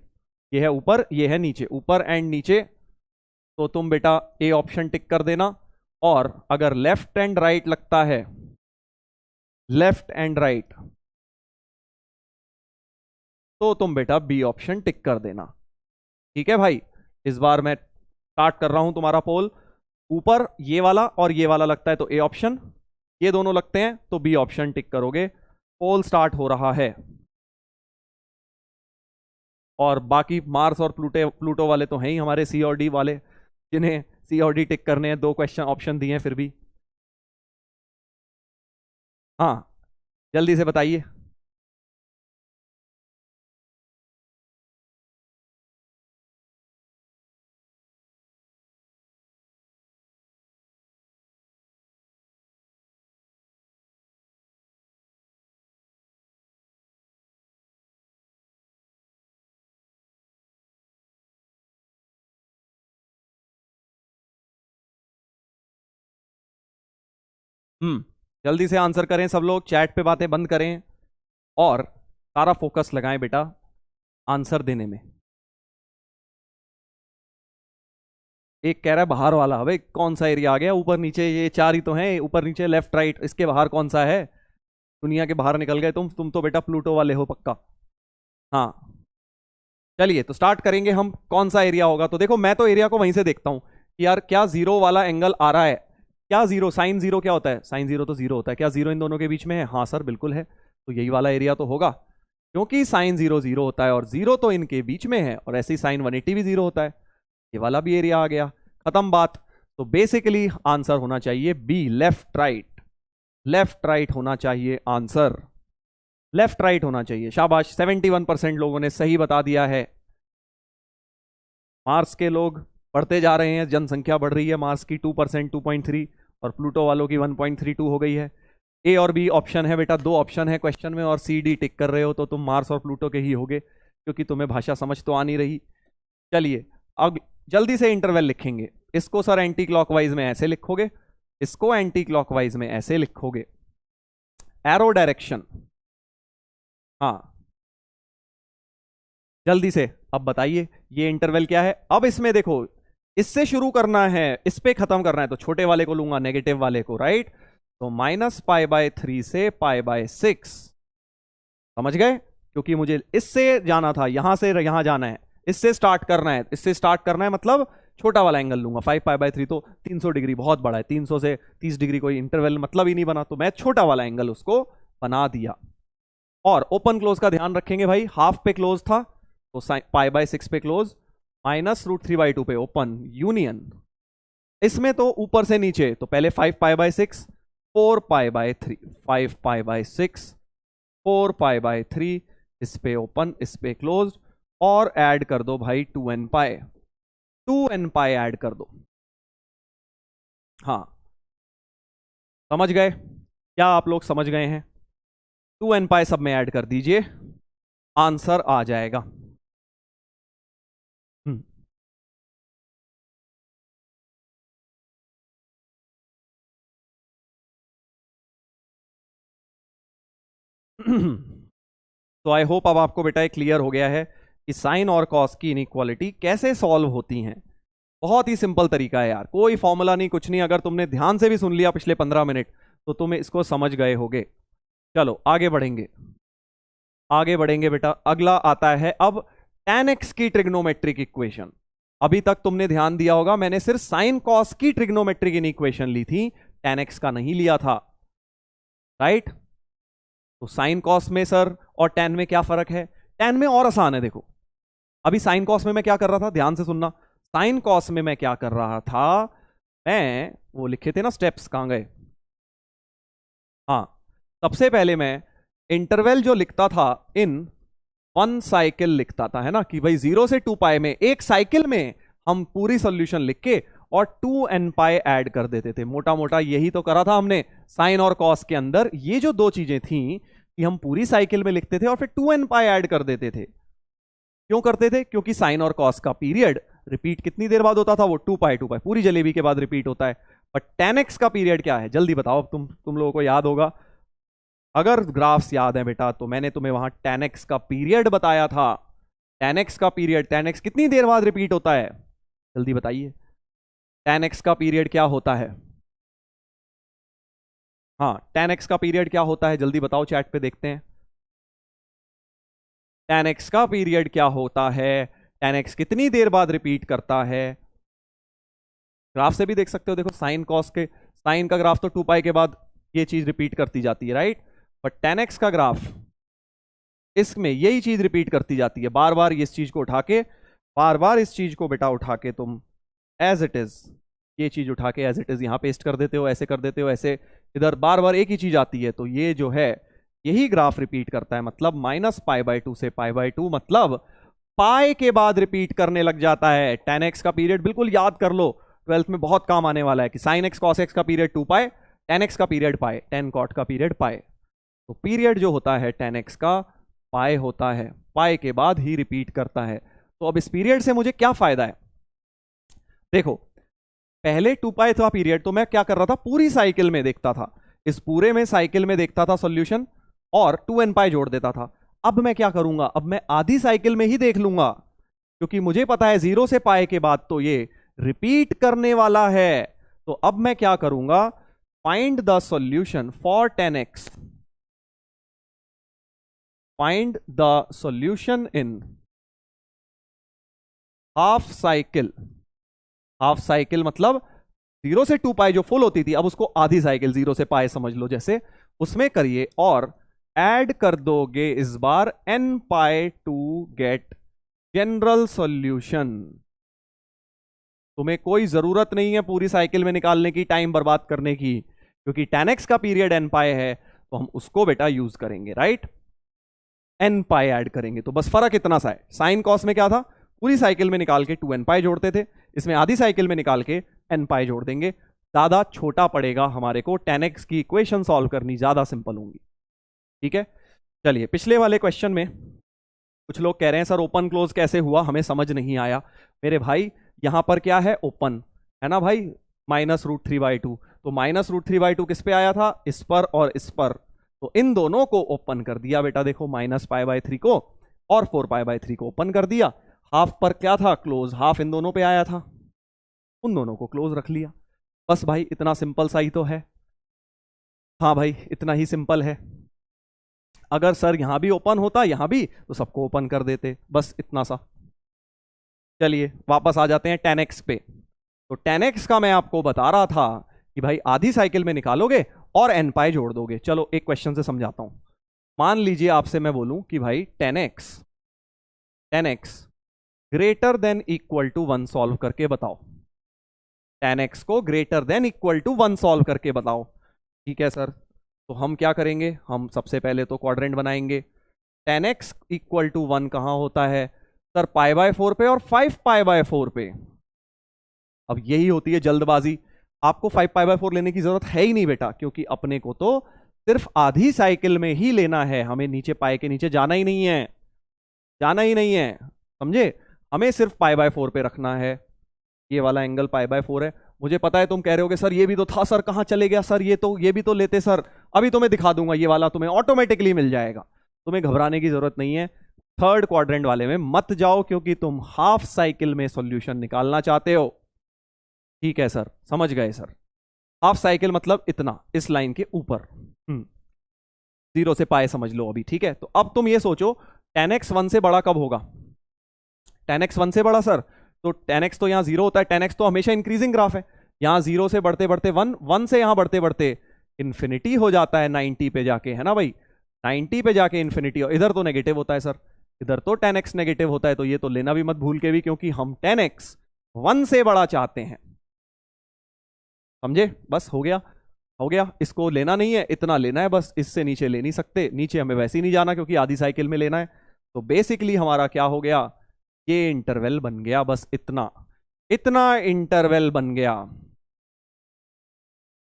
है ऊपर, ये है नीचे, ऊपर एंड नीचे, तो तुम बेटा ए ऑप्शन टिक कर देना, और अगर लेफ्ट एंड राइट लगता है, लेफ्ट एंड राइट, तो तुम बेटा बी ऑप्शन टिक कर देना। ठीक है भाई, इस बार मैं स्टार्ट कर रहा हूं तुम्हारा पोल, ऊपर ये वाला और ये वाला लगता है तो ए ऑप्शन, ये दोनों लगते हैं तो बी ऑप्शन टिक करोगे। पोल स्टार्ट हो रहा है, और बाकी मार्स और प्लूटो वाले तो हैं ही हमारे, सी और डी वाले, जिन्हें सी और डी टिक करने हैं, दो क्वेश्चन ऑप्शन दिए हैं फिर भी। हाँ जल्दी से बताइए। जल्दी से आंसर करें सब लोग, चैट पे बातें बंद करें, और सारा फोकस लगाएं बेटा आंसर देने में। एक कह रहा है बाहर वाला, भाई कौन सा एरिया आ गया? ऊपर नीचे ये चार ही तो हैं, ऊपर नीचे लेफ्ट राइट, इसके बाहर कौन सा है? दुनिया के बाहर निकल गए तुम तो बेटा प्लूटो वाले हो पक्का। हाँ चलिए तो स्टार्ट करेंगे हम, कौन सा एरिया होगा? तो देखो मैं तो एरिया को वहीं से देखता हूं कि यार क्या जीरो वाला एंगल आ रहा है, क्या जीरो, साइन जीरो क्या होता है? साइन जीरो तो जीरो होता है, क्या जीरो इन दोनों के बीच में है? हाँ सर बिल्कुल है, तो यही वाला एरिया तो होगा, क्योंकि साइन जीरो जीरो होता है और जीरो तो इनके बीच में है, और ऐसे ही साइन 180 भी जीरो होता है, ये वाला भी एरिया आ गया, खत्म बात। तो बेसिकली आंसर होना चाहिए B, left right. Left right होना चाहिए आंसर, लेफ्ट राइट होना चाहिए। शाबाश, 71% लोगों ने सही बता दिया है। मार्स के लोग बढ़ते जा रहे हैं, जनसंख्या बढ़ रही है। मार्स की 2%, 2.3, और प्लूटो वालों की 1.32 हो गई है। ए और बी ऑप्शन है बेटा, 2 ऑप्शन है क्वेश्चन में, और सी डी टिक कर रहे हो तो तुम मार्स और प्लूटो के ही होगे, क्योंकि तुम्हें भाषा समझ तो आ नहीं रही। चलिए अब जल्दी से इंटरवल लिखेंगे। इसको सर एंटी क्लॉकवाइज में ऐसे लिखोगे, इसको एंटी क्लॉकवाइज में ऐसे लिखोगे, एरो डायरेक्शन। हाँ जल्दी से अब बताइए ये इंटरवल क्या है। अब इसमें देखो, इससे शुरू करना है, इस पे खत्म करना है, तो छोटे वाले को लूंगा, नेगेटिव वाले को, राइट। तो -π/3 से π/6, समझ गए, क्योंकि मुझे इससे जाना था, यहां से यहां जाना है, इससे स्टार्ट करना है, इससे स्टार्ट करना है, मतलब छोटा वाला एंगल लूंगा। 5π/3 तो 300 डिग्री बहुत बड़ा है, 300 से 30 डिग्री कोई इंटरवल मतलब ही नहीं बना, तो मैं छोटा वाला एंगल उसको बना दिया। और ओपन क्लोज का ध्यान रखेंगे भाई, हाफ पे क्लोज था तो π/6 पे क्लोज, -√3/2 पे ओपन, यूनियन। इसमें तो ऊपर से नीचे, तो पहले 5π/6, 4π/3, 5π/6, 4π/3, इस पे ओपन, इस पे क्लोज, और ऐड कर दो भाई 2nπ, 2nπ ऐड कर दो। हाँ समझ गए, क्या आप लोग समझ गए हैं? 2nπ सब में ऐड कर दीजिए, आंसर आ जाएगा। तो आई होप अब आपको बेटा क्लियर हो गया है कि साइन और कॉस की इनइक्वालिटी कैसे सॉल्व होती हैं। बहुत ही सिंपल तरीका है यार, कोई फॉर्मूला नहीं, कुछ नहीं। अगर तुमने ध्यान से भी सुन लिया पिछले 15 मिनट तो तुम इसको समझ गए होगे। चलो आगे बढ़ेंगे, आगे बढ़ेंगे बेटा। अगला आता है अब tan x की ट्रिग्नोमेट्रिक इक्वेशन। अभी तक तुमने ध्यान दिया होगा, मैंने सिर्फ साइन कॉस की ट्रिग्नोमेट्रिक इक्वेशन ली थी, tan x का नहीं लिया था, राइट। तो साइन कॉस में सर और tan में क्या फर्क है? tan में और आसान है, देखो अभी साइन कॉस में मैं क्या कर रहा था, ध्यान से सुनना। साइन कॉस में मैं क्या कर रहा था, मैं वो लिखे थे ना स्टेप्स, कहां गए? हाँ, सबसे पहले मैं इंटरवल जो लिखता था इन 1 साइकिल लिखता था, है ना, कि भाई 0 से 2π में एक साइकिल में हम पूरी सॉल्यूशन लिख के और 2nπ ऐड कर देते थे। मोटा मोटा यही तो करा था हमने साइन और कॉस के अंदर। ये जो दो चीजें थी कि हम पूरी साइकिल में लिखते थे और फिर 2nπ ऐड कर देते थे। क्यों करते थे? क्योंकि साइन और कॉस का पीरियड रिपीट कितनी देर बाद होता था? वो 2π पूरी जलेबी के बाद रिपीट होता है। पर tan x का पीरियड क्या है, जल्दी बताओ। तुम लोगों को याद होगा, अगर ग्राफ्स याद है बेटा, तो मैंने तुम्हें वहां tan x का पीरियड बताया था। tan x का पीरियड, tan x कितनी देर बाद रिपीट होता है, जल्दी बताइए। tan x का पीरियड क्या होता है? हाँ, tan x का पीरियड क्या होता है, जल्दी बताओ, चैट पे देखते हैं। tan x का पीरियड क्या होता है? tan x कितनी देर बाद रिपीट करता है? ग्राफ से भी देख सकते हो, देखो साइन कॉस के, साइन का ग्राफ तो 2π के बाद ये चीज रिपीट करती जाती है, राइट। बट tan x का ग्राफ, इसमें यही चीज रिपीट करती जाती है, बार बार इस चीज को उठा के, बार बार इस चीज को बेटा उठा के तुम एज इट इज, ये चीज उठा के एज इट इज यहां पेस्ट कर देते हो, ऐसे कर देते हो, ऐसे इधर बार बार एक ही चीज आती है। तो ये जो है यही ग्राफ रिपीट करता है, मतलब -π/2 से π/2, मतलब पाई के बाद रिपीट करने लग जाता है। tan x का पीरियड बिल्कुल याद कर लो, 12th में बहुत काम आने वाला है, कि sin x cos x का पीरियड 2π, tan x का पीरियड पाई, tan cot का पीरियड पाई। तो पीरियड जो होता है tan x का पाई होता है, पाई के बाद ही रिपीट करता है। तो अब इस पीरियड से मुझे क्या फायदा है? देखो पहले 2π था पीरियड, तो मैं क्या कर रहा था, पूरी साइकिल में देखता था, इस पूरे में साइकिल में देखता था सॉल्यूशन और 2nπ जोड़ देता था। अब मैं क्या करूंगा, अब मैं आधी साइकिल में ही देख लूंगा, क्योंकि मुझे पता है 0 से π के बाद तो ये रिपीट करने वाला है। तो अब मैं क्या करूंगा, find the solution for tan x, find the solution in half cycle. Half cycle मतलब 0 से 2π जो फुल होती थी, अब उसको आधी साइकिल 0 से π समझ लो जैसे, उसमें करिए और ऐड कर दोगे इस बार nπ to get general solution. तुम्हें कोई जरूरत नहीं है पूरी साइकिल में निकालने की, टाइम बर्बाद करने की, क्योंकि tan x का पीरियड n पाई है तो हम उसको बेटा यूज करेंगे, राइट। n पाई ऐड करेंगे तो बस फर्क इतना सा है, साइन कॉस में क्या था, पूरी साइकिल में निकाल के 2n पाई जोड़ते थे, इसमें आधी साइकिल में निकाल के n पाई जोड़ देंगे, ज्यादा छोटा पड़ेगा हमारे को, tan x की इक्वेशन सॉल्व करनी ज्यादा सिंपल होंगी, ठीक है। चलिए पिछले वाले क्वेश्चन में कुछ लोग कह रहे हैं सर ओपन क्लोज कैसे हुआ, हमें समझ नहीं आया। मेरे भाई यहां पर क्या है, ओपन है ना भाई, -√3/2, तो -√3/2 किस पे आया था, इस पर और इस पर, तो इन दोनों को ओपन कर दिया बेटा, देखो -π/3 को और 4π/3 को ओपन कर दिया। हाफ पर क्या था, क्लोज, हाफ इन दोनों पे आया था, उन दोनों को क्लोज रख लिया। बस भाई इतना सिंपल सा ही तो है, हाँ भाई इतना ही सिंपल है। अगर सर यहां भी ओपन होता यहां भी तो सबको ओपन कर देते, बस इतना सा। चलिए वापस आ जाते हैं tan x पे। तो tan x का मैं आपको बता रहा था कि भाई आधी साइकिल में निकालोगे और n पाई जोड़ दोगे। चलो एक क्वेश्चन से समझाता हूं। मान लीजिए आपसे मैं बोलूं कि भाई tan x greater than equal to 1 solve करके बताओ, tan x को greater than equal to 1 solve करके बताओ। ठीक है सर, तो हम क्या करेंगे, हम सबसे पहले तो क्वाड्रेंट बनाएंगे। tan x इक्वल टू 1 कहां होता है सर, π/4 पे और 5π/4 पे। अब यही होती है जल्दबाजी, आपको 5π/4 लेने की जरूरत है ही नहीं बेटा, क्योंकि अपने को तो सिर्फ आधी साइकिल में ही लेना है, हमें नीचे पाई के नीचे जाना ही नहीं है, जाना ही नहीं है, समझे। हमें सिर्फ π/4 पे रखना है, ये वाला एंगल π/4 है। मुझे पता है तुम कह रहे होगे सर ये भी तो था, सर कहां चले गया सर, ये भी तो लेते सर, अभी तुम्हें दिखा दूंगा, ये वाला तुम्हें ऑटोमेटिकली मिल जाएगा, तुम्हें घबराने की जरूरत नहीं है। थर्ड क्वाड्रेंट वाले में मत जाओ, क्योंकि तुम हाफ साइकिल में सॉल्यूशन निकालना चाहते हो। ठीक है सर, समझ गए सर, हाफ साइकिल मतलब इतना, इस लाइन के ऊपर, 0 से पाए समझ लो अभी, ठीक है। तो अब तुम ये सोचो tan x 1 से बड़ा कब होगा, tan x 1 से बड़ा सर, तो tan x तो यहां 0 होता है, tan x तो हमेशा इंक्रीजिंग ग्राफ है, यहां 0 से बढ़ते बढ़ते 1, 1 से यहां बढ़ते बढ़ते इंफिनिटी हो जाता है 90 पे जाके, है ना भाई, 90 पे जाके इंफिनिटी। और इधर तो नेगेटिव होता है सर, इधर तो tan x नेगेटिव होता है, तो ये तो लेना भी मत भूल के भी, क्योंकि हम tan x 1 से बड़ा चाहते हैं, समझे। बस हो गया, हो गया, इसको लेना नहीं है, इतना लेना है बस, इससे नीचे ले नहीं सकते, नीचे हमें वैसे ही नहीं जाना क्योंकि आधी साइकिल में लेना है। तो बेसिकली हमारा क्या हो गया, ये इंटरवल बन गया, बस इतना, इतना इंटरवल बन गया,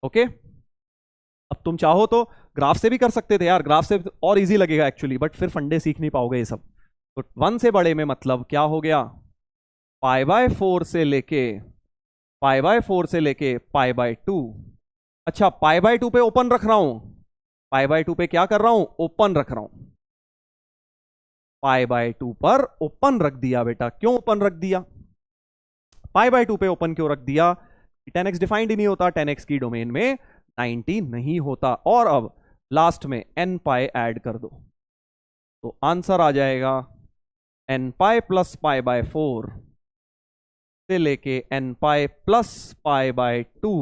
ओके। अब तुम चाहो तो ग्राफ से भी कर सकते थे यार, ग्राफ से और इजी लगेगा एक्चुअली, बट फिर फंडे सीख नहीं पाओगे ये सब। तो 1 से बड़े में मतलब क्या हो गया, π/4 से लेके π/2। अच्छा π/2 पे ओपन रख रहा हूं, π/2 पे क्या कर रहा हूं, ओपन रख रहा हूं, π/2 पर ओपन रख दिया बेटा। क्यों ओपन रख दिया, π/2 पे ओपन क्यों रख दिया, tan x डिफाइंड ही नहीं होता, tan x की डोमेन में 90 नहीं होता। और अब लास्ट में n पाई ऐड कर दो, तो आंसर आ जाएगा n पाई प्लस π/4 से लेके n पाई प्लस π/2।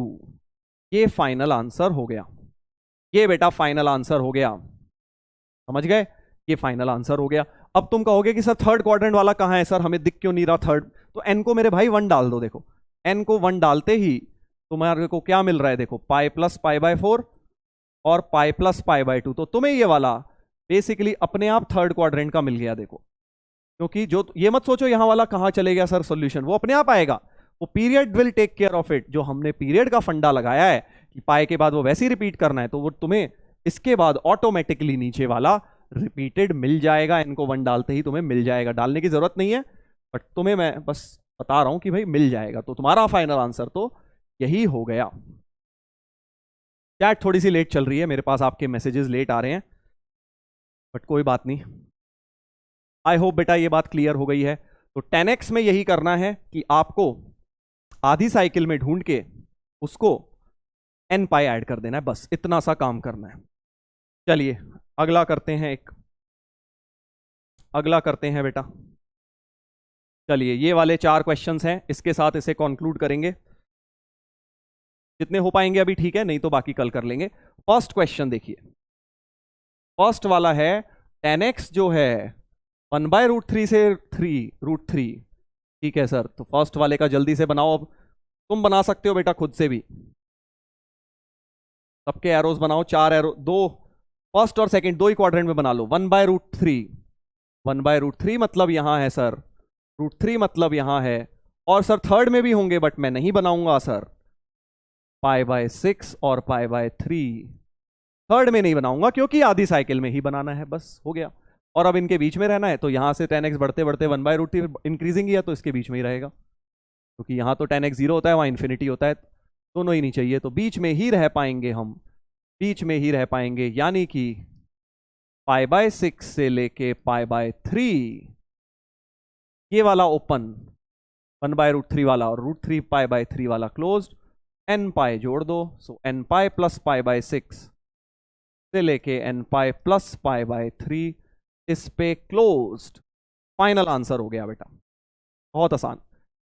ये फाइनल आंसर हो गया, ये बेटा फाइनल आंसर हो गया, समझ गए, ये फाइनल आंसर हो गया। अब तुम कहोगे कि सर थर्ड क्वाड्रेंट वाला कहां है सर, हमें दिख क्यों नहीं रहा थर्ड, तो n को मेरे भाई 1 डाल दो, देखो n को 1 डालते ही तुम्हारे को क्या मिल रहा है, देखो पाई प्लस π/4 और पाई प्लस π/2, तो तुम्हें ये वाला बेसिकली अपने आप थर्ड क्वाड्रेंट का मिल गया, देखो। क्योंकि जो ये मत सोचो यहां वाला कहां चले गया सर सॉल्यूशन, वो अपने आप आएगा, वो period will take care of it. जो हमने पीरियड का फंडा लगाया है कि पाई के बाद वो वैसे ही रिपीट करना है, तो वो तुम्हें इसके बाद ऑटोमेटिकली नीचे वाला रिपीटेड मिल जाएगा, इनको 1 डालते ही तुम्हें मिल जाएगा, डालने की जरूरत नहीं है, बट तुम्हें मैं बस बता रहा हूं कि भाई मिल जाएगा। तो तुम्हारा फाइनल आंसर तो यही हो गया। चैट थोड़ी सी लेट चल रही है, मेरे पास आपके मैसेजेस लेट आ रहे हैं, बट कोई बात नहीं। आई होप बेटा ये बात क्लियर हो गई है। तो tan x में यही करना है कि आपको आधी साइकिल में ढूंढ के उसको n पाई ऐड कर देना है, बस इतना सा काम करना है। चलिए अगला करते हैं, अगला करते हैं बेटा। चलिए ये वाले 4 क्वेश्चंस हैं, इसके साथ इसे कंक्लूड करेंगे, जितने हो पाएंगे अभी ठीक है, नहीं तो बाकी कल कर लेंगे। फर्स्ट क्वेश्चन देखिए, फर्स्ट वाला है tan x जो है 1/√3 से 3√3 ठीक है सर, तो फर्स्ट वाले का जल्दी से बनाओ। अब तुम बना सकते हो बेटा खुद से भी, सबके एरोज बनाओ, 4 एरो, दो फर्स्ट और सेकंड दो ही क्वाड्रेंट में बना लो। 1/√3, 1/√3 मतलब यहां है सर, √3 मतलब यहां है, और सर थर्ड में भी होंगे बट मैं नहीं बनाऊंगा सर, π/6 और π/3 थर्ड में नहीं बनाऊंगा क्योंकि आधी साइकिल में ही बनाना है, बस हो गया। और अब इनके बीच में रहना है, तो यहां से 10x बढ़ते बढ़ते 1/√3 इंक्रीजिंग ही है, तो इसके बीच में ही रहेगा, क्योंकि यहां तो 10x 0 होता है, वहां इन्फिनिटी होता है, दोनों ही नहीं चाहिए, तो बीच में ही रह पाएंगे हम, बीच में ही रह पाएंगे, यानी कि π/6 से लेके π/3 ये वाला ओपन, 1/√3 वाला और √3 π/3 वाला क्लोज्ड, n पाई जोड़ दो, सो n पाई प्लस π/6 से लेके n पाई प्लस π/3 इस पे क्लोज्ड। फाइनल आंसर हो गया बेटा, बहुत आसान,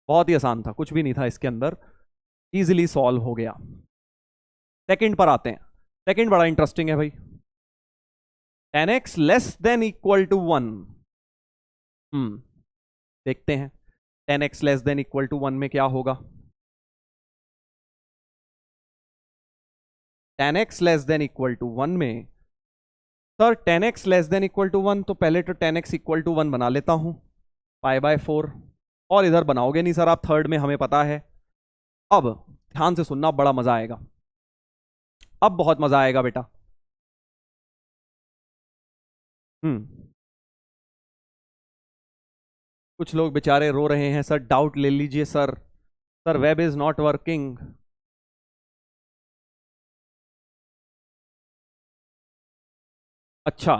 बहुत ही आसान था, कुछ भी नहीं था इसके अंदर, इजीली सॉल्व हो गया। सेकंड पर आते हैं, सेकंड बड़ा इंटरेस्टिंग है भाई, 10x less than equal to 1। देखते हैं 10x less than equal to 1 में क्या होगा। 10x less than equal to 1 में sir 10x less than equal to 1, तो पहले तो 10x इक्वल टू 1 बना लेता हूं, π/4, और इधर बनाओगे नहीं सर आप थर्ड में, हमें पता है। अब ध्यान से सुनना, बड़ा मजा आएगा, अब बहुत मजा आएगा बेटा। कुछ लोग बेचारे रो रहे हैं, सर डाउट ले लीजिए sir, sir web is not working. अच्छा,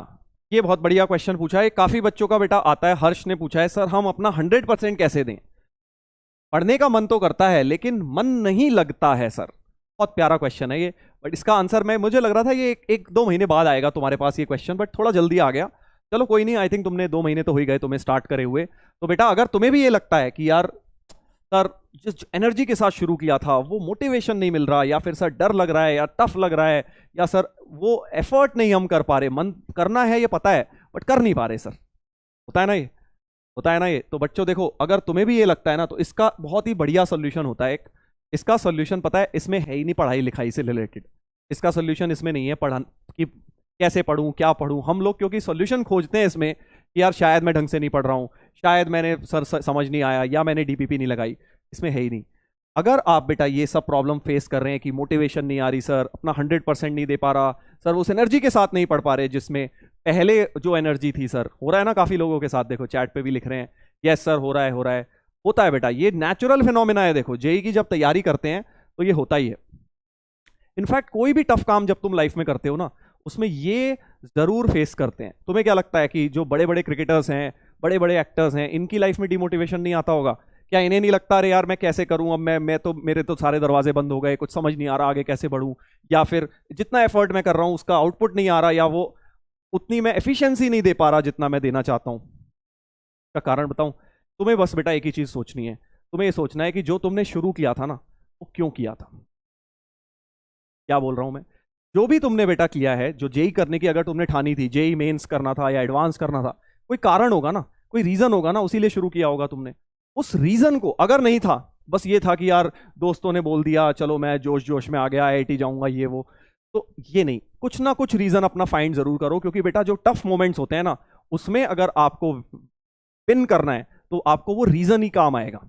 ये बहुत बढ़िया क्वेश्चन पूछा है, काफी बच्चों का बेटा आता है। हर्ष ने पूछा है, सर हम अपना 100% कैसे दें, पढ़ने का मन तो करता है लेकिन मन नहीं लगता है सर। बहुत प्यारा क्वेश्चन है ये, बट इसका आंसर मैं, मुझे लग रहा था ये एक दो महीने बाद आएगा तुम्हारे पास ये क्वेश्चन, बट थोड़ा जल्दी आ गया। चलो कोई नहीं, आई थिंक तुमने 2 महीने तो हो ही गए तुम्हें स्टार्ट करे हुए। तो बेटा अगर तुम्हें भी ये लगता है कि यार सर जिस एनर्जी के साथ शुरू किया था वो मोटिवेशन नहीं मिल रहा, या फिर सर डर लग रहा है, या टफ लग रहा है, या सर वो एफर्ट नहीं हम कर पा रहे, मन करना है ये पता है बट कर नहीं पा रहे सर, होता है ना ये, होता है ना ये। तो बच्चों देखो, अगर तुम्हें भी ये लगता है ना, तो इसका बहुत ही बढ़िया सोल्यूशन होता है एक, इसका सोल्यूशन पता है, इसमें है ही नहीं पढ़ाई लिखाई से रिलेटेड, इसका सोल्यूशन इसमें नहीं है पढ़ा कि कैसे पढ़ूं क्या पढ़ूं, हम लोग क्योंकि सोल्यूशन खोजते हैं इसमें कि यार शायद मैं ढंग से नहीं पढ़ रहा हूं, शायद मैंने सर समझ नहीं आया, या मैंने डीपीपी नहीं लगाई, इसमें है ही नहीं। अगर आप बेटा ये सब प्रॉब्लम फेस कर रहे हैं कि मोटिवेशन नहीं आ रही सर, अपना 100% नहीं दे पा रहा सर, उस एनर्जी के साथ नहीं पढ़ पा रहे जिसमें पहले जो एनर्जी थी सर, हो रहा है ना काफी लोगों के साथ, देखो चैट पे भी लिख रहे हैं यस सर हो रहा है, हो रहा है, होता है बेटा, ये नेचुरल फिनोमिना है। देखो जेई की जब तैयारी करते हैं तो ये होता ही है। इनफैक्ट कोई भी टफ काम जब तुम लाइफ में करते हो ना, उसमें ये जरूर फेस करते हैं। तुम्हें क्या लगता है कि जो बड़े बड़े क्रिकेटर्स हैं, बड़े बड़े एक्टर्स हैं, इनकी लाइफ में डिमोटिवेशन नहीं आता होगा क्या? इन्हें नहीं लगता अरे यार मैं कैसे करूं, अब मैं तो मेरे तो सारे दरवाजे बंद हो गए, कुछ समझ नहीं आ रहा आगे कैसे बढ़ूं, या फिर जितना एफर्ट मैं कर रहा हूं उसका आउटपुट नहीं आ रहा, या वो उतनी मैं एफिशिएंसी नहीं दे पा रहा जितना मैं देना चाहता हूं। का कारण बताऊं तुम्हें, बस बेटा एक ही चीज सोचनी है, तुम्हें ये सोचना है कि जो तुमने शुरू किया था ना वो क्यों किया था। क्या बोल रहा हूं मैं, जो भी तुमने बेटा किया है, जो जेई करने की अगर तुमने ठानी थी, जेई मेंस करना था या एडवांस करना था, कोई कारण होगा ना, कोई रीजन होगा ना, उसी लिए शुरू किया होगा तुमने। उस रीजन को अगर नहीं था, बस ये था कि यार दोस्तों ने बोल दिया चलो मैं जोश जोश में आ गया आईआईटी जाऊंगा ये वो, तो ये नहीं, कुछ ना कुछ रीजन अपना फाइंड जरूर करो, क्योंकि बेटा जो टफ मोमेंट्स होते हैं ना, उसमें अगर आपको विन करना है तो आपको वो रीजन ही काम आएगा।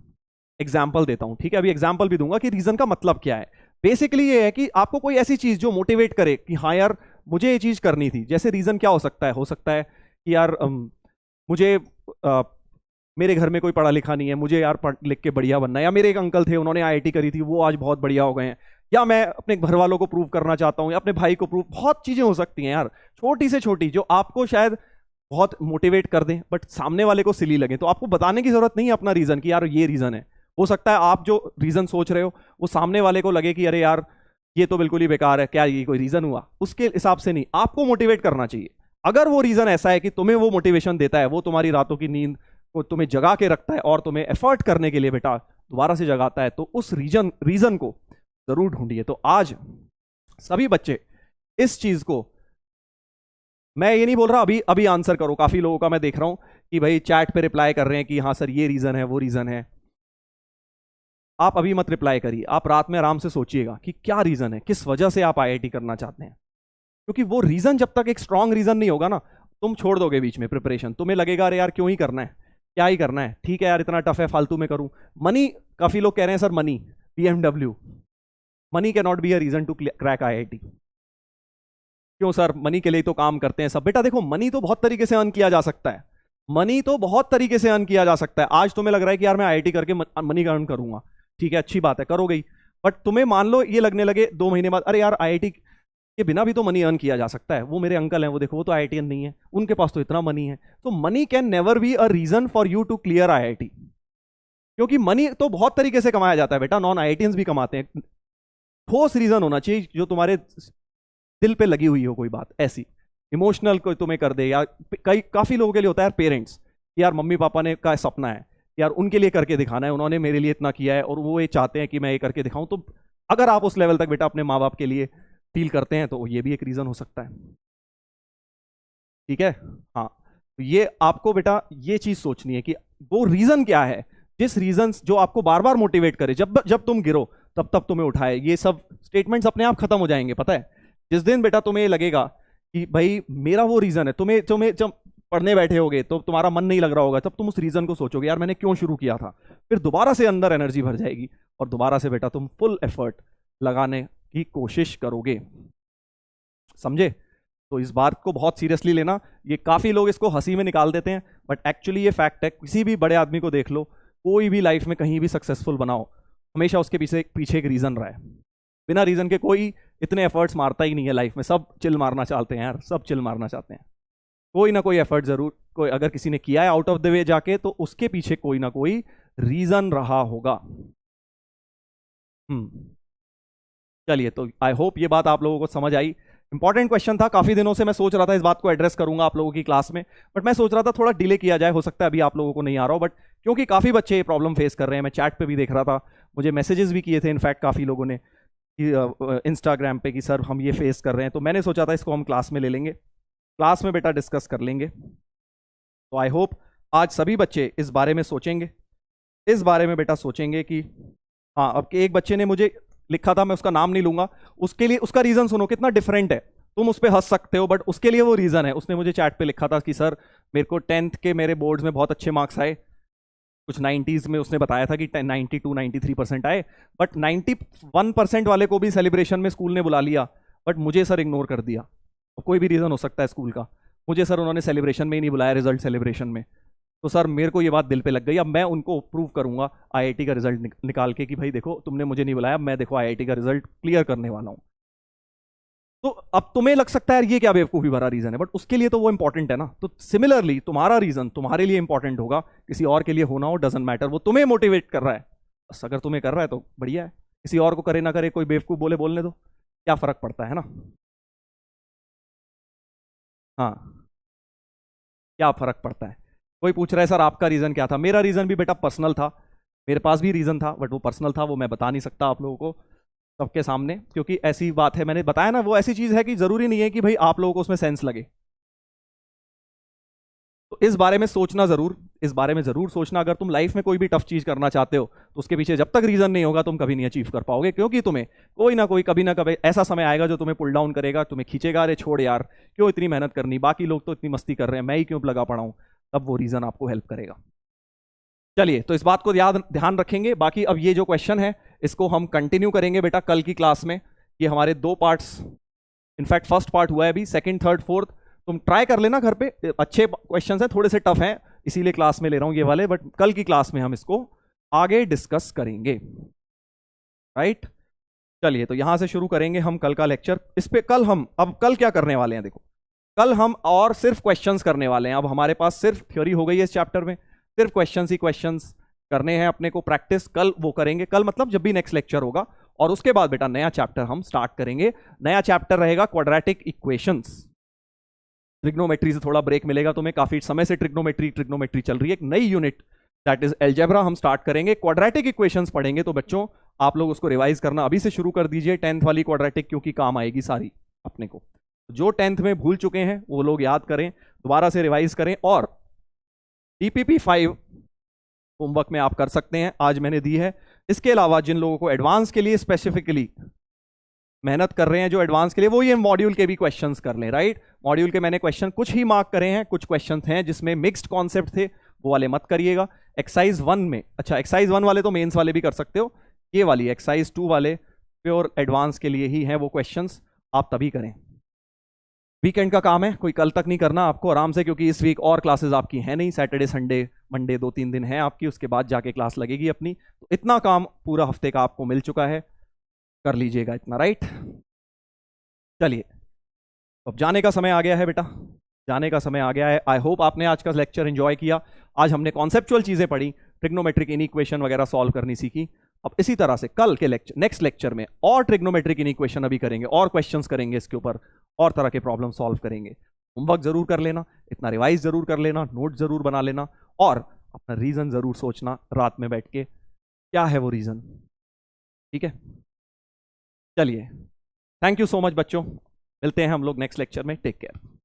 एग्जाम्पल देता हूं, ठीक है, अभी एग्जाम्पल भी दूंगा कि रीजन का मतलब क्या है। बेसिकली ये है कि आपको कोई ऐसी चीज जो मोटिवेट करे कि हाँ यार मुझे ये चीज करनी थी। जैसे रीजन क्या हो सकता है, हो सकता है कि यार मुझे मेरे घर में कोई पढ़ा लिखा नहीं है, मुझे यार पढ़ लिख के बढ़िया बनना है, या मेरे एक अंकल थे उन्होंने आईआईटी करी थी वो आज बहुत बढ़िया हो गए हैं, या मैं अपने घर वालों को प्रूव करना चाहता हूं, या अपने भाई को प्रूव, बहुत चीजें हो सकती हैं यार, छोटी से छोटी, जो आपको शायद बहुत मोटिवेट कर दें बट सामने वाले को सिली लगे, तो आपको बताने की जरूरत नहीं है अपना रीजन कि यार ये रीजन है। हो सकता है आप जो रीजन सोच रहे हो वो सामने वाले को लगे कि अरे यार ये तो बिल्कुल ही बेकार है, क्या ये कोई रीजन हुआ? उसके हिसाब से नहीं, आपको मोटिवेट करना चाहिए। अगर वो रीजन ऐसा है कि तुम्हें वो मोटिवेशन देता है, वो तुम्हारी रातों की नींद को तुम्हें जगा के रखता है और तुम्हें एफर्ट करने के लिए बेटा दोबारा से जगाता है, तो उस रीजन को जरूर ढूंढिए। तो आज सभी बच्चे इस चीज को मैं ये नहीं बोल रहा अभी अभी आंसर करो, काफी लोगों का मैं देख रहा हूं कि भाई चैट पे रिप्लाई कर रहे हैं कि हाँ सर ये रीजन है वो रीजन है। आप अभी मत रिप्लाई करिए, आप रात में आराम से सोचिएगा कि क्या रीजन है, किस वजह से आप आईआईटी करना चाहते हैं। क्योंकि वो रीजन जब तक एक स्ट्रांग रीजन नहीं होगा ना, तुम छोड़ दोगे बीच में प्रिपरेशन, तुम्हें लगेगा अरे यार क्यों ही करना है, क्या ही करना है, ठीक है यार इतना टफ है फालतू में करूं। मनी, काफी लोग कह रहे हैं sir money, BMW, money can not be a reason to crack IIT. क्यों सर, मनी के लिए तो काम करते हैं सब। बेटा देखो, मनी तो बहुत तरीके से अर्न किया जा सकता है, मनी तो बहुत तरीके से अर्न किया जा सकता है। आज तुम्हें लग रहा है कि यार मैं आईआईटी करके मनी अर्न करूंगा, ठीक है अच्छी बात है, करोगे ही। बट तुम्हें मान लो ये लगने लगे 2 महीने बाद, अरे यार आईआईटी के बिना भी तो मनी अर्न किया जा सकता है, वो मेरे अंकल हैं वो देखो वो तो आईआईटीएन नहीं है, उनके पास तो इतना मनी है। तो money can never be a reason for you to clear IIT, क्योंकि मनी तो बहुत तरीके से कमाया जाता है बेटा, नॉन आईआईटीएंस भी कमाते हैं। ठोस रीजन होना चाहिए जो तुम्हारे दिल पे लगी हुई हो, कोई बात ऐसी इमोशनल कोई तुम्हें कर दे। या कई काफी लोगों के लिए होता है यार पेरेंट्स, यार मम्मी पापा ने का सपना है यार उनके लिए करके दिखाना है, उन्होंने मेरे लिए इतना किया है और वो ये चाहते हैं कि मैं ये करके दिखाऊं। तो अगर आप उस लेवल तक बेटा अपने माँ बाप के लिए फील करते हैं तो ये भी एक रीजन हो सकता है, ठीक है। हाँ, तो ये आपको बेटा ये चीज सोचनी है कि वो रीजन क्या है, जिस रीजन जो आपको बार बार मोटिवेट करे, जब जब तुम गिरो तब तब तुम्हें उठाए। ये सब स्टेटमेंट्स अपने आप खत्म हो जाएंगे, पता है। जिस दिन बेटा तुम्हें ये लगेगा कि भाई मेरा वो रीजन है, तुम्हें तुम्हें जब पढ़ने बैठे होगे तो तुम्हारा मन नहीं लग रहा होगा, तब तुम उस रीजन को सोचोगे यार मैंने क्यों शुरू किया था, फिर दोबारा से अंदर एनर्जी भर जाएगी और दोबारा से बेटा तुम फुल एफर्ट लगाने की कोशिश करोगे, समझे। तो इस बात को बहुत सीरियसली लेना। ये काफी लोग इसको हंसी में निकाल देते हैं, बट एक्चुअली ये फैक्ट है। किसी भी बड़े आदमी को देख लो, कोई भी लाइफ में कहीं भी सक्सेसफुल बनाओ, हमेशा उसके पीछे पीछे एक रीजन रहा है। बिना रीजन के कोई इतने एफर्ट्स मारता ही नहीं है लाइफ में, सब चिल मारना चाहते हैं यार, सब चिल मारना चाहते हैं। कोई ना कोई एफर्ट जरूर, कोई अगर किसी ने किया है आउट ऑफ द वे जाके, तो उसके पीछे कोई ना कोई रीजन रहा होगा। चलिए, तो आई होप ये बात आप लोगों को समझ आई। इंपॉर्टेंट क्वेश्चन था, काफी दिनों से मैं सोच रहा था इस बात को एड्रेस करूंगा आप लोगों की क्लास में, बट मैं सोच रहा था थोड़ा डिले किया जाए, हो सकता है अभी आप लोगों को नहीं आ रहा हो, बट क्योंकि काफी बच्चे ये प्रॉब्लम फेस कर रहे हैं, मैं चैट पे भी देख रहा था, मुझे मैसेजेस भी किए थे इनफैक्ट काफी लोगों ने इंस्टाग्राम पे कि सर हम ये फेस कर रहे हैं, तो मैंने सोचा था इसको हम क्लास में ले लेंगे, क्लास में बेटा डिस्कस कर लेंगे। तो आई होप आज सभी बच्चे इस बारे में सोचेंगे, इस बारे में बेटा सोचेंगे कि हाँ। अब एक बच्चे ने मुझे लिखा था, मैं उसका नाम नहीं लूंगा, उसके लिए उसका रीजन सुनो कितना डिफरेंट है। तुम उस पर हंस सकते हो बट उसके लिए वो रीजन है। उसने मुझे चैट पे लिखा था कि सर मेरे को 10th के मेरे बोर्ड्स में बहुत अच्छे मार्क्स आए, कुछ 90s में उसने बताया था कि 92-93% आए, बट 91% वाले को भी सेलिब्रेशन में स्कूल ने बुला लिया, बट मुझे सर इग्नोर कर दिया। कोई भी रीजन हो सकता है स्कूल का, मुझे सर उन्होंने सेलिब्रेशन में ही नहीं बुलाया, रिजल्ट सेलिब्रेशन में। तो सर मेरे को ये बात दिल पे लग गई, अब मैं उनको प्रूव करूंगा आईआईटी का रिजल्ट निकाल के कि भाई देखो तुमने मुझे नहीं बुलाया, मैं देखो आईआईटी का रिजल्ट क्लियर करने वाला हूं। तो अब तुम्हें लग सकता है ये क्या बेवकूफी भरा रीजन है, बट उसके लिए तो वो इंपॉर्टेंट है ना। तो सिमिलरली तुम्हारा रीजन तुम्हारे लिए इंपॉर्टेंट होगा, किसी और के लिए होना हो डजंट मैटर, वो तुम्हें मोटिवेट कर रहा है, बस अगर तुम्हें कर रहा है तो बढ़िया है, किसी और को करे ना करे, कोई बेवकूफ बोले बोलने दो, क्या फर्क पड़ता है ना। हाँ, क्या फर्क पड़ता है। कोई पूछ रहा है सर आपका रीजन क्या था, मेरा रीजन भी बेटा पर्सनल था, मेरे पास भी रीजन था बट वो पर्सनल था, वो मैं बता नहीं सकता आप लोगों को सबके सामने, क्योंकि ऐसी बात है, मैंने बताया ना, वो ऐसी चीज है कि जरूरी नहीं है कि भाई आप लोगों को उसमें सेंस लगे। तो इस बारे में सोचना जरूर, इस बारे में जरूर सोचना। अगर तुम लाइफ में कोई भी टफ चीज करना चाहते हो तो उसके पीछे जब तक रीजन नहीं होगा तुम कभी नहीं अचीव कर पाओगे, क्योंकि तुम्हें कोई ना कोई कभी ना कभी ऐसा समय आएगा जो तुम्हें पुल डाउन करेगा, तुम्हें खींचेगा, अरे छोड़ यार क्यों इतनी मेहनत करनी, बाकी लोग तो इतनी मस्ती कर रहे हैं, मैं ही क्यों लगा पड़ा हूं, तब वो रीजन आपको हेल्प करेगा। चलिए, तो इस बात को याद ध्यान रखेंगे। बाकी अब ये जो क्वेश्चन है इसको हम कंटिन्यू करेंगे बेटा कल की क्लास में। ये हमारे 2 पार्ट्स, इनफैक्ट फर्स्ट पार्ट हुआ है अभी, सेकंड थर्ड फोर्थ तुम ट्राई कर लेना घर पे, अच्छे क्वेश्चंस हैं, थोड़े से टफ हैं इसीलिए क्लास में ले रहा हूं ये वाले, बट कल की क्लास में हम इसको आगे डिस्कस करेंगे, राइट। चलिए, तो यहां से शुरू करेंगे हम कल का लेक्चर। इस पे कल हम, अब कल क्या करने वाले हैं देखो, कल हम और सिर्फ क्वेश्चंस करने वाले हैं। अब हमारे पास सिर्फ थ्योरी हो गई है इस चैप्टर में, सिर्फ क्वेश्चंस ही क्वेश्चंस करने हैं अपने को, प्रैक्टिस कल वो करेंगे, कल मतलब जब भी नेक्स्ट लेक्चर होगा। और उसके बाद बेटा नया चैप्टर हम स्टार्ट करेंगे, नया चैप्टर रहेगा क्वाड्रेटिक इक्वेशंस। ट्रिग्नोमेट्री से थोड़ा ब्रेक मिलेगा तुम्हें, काफी समय से ट्रिग्नोमेट्री चल रही है, एक नई यूनिट दैट इज अलजेब्रा हम स्टार्ट करेंगे, क्वाड्रेटिक इक्वेशंस पढ़ेंगे। तो बच्चों आप लोग उसको रिवाइज करना अभी से शुरू कर दीजिए, 10th वाली क्वाड्रेटिक, क्योंकि काम आएगी सारी अपने को। जो 10th में भूल चुके हैं वो लोग याद करें, दोबारा से रिवाइज करें, और DPP5 होमवर्क में आप कर सकते हैं, आज मैंने दी है। इसके अलावा जिन लोगों को एडवांस के लिए स्पेसिफिकली मेहनत कर रहे हैं, जो एडवांस के लिए, वो ये मॉड्यूल के भी क्वेश्चंस कर लें, राइट। मॉड्यूल के मैंने क्वेश्चन कुछ ही मार्क करे हैं, कुछ क्वेश्चंस हैं जिसमें मिक्स्ड कॉन्सेप्ट थे, वो वाले मत करिएगा। एक्सरसाइज 1 में, अच्छा एक्सरसाइज 1 वाले तो मेंस वाले भी कर सकते हो, ये वाली एक्सरसाइज 2 वाले प्योर एडवांस के लिए ही हैं वो क्वेश्चंस, आप तभी करें। वीकेंड का काम है, कोई कल तक नहीं करना आपको, आराम से, क्योंकि इस वीक और क्लासेस आपकी हैं नहीं, सैटरडे संडे मंडे 2-3 दिन है आपकी, उसके बाद जाके क्लास लगेगी अपनी। तो इतना काम पूरा हफ्ते का आपको मिल चुका है, कर लीजिएगा इतना, राइट। चलिए अब जाने का समय आ गया है बेटा, जाने का समय आ गया है। आई होप आपने आज का लेक्चर एंजॉय किया। आज हमने कॉन्सेप्चुअल चीजें पढ़ी, ट्रिग्नोमेट्रिक इनइक्वेशन वगैरह सॉल्व करनी सीखी। अब इसी तरह से कल के लेक्चर, नेक्स्ट लेक्चर में और ट्रिग्नोमेट्रिक इनइक्वेशन अभी करेंगे, और क्वेश्चंस करेंगे इसके ऊपर, और तरह के प्रॉब्लम सॉल्व करेंगे। होमवर्क जरूर कर लेना, इतना रिवाइज जरूर कर लेना, नोट जरूर बना लेना, और अपना रीजन जरूर सोचना रात में बैठ के, क्या है वो रीजन, ठीक है। चलिए, थैंक यू सो मच बच्चों, मिलते हैं हम लोग नेक्स्ट लेक्चर में, टेक केयर।